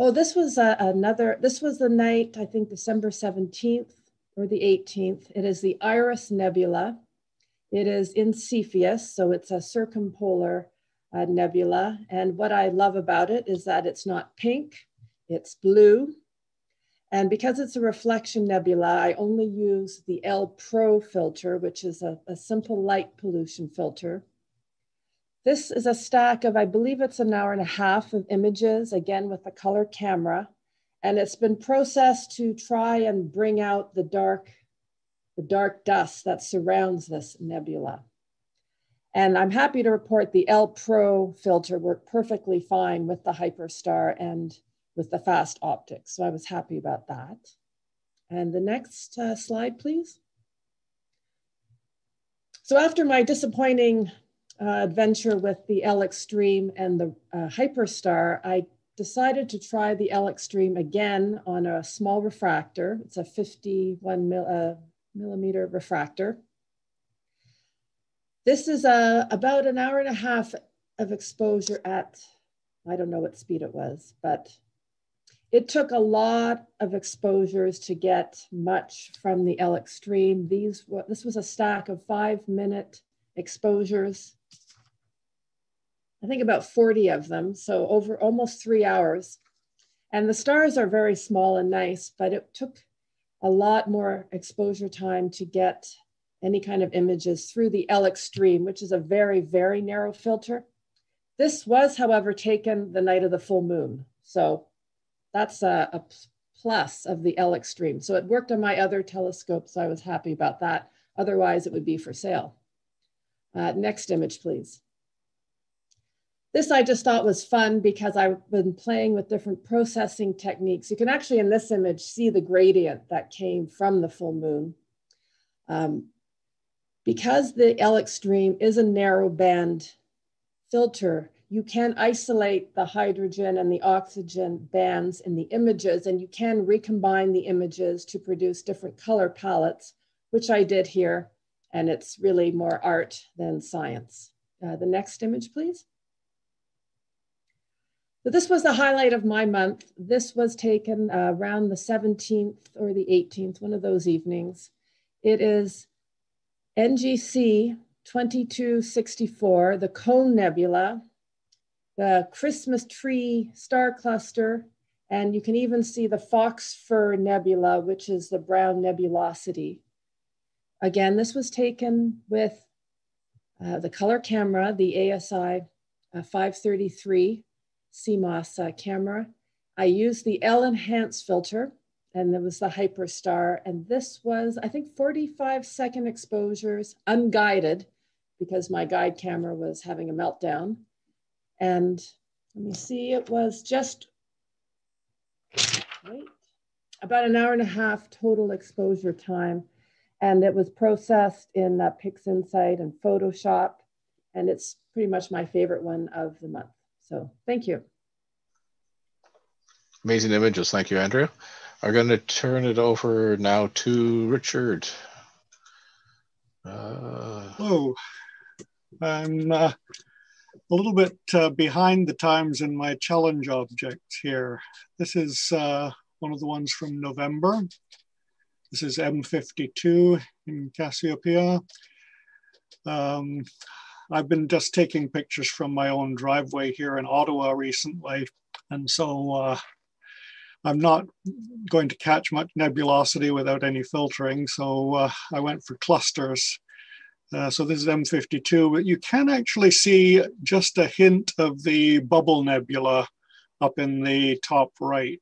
[SPEAKER 11] Oh, this was this was the night, I think December 17th or the 18th. It is the Iris Nebula. It is in Cepheus, so it's a circumpolar nebula. And what I love about it is that it's not pink, it's blue. And because it's a reflection nebula, I only use the L Pro filter, which is a simple light pollution filter. This is a stack of, I believe it's an hour and a half of images, again with a color camera. And it's been processed to try and bring out the dark dust that surrounds this nebula. And I'm happy to report the L Pro filter worked perfectly fine with the Hyperstar and with the fast optics. So I was happy about that. And the next slide, please. So after my disappointing adventure with the L Extreme and the Hyperstar, I decided to try the L Extreme again on a small refractor. It's a 51 millimeter refractor. This is about an hour and a half of exposure at, I don't know what speed it was, but it took a lot of exposures to get much from the L Extreme. This was a stack of 5-minute exposures. I think about 40 of them, so over almost 3 hours. And the stars are very small and nice, but it took a lot more exposure time to get any kind of images through the L Extreme, which is a very, very narrow filter. This was, however, taken the night of the full moon. So that's a plus of the L Extreme. So it worked on my other telescope, so I was happy about that. Otherwise, it would be for sale. Next image, please. This I just thought was fun because I've been playing with different processing techniques. You can actually in this image see the gradient that came from the full moon. Because the L Extreme is a narrow band filter, you can isolate the hydrogen and the oxygen bands in the images, and you can recombine the images to produce different color palettes, which I did here, and it's really more art than science. The next image, please. So this was the highlight of my month. This was taken around the 17th or the 18th, one of those evenings. It is NGC 2264, the Cone Nebula. the Christmas tree star cluster, and you can even see the Fox Fir Nebula, which is the brown nebulosity. Again, this was taken with the color camera, the ASI 533 CMOS camera. I used the L-Enhance filter, and there was the Hyperstar, and this was, I think, 45-second exposures, unguided, because my guide camera was having a meltdown. And let me see, it was just about an hour and a half total exposure time. And it was processed in PixInsight and Photoshop. And it's pretty much my favorite one of the month. So thank you.
[SPEAKER 1] Amazing images. Thank you, Andrea. I'm going to turn it over now to Richard.
[SPEAKER 12] Hello. I'm a little bit behind the times in my challenge object here. This is one of the ones from November. This is M52 in Cassiopeia. I've been just taking pictures from my own driveway here in Ottawa recently, and so I'm not going to catch much nebulosity without any filtering, so I went for clusters. So this is M52, but you can actually see just a hint of the bubble nebula up in the top right.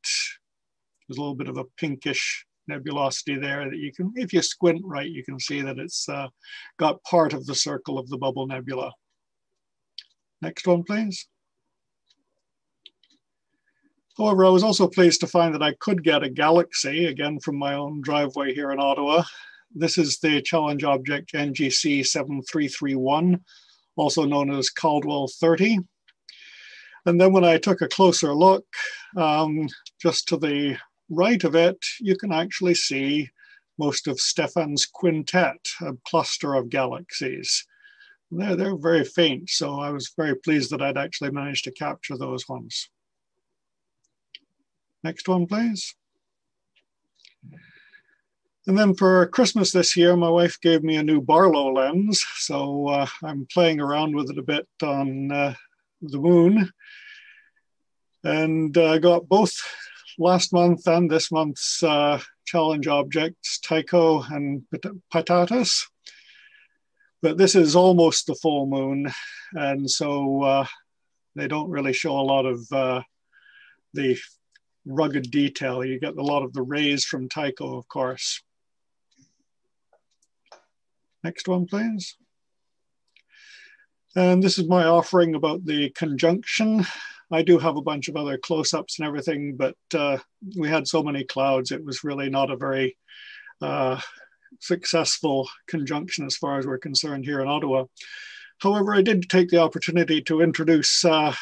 [SPEAKER 12] There's a little bit of a pinkish nebulosity there that you can, if you squint right, you can see that it's got part of the circle of the bubble nebula. Next one, please. However, I was also pleased to find that I could get a galaxy, again from my own driveway here in Ottawa. This is the challenge object NGC 7331, also known as Caldwell 30. And then when I took a closer look, just to the right of it, you can actually see most of Stephan's quintet, a cluster of galaxies. They're very faint, so I was very pleased that I'd actually managed to capture those ones. Next one, please. And then for Christmas this year, my wife gave me a new Barlow lens, so I'm playing around with it a bit on the moon. And I got both last month and this month's challenge objects, Tycho and Patatus. But this is almost the full moon, and so they don't really show a lot of the rugged detail. You get a lot of the rays from Tycho, of course. Next one, please. And this is my offering about the conjunction. I do have a bunch of other close-ups and everything, but we had so many clouds, it was really not a very successful conjunction as far as we're concerned here in Ottawa. However, I did take the opportunity to introduce the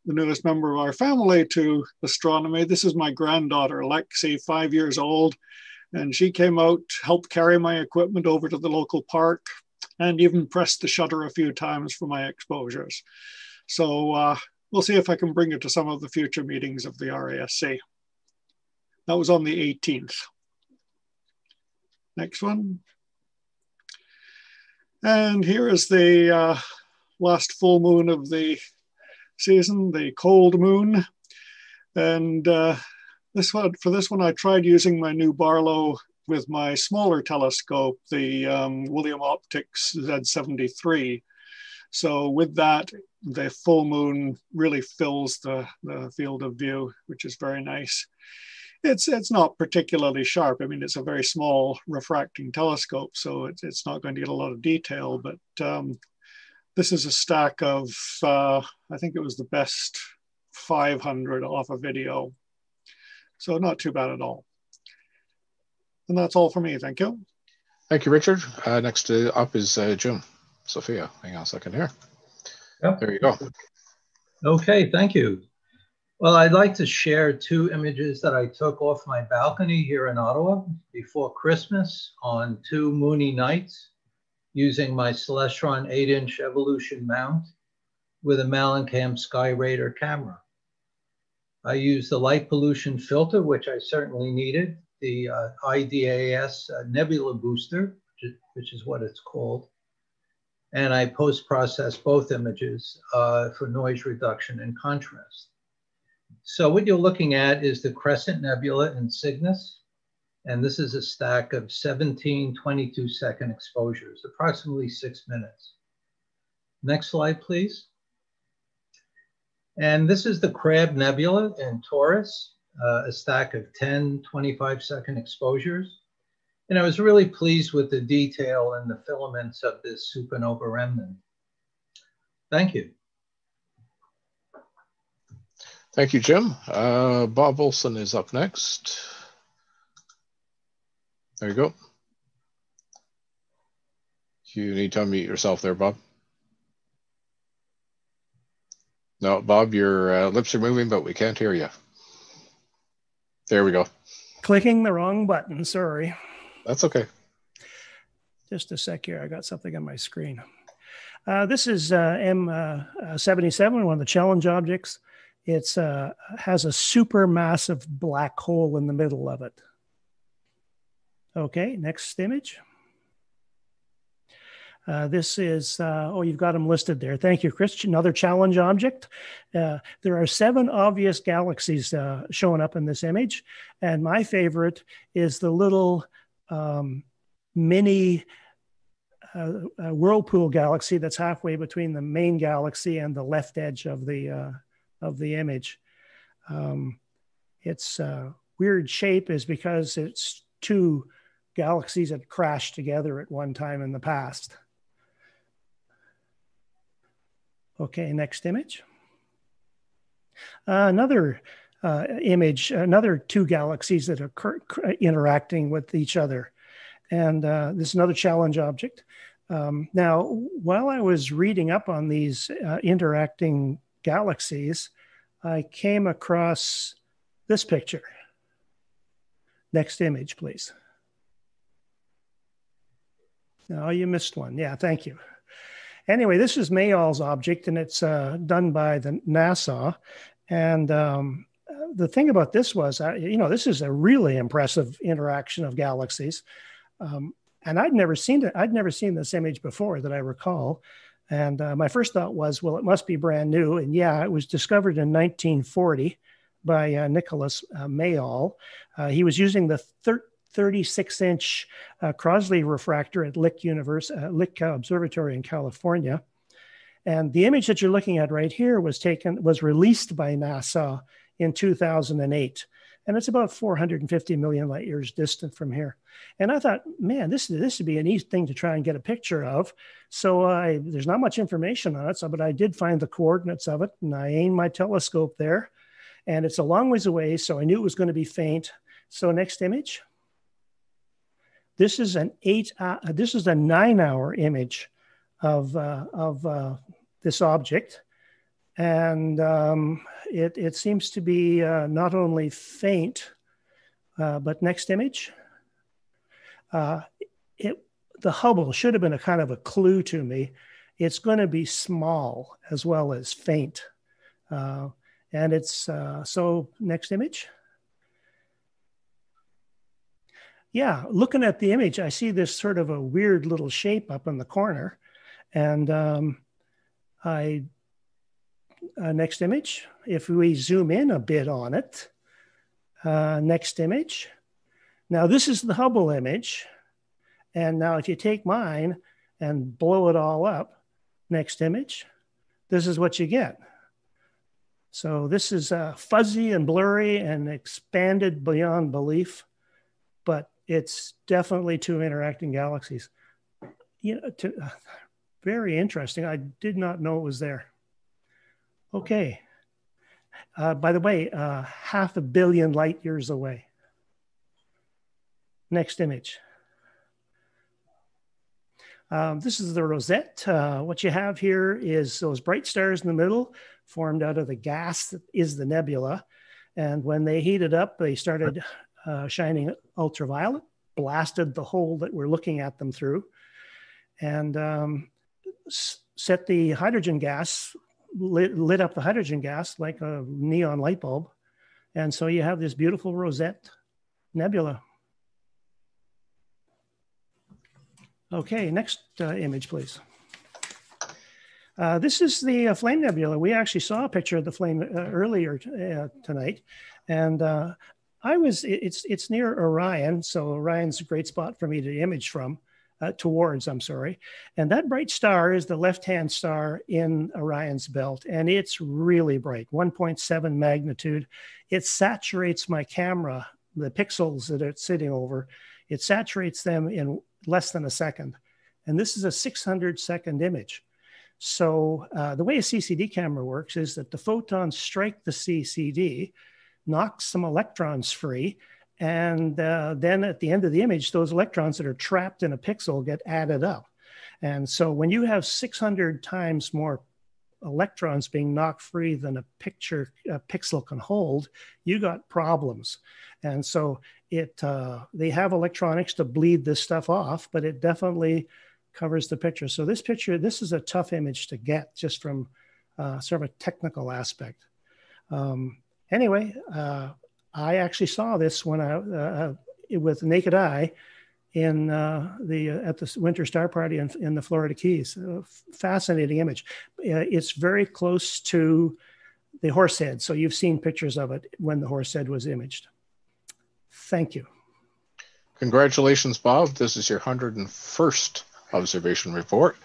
[SPEAKER 12] newest member of our family to astronomy. This is my granddaughter, Lexi, 5 years old. And she came out, helped carry my equipment over to the local park, and even pressed the shutter a few times for my exposures. So we'll see if I can bring her to some of the future meetings of the RASC. That was on the 18th. Next one. And here is the last full moon of the season, the cold moon. And for this one, I tried using my new Barlow with my smaller telescope, the William Optics Z73. So with that, the full moon really fills the field of view, which is very nice. It's not particularly sharp. I mean, it's a very small refracting telescope, so it's not going to get a lot of detail, but this is a stack of, I think it was the best 500 off a video. So not too bad at all. And that's all for me. Thank you.
[SPEAKER 1] Thank you, Richard. Next up is Jim. Sophia, hang on a second here. Yep. There you go.
[SPEAKER 13] Okay, thank you. Well, I'd like to share two images that I took off my balcony here in Ottawa before Christmas on 2 moony nights using my Celestron 8-inch Evolution mount with a Mellencamp Skyraider camera. I used the light pollution filter, which I certainly needed, the IDAS Nebula Booster, which is what it's called. and I post-process both images for noise reduction and contrast. So what you're looking at is the Crescent Nebula in Cygnus, and this is a stack of 17 22-second exposures, approximately 6 minutes. Next slide, please. And this is the Crab Nebula in Taurus, a stack of 10 25-second exposures. And I was really pleased with the detail and the filaments of this supernova remnant. Thank you.
[SPEAKER 1] Thank you, Jim. Bob Olson is up next. There you go. You need to unmute yourself there, Bob. No, Bob, your lips are moving, but we can't hear you. There we go.
[SPEAKER 14] Clicking the wrong button, sorry.
[SPEAKER 1] That's okay.
[SPEAKER 14] Just a sec here, I got something on my screen. This is M77, one of the challenge objects. It has a supermassive black hole in the middle of it. Okay, next image. This is, oh, you've got them listed there. Thank you, Chris. Another challenge object. There are 7 obvious galaxies showing up in this image. And my favorite is the little mini whirlpool galaxy that's halfway between the main galaxy and the left edge of the image. Its weird shape is because it's 2 galaxies that crashed together at one time in the past. Okay, next image. Another image, another 2 galaxies that are interacting with each other. And this is another challenge object. Now, while I was reading up on these interacting galaxies, I came across this picture. Next image, please. No, you missed one. Yeah, thank you. Anyway, this is Mayall's object, and it's done by the NASA. And the thing about this was, you know, this is a really impressive interaction of galaxies. And I'd never seen it. I'd never seen this image before that I recall. And my first thought was, well, it must be brand new. And yeah, it was discovered in 1940 by Nicholas Mayall. He was using the 36-inch Crosley refractor at Lick Observatory in California. And the image that you're looking at right here was released by NASA in 2008. And it's about 450 million light years distant from here. And I thought, man, this would be a neat thing to try and get a picture of. So there's not much information on it, but I did find the coordinates of it, and I aimed my telescope there. And it's a long ways away, so I knew it was going to be faint. So next image. This is a 9-hour image of this object. And it seems to be not only faint, but next image. The Hubble should have been a kind of a clue to me. It's going to be small as well as faint. And it's, so next image. Yeah, looking at the image, I see this sort of a weird little shape up in the corner. And next image, if we zoom in a bit on it, next image. Now this is the Hubble image. And now if you take mine and blow it all up, next image, this is what you get. So this is fuzzy and blurry and expanded beyond belief, but it's definitely 2 interacting galaxies. You know, very interesting. I did not know it was there. Okay. By the way, 500 million light years away. Next image. This is the rosette. What you have here is those bright stars in the middle formed out of the gas that is the nebula. And when they heated up, they started shining ultraviolet, blasted the hole that we're looking at them through, and set the hydrogen gas, lit up the hydrogen gas like a neon light bulb. And so you have this beautiful rosette nebula. Okay, next image, please. This is the Flame Nebula. We actually saw a picture of the flame earlier tonight, and it's near Orion, so Orion's a great spot for me to image from, I'm sorry. And that bright star is the left-hand star in Orion's belt, and it's really bright, 1.7 magnitude. It saturates my camera, the pixels that it's sitting over. It saturates them in less than a second. And this is a 600-second image. So the way a CCD camera works is that the photons strike the CCD, knock some electrons free, and then at the end of the image, those electrons that are trapped in a pixel get added up. And so when you have 600 times more electrons being knocked free than a pixel can hold, you got problems. And so they have electronics to bleed this stuff off, but it definitely covers the picture. So this is a tough image to get just from sort of a technical aspect. Anyway, I actually saw this when with the naked eye at the Winter Star Party in the Florida Keys. Fascinating image. It's very close to the Horsehead. So you've seen pictures of it when the Horsehead was imaged. Thank you.
[SPEAKER 1] Congratulations, Bob. This is your 101st observation report.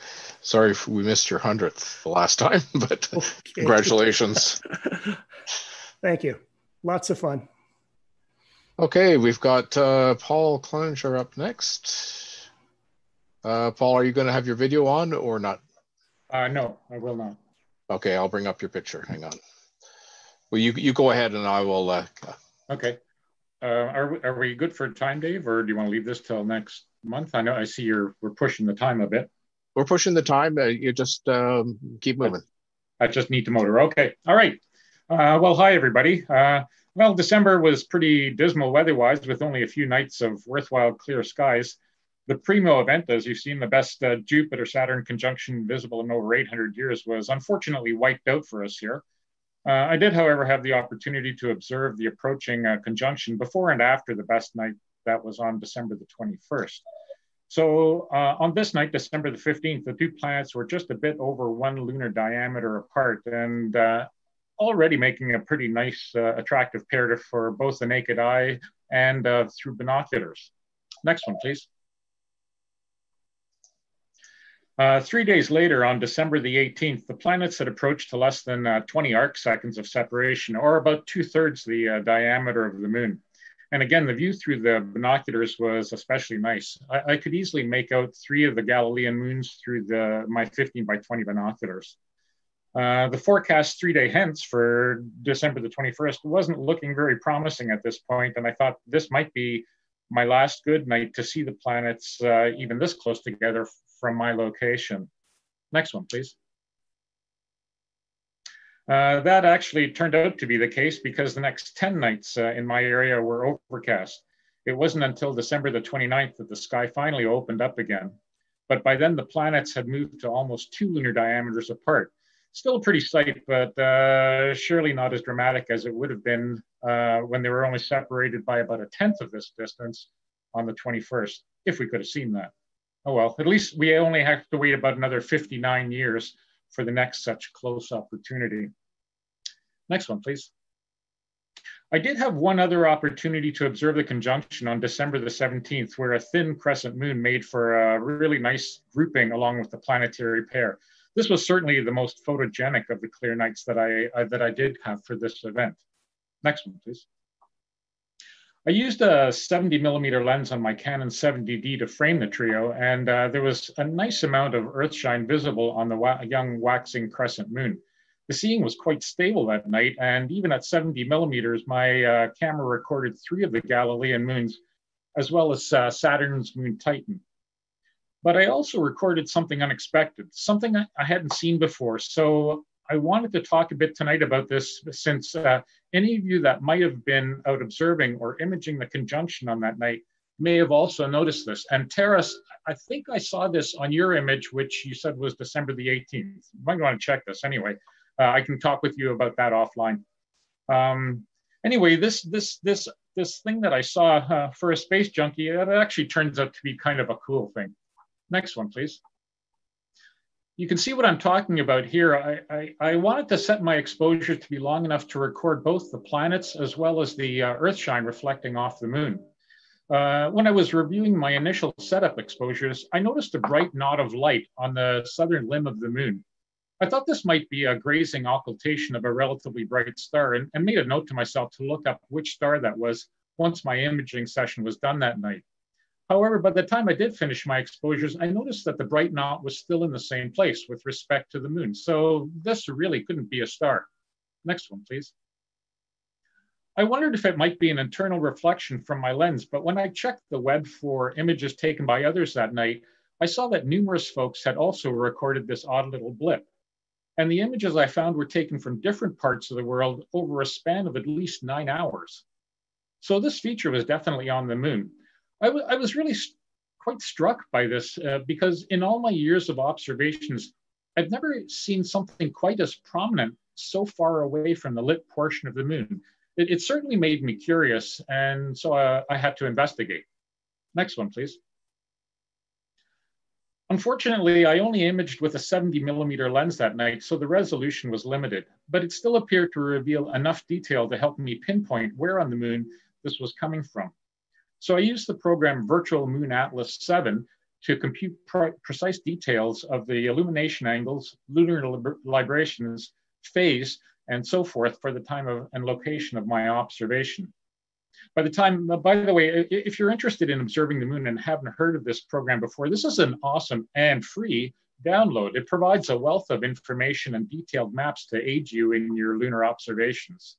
[SPEAKER 1] Sorry if we missed your 100th the last time, but okay. Congratulations.
[SPEAKER 14] Thank you. Lots of fun.
[SPEAKER 1] Okay, we've got Paul Cleninger up next. Paul, are you going to have your video on or not?
[SPEAKER 15] No, I will not.
[SPEAKER 1] Okay, I'll bring up your picture. Hang on. Well, you go ahead and I will.
[SPEAKER 15] Okay. Are we good for time, Dave, or do you want to leave this till next month? I see we're pushing the time a bit.
[SPEAKER 1] We're pushing the time. You just keep moving.
[SPEAKER 15] I just need the motor. Okay. All right. Well, hi, everybody. Well, December was pretty dismal weather-wise with only a few nights of worthwhile clear skies. The Primo event, as you've seen, the best Jupiter-Saturn conjunction visible in over 800 years, was unfortunately wiped out for us here. I did, however, have the opportunity to observe the approaching conjunction before and after the best night that was on December the 21st. So on this night, December the 15th, the two planets were just a bit over 1 lunar diameter apart, and already making a pretty nice, attractive pair for both the naked eye and through binoculars. Next one, please. 3 days later, on December the 18th, the planets had approached to less than 20 arc seconds of separation, or about 2/3 the diameter of the moon. And again, the view through the binoculars was especially nice. I could easily make out 3 of the Galilean moons through my 15 by 20 binoculars. The forecast 3-day hence for December the 21st wasn't looking very promising at this point, and I thought this might be my last good night to see the planets even this close together from my location. Next one, please. That actually turned out to be the case because the next 10 nights in my area were overcast. It wasn't until December the 29th that the sky finally opened up again. But by then the planets had moved to almost 2 lunar diameters apart. Still a pretty sight, but surely not as dramatic as it would have been when they were only separated by about 1/10 of this distance on the 21st, if we could have seen that. Oh well, at least we only have to wait about another 59 years for the next such close opportunity. Next one, please. I did have one other opportunity to observe the conjunction on December the 17th, where a thin crescent moon made for a really nice grouping along with the planetary pair. This was certainly the most photogenic of the clear nights that I did have for this event. Next one, please. I used a 70mm lens on my Canon 70D to frame the trio, and there was a nice amount of earthshine visible on the young waxing crescent moon. The seeing was quite stable that night, and even at 70mm, my camera recorded 3 of the Galilean moons, as well as Saturn's moon Titan. But I also recorded something unexpected, something I hadn't seen before. So I wanted to talk a bit tonight about this, since any of you that might have been out observing or imaging the conjunction on that night may have also noticed this. And Terrace, I think I saw this on your image, which you said was December the 18th. You might want to check this anyway. I can talk with you about that offline. Anyway, this thing that I saw for a space junkie, it actually turns out to be kind of a cool thing. Next one, please. You can see what I'm talking about here. I wanted to set my exposure to be long enough to record both the planets as well as the Earthshine reflecting off the moon. When I was reviewing my initial setup exposures, I noticed a bright knot of light on the southern limb of the moon. I thought this might be a grazing occultation of a relatively bright star and made a note to myself to look up which star that was once my imaging session was done that night. However, by the time I did finish my exposures, I noticed that the bright knot was still in the same place with respect to the moon. So this really couldn't be a star. Next one, please. I wondered if it might be an internal reflection from my lens, but when I checked the web for images taken by others that night, I saw that numerous folks had also recorded this odd little blip. And the images I found were taken from different parts of the world over a span of at least 9 hours. So this feature was definitely on the moon. I was really quite struck by this because in all my years of observations, I've never seen something quite as prominent so far away from the lit portion of the moon. It certainly made me curious, and so I had to investigate. Next one, please. Unfortunately, I only imaged with a 70mm lens that night, so the resolution was limited, but it still appeared to reveal enough detail to help me pinpoint where on the moon this was coming from. So I used the program Virtual Moon Atlas 7 to compute precise details of the illumination angles, lunar librations, phase, and so forth for the time of and location of my observation. By the way, if you're interested in observing the moon and haven't heard of this program before, this is an awesome and free download. It provides a wealth of information and detailed maps to aid you in your lunar observations.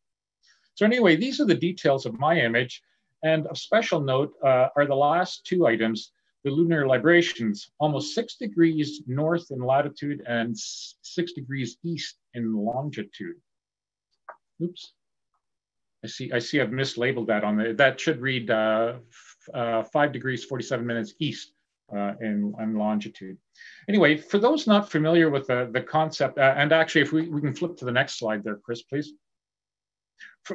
[SPEAKER 15] So anyway, these are the details of my image. And of special note are the last two items, the lunar librations, almost 6 degrees north in latitude and 6 degrees east in longitude. Oops, I see I've mislabeled that on that should read 5 degrees 47 minutes east in longitude. Anyway, for those not familiar with the concept, and actually if we can flip to the next slide there, Chris, please.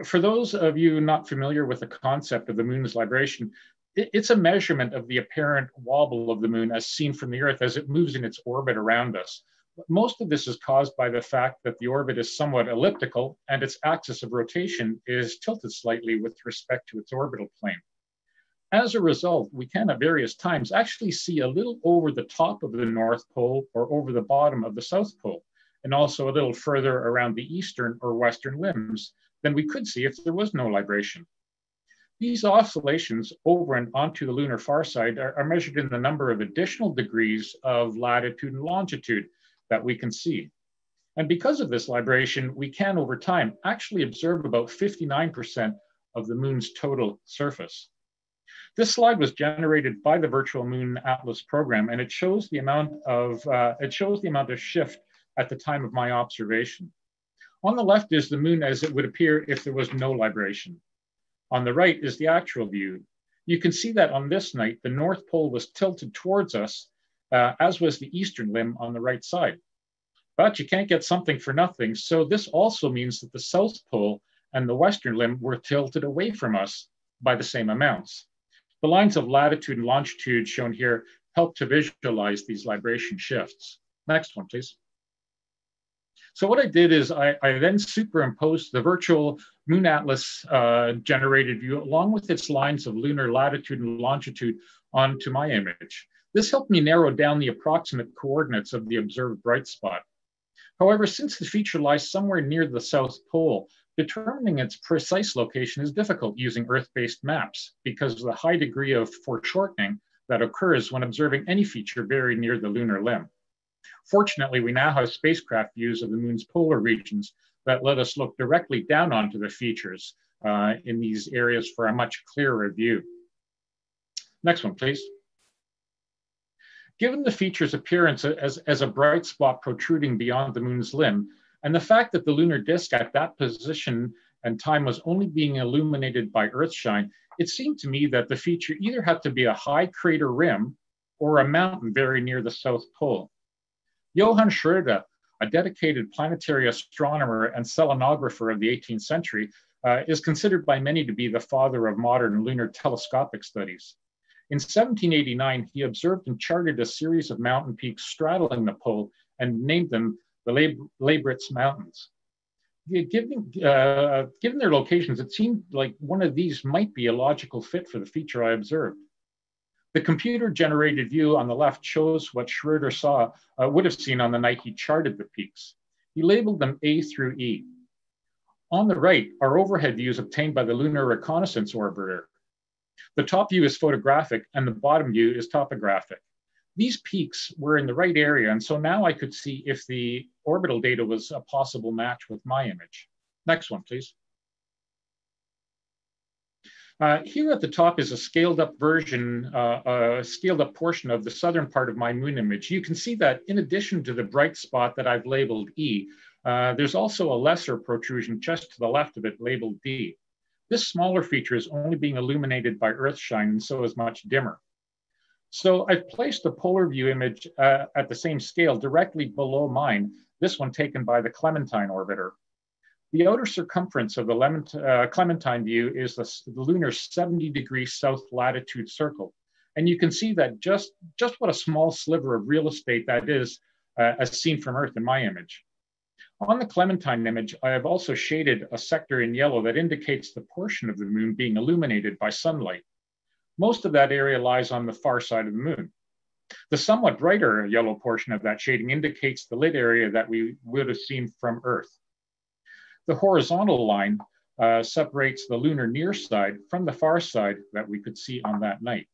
[SPEAKER 15] For those of you not familiar with the concept of the moon's libration, it's a measurement of the apparent wobble of the moon as seen from the Earth as it moves in its orbit around us. Most of this is caused by the fact that the orbit is somewhat elliptical and its axis of rotation is tilted slightly with respect to its orbital plane. As a result, we can at various times actually see a little over the top of the North Pole or over the bottom of the South Pole, and also a little further around the eastern or western limbs than we could see if there was no libration. These oscillations over and onto the lunar far side are measured in the number of additional degrees of latitude and longitude that we can see. And because of this libration, we can over time actually observe about 59% of the moon's total surface. This slide was generated by the Virtual Moon Atlas program, and it shows the amount of shift at the time of my observation. On the left is the moon as it would appear if there was no libration. On the right is the actual view. You can see that on this night, the North Pole was tilted towards us, as was the eastern limb on the right side. But you can't get something for nothing, so this also means that the South Pole and the western limb were tilted away from us by the same amounts. The lines of latitude and longitude shown here help to visualize these libration shifts. Next one, please. So what I did is I then superimposed the Virtual Moon Atlas generated view along with its lines of lunar latitude and longitude onto my image. This helped me narrow down the approximate coordinates of the observed bright spot. However, since the feature lies somewhere near the South Pole, determining its precise location is difficult using Earth-based maps because of the high degree of foreshortening that occurs when observing any feature very near the lunar limb. Fortunately, we now have spacecraft views of the moon's polar regions that let us look directly down onto the features in these areas for a much clearer view. Next one, please. Given the feature's appearance as a bright spot protruding beyond the moon's limb, and the fact that the lunar disk at that position and time was only being illuminated by Earthshine, it seemed to me that the feature either had to be a high crater rim or a mountain very near the South Pole. Johann Schröder, a dedicated planetary astronomer and selenographer of the 18th century, is considered by many to be the father of modern lunar telescopic studies. In 1789, he observed and charted a series of mountain peaks straddling the pole and named them the Labritz Mountains. Given their locations, it seemed like one of these might be a logical fit for the feature I observed. The computer-generated view on the left shows what Schroeder would have seen on the night he charted the peaks. He labeled them A through E. On the right are overhead views obtained by the Lunar Reconnaissance Orbiter. The top view is photographic and the bottom view is topographic. These peaks were in the right area, and so now I could see if the orbital data was a possible match with my image. Next one, please. Here at the top is a scaled up version, a scaled up portion of the southern part of my moon image. You can see that in addition to the bright spot that I've labeled E, there's also a lesser protrusion just to the left of it labeled D. This smaller feature is only being illuminated by Earthshine and so is much dimmer. So I've placed the polar view image at the same scale directly below mine, this one taken by the Clementine orbiter. The outer circumference of the Clementine view is the lunar 70-degree south latitude circle. And you can see that just what a small sliver of real estate that is as seen from Earth in my image. On the Clementine image, I have also shaded a sector in yellow that indicates the portion of the moon being illuminated by sunlight. Most of that area lies on the far side of the moon. The somewhat brighter yellow portion of that shading indicates the lit area that we would have seen from Earth. The horizontal line separates the lunar near side from the far side that we could see on that night.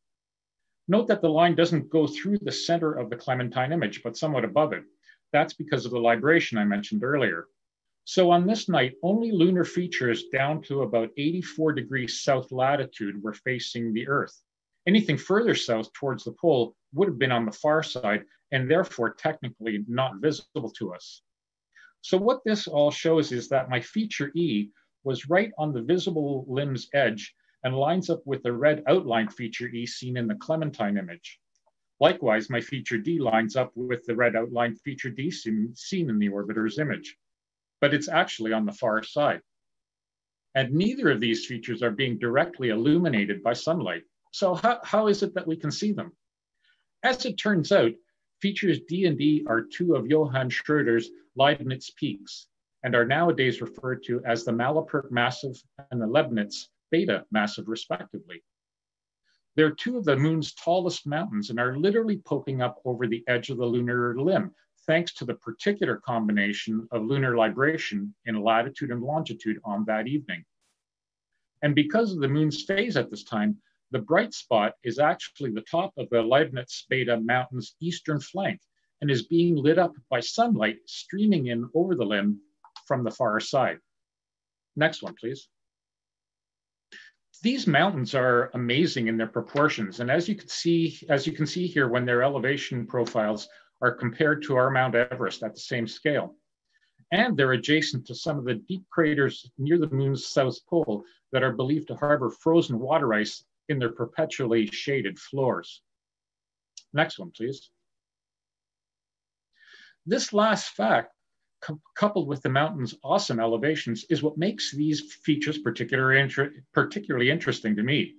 [SPEAKER 15] Note that the line doesn't go through the center of the Clementine image, but somewhat above it. That's because of the libration I mentioned earlier. So on this night, only lunar features down to about 84 degrees south latitude were facing the Earth. Anything further south towards the pole would have been on the far side and therefore technically not visible to us. So what this all shows is that my feature E was right on the visible limb's edge and lines up with the red outline feature E seen in the Clementine image. Likewise, my feature D lines up with the red outline feature D seen in the orbiter's image, but it's actually on the far side. And neither of these features are being directly illuminated by sunlight. So how is it that we can see them? As it turns out, features D and D are two of Johann Schroeder's Leibniz peaks and are nowadays referred to as the Malapert Massive and the Leibniz Beta Massive, respectively. They're two of the moon's tallest mountains and are literally poking up over the edge of the lunar limb, thanks to the particular combination of lunar libration in latitude and longitude on that evening. And because of the moon's phase at this time, the bright spot is actually the top of the Leibniz Beta Mountain's eastern flank and is being lit up by sunlight streaming in over the limb from the far side. Next one, please. These mountains are amazing in their proportions, and as you can see here when their elevation profiles are compared to our Mount Everest at the same scale. And they're adjacent to some of the deep craters near the moon's south pole that are believed to harbor frozen water ice in their perpetually shaded floors. Next one, please. This last fact, coupled with the mountain's awesome elevations, is what makes these features particularly interesting to me.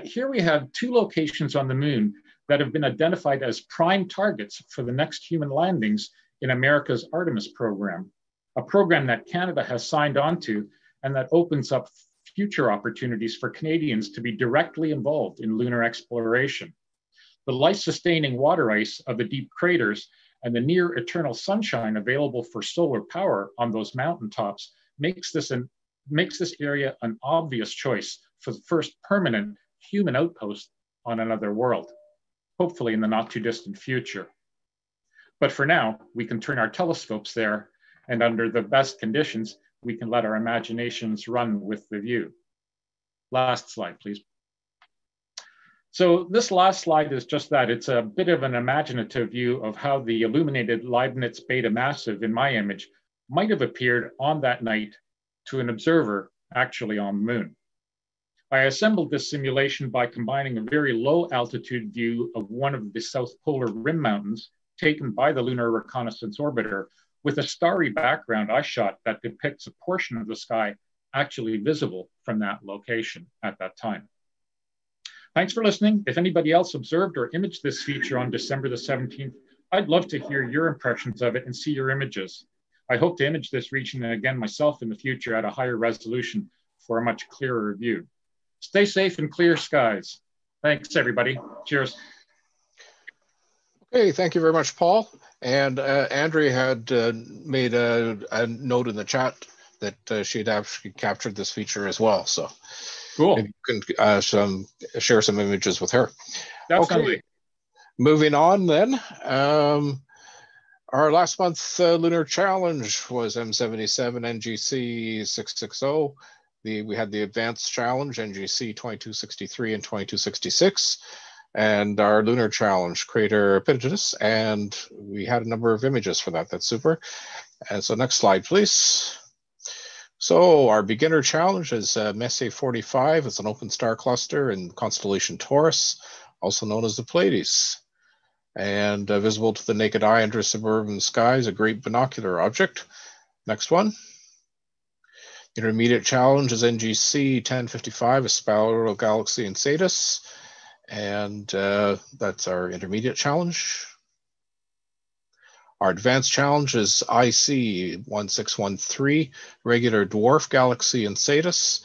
[SPEAKER 15] Here we have two locations on the moon that have been identified as prime targets for the next human landings in America's Artemis program, a program that Canada has signed on to and that opens up future opportunities for Canadians to be directly involved in lunar exploration. The life-sustaining water ice of the deep craters and the near eternal sunshine available for solar power on those mountaintops makes this area an obvious choice for the first permanent human outpost on another world, hopefully in the not too distant future. But for now, we can turn our telescopes there, and under the best conditions, we can let our imaginations run with the view. Last slide, please. So this last slide is just that. It's a bit of an imaginative view of how the illuminated Leibniz Beta Massive in my image might have appeared on that night to an observer actually on the moon. I assembled this simulation by combining a very low altitude view of one of the South Polar Rim Mountains taken by the Lunar Reconnaissance Orbiter with a starry background I shot that depicts a portion of the sky actually visible from that location at that time. Thanks for listening. If anybody else observed or imaged this feature on December the 17th, I'd love to hear your impressions of it and see your images. I hope to image this region again myself in the future at a higher resolution for a much clearer view. Stay safe and clear skies. Thanks, everybody. Cheers.
[SPEAKER 1] Okay, thank you very much, Paul. And Andrea had made a note in the chat that she'd actually captured this feature as well. So
[SPEAKER 15] cool.
[SPEAKER 1] Maybe you can share some images with her.
[SPEAKER 15] Absolutely.
[SPEAKER 1] Okay, moving on then. Our last month's lunar challenge was M77 NGC 660. We had the advanced challenge NGC 2263 and 2266. And our lunar challenge, Crater Epigenesis, and we had a number of images for that. That's super. And so next slide, please. So our beginner challenge is Messier 45. It's an open star cluster in constellation Taurus, also known as the Pleiades. And visible to the naked eye under suburban skies, a great binocular object. Next one. Intermediate challenge is NGC 1055, a spiral galaxy in Cetus. And that's our intermediate challenge. Our advanced challenge is IC 1613, regular dwarf galaxy in Cetus.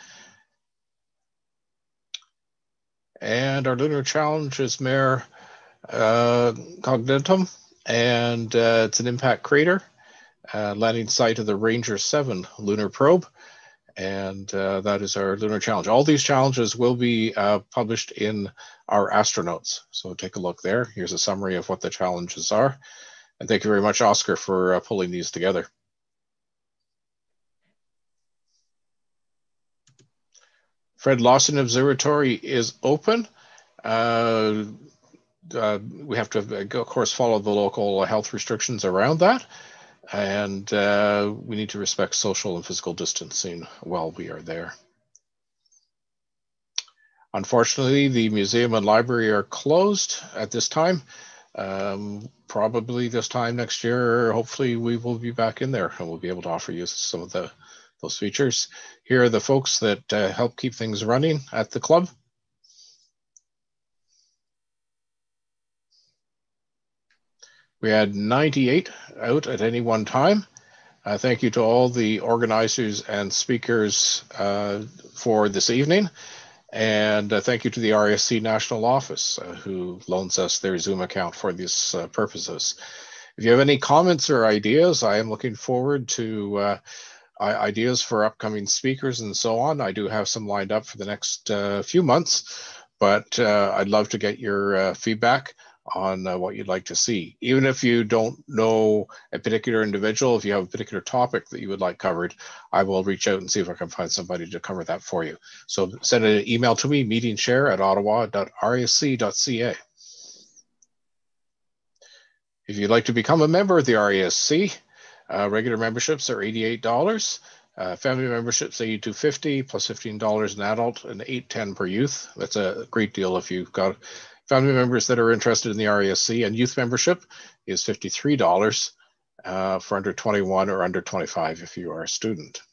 [SPEAKER 1] And our lunar challenge is Mare Cognitum, and it's an impact crater, landing site of the Ranger 7 lunar probe. And that is our lunar challenge. All these challenges will be published in our Astronotes. So take a look there. Here's a summary of what the challenges are. And thank you very much, Oscar, for pulling these together. Fred Lawson Observatory is open. We have to, of course, follow the local health restrictions around that. And we need to respect social and physical distancing while we are there. Unfortunately, the museum and library are closed at this time. Probably this time next year, hopefully we will be back in there and we'll be able to offer you some of those features. Here are the folks that help keep things running at the club. We had 98 out at any one time. Thank you to all the organizers and speakers for this evening. And thank you to the RASC National Office who loans us their Zoom account for these purposes. If you have any comments or ideas, I am looking forward to ideas for upcoming speakers and so on. I do have some lined up for the next few months, but I'd love to get your feedback on what you'd like to see. Even if you don't know a particular individual, if you have a particular topic that you would like covered, I will reach out and see if I can find somebody to cover that for you. So send an email to me, meetingshare@ottawa.rasc.ca. If you'd like to become a member of the RASC, regular memberships are $88. Family memberships $82.50 plus $15 an adult and $8.10 per youth. That's a great deal if you've got family members that are interested in the RASC, and youth membership is $53 for under 21 or under 25 if you are a student.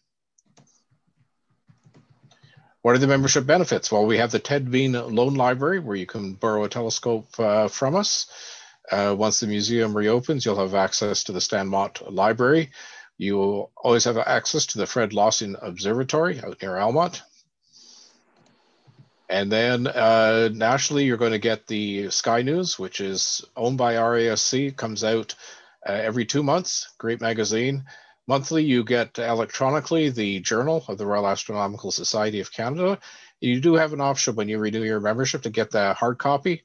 [SPEAKER 1] What are the membership benefits? Well, we have the Ted Bean Loan Library where you can borrow a telescope from us. Once the museum reopens, you'll have access to the Stan Mott Library. You will always have access to the Fred Lawson Observatory out near Almont. And then nationally, you're going to get the Sky News, which is owned by RASC, comes out every 2 months, great magazine. Monthly, you get electronically the Journal of the Royal Astronomical Society of Canada. You do have an option when you renew your membership to get the hard copy.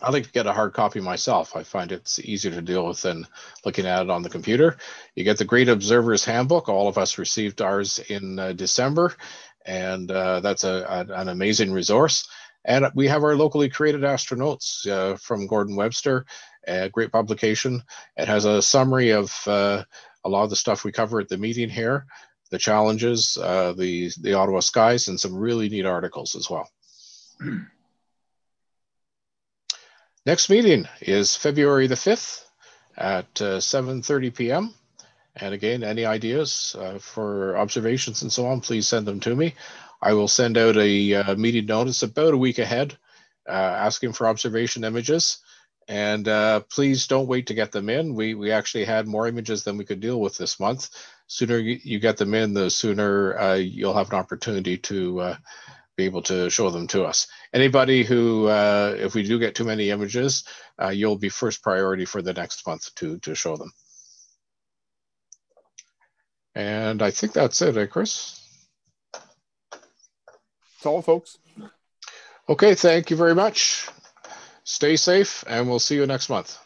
[SPEAKER 1] I like to get a hard copy myself. I find it's easier to deal with than looking at it on the computer. You get the Great Observer's Handbook. All of us received ours in December. And that's an amazing resource. And we have our locally created Astronotes from Gordon Webster, a great publication. It has a summary of a lot of the stuff we cover at the meeting here, the challenges, the Ottawa skies, and some really neat articles as well. Next meeting is February the 5th at 7:30 p.m. And again, any ideas for observations and so on, please send them to me. I will send out a meeting notice about a week ahead asking for observation images. And please don't wait to get them in. We actually had more images than we could deal with this month. Sooner you get them in, the sooner you'll have an opportunity to be able to show them to us. Anybody who, if we do get too many images, you'll be first priority for the next month to show them. And I think that's it, Chris?
[SPEAKER 8] That's all, folks.
[SPEAKER 1] Okay, thank you very much. Stay safe, and we'll see you next month.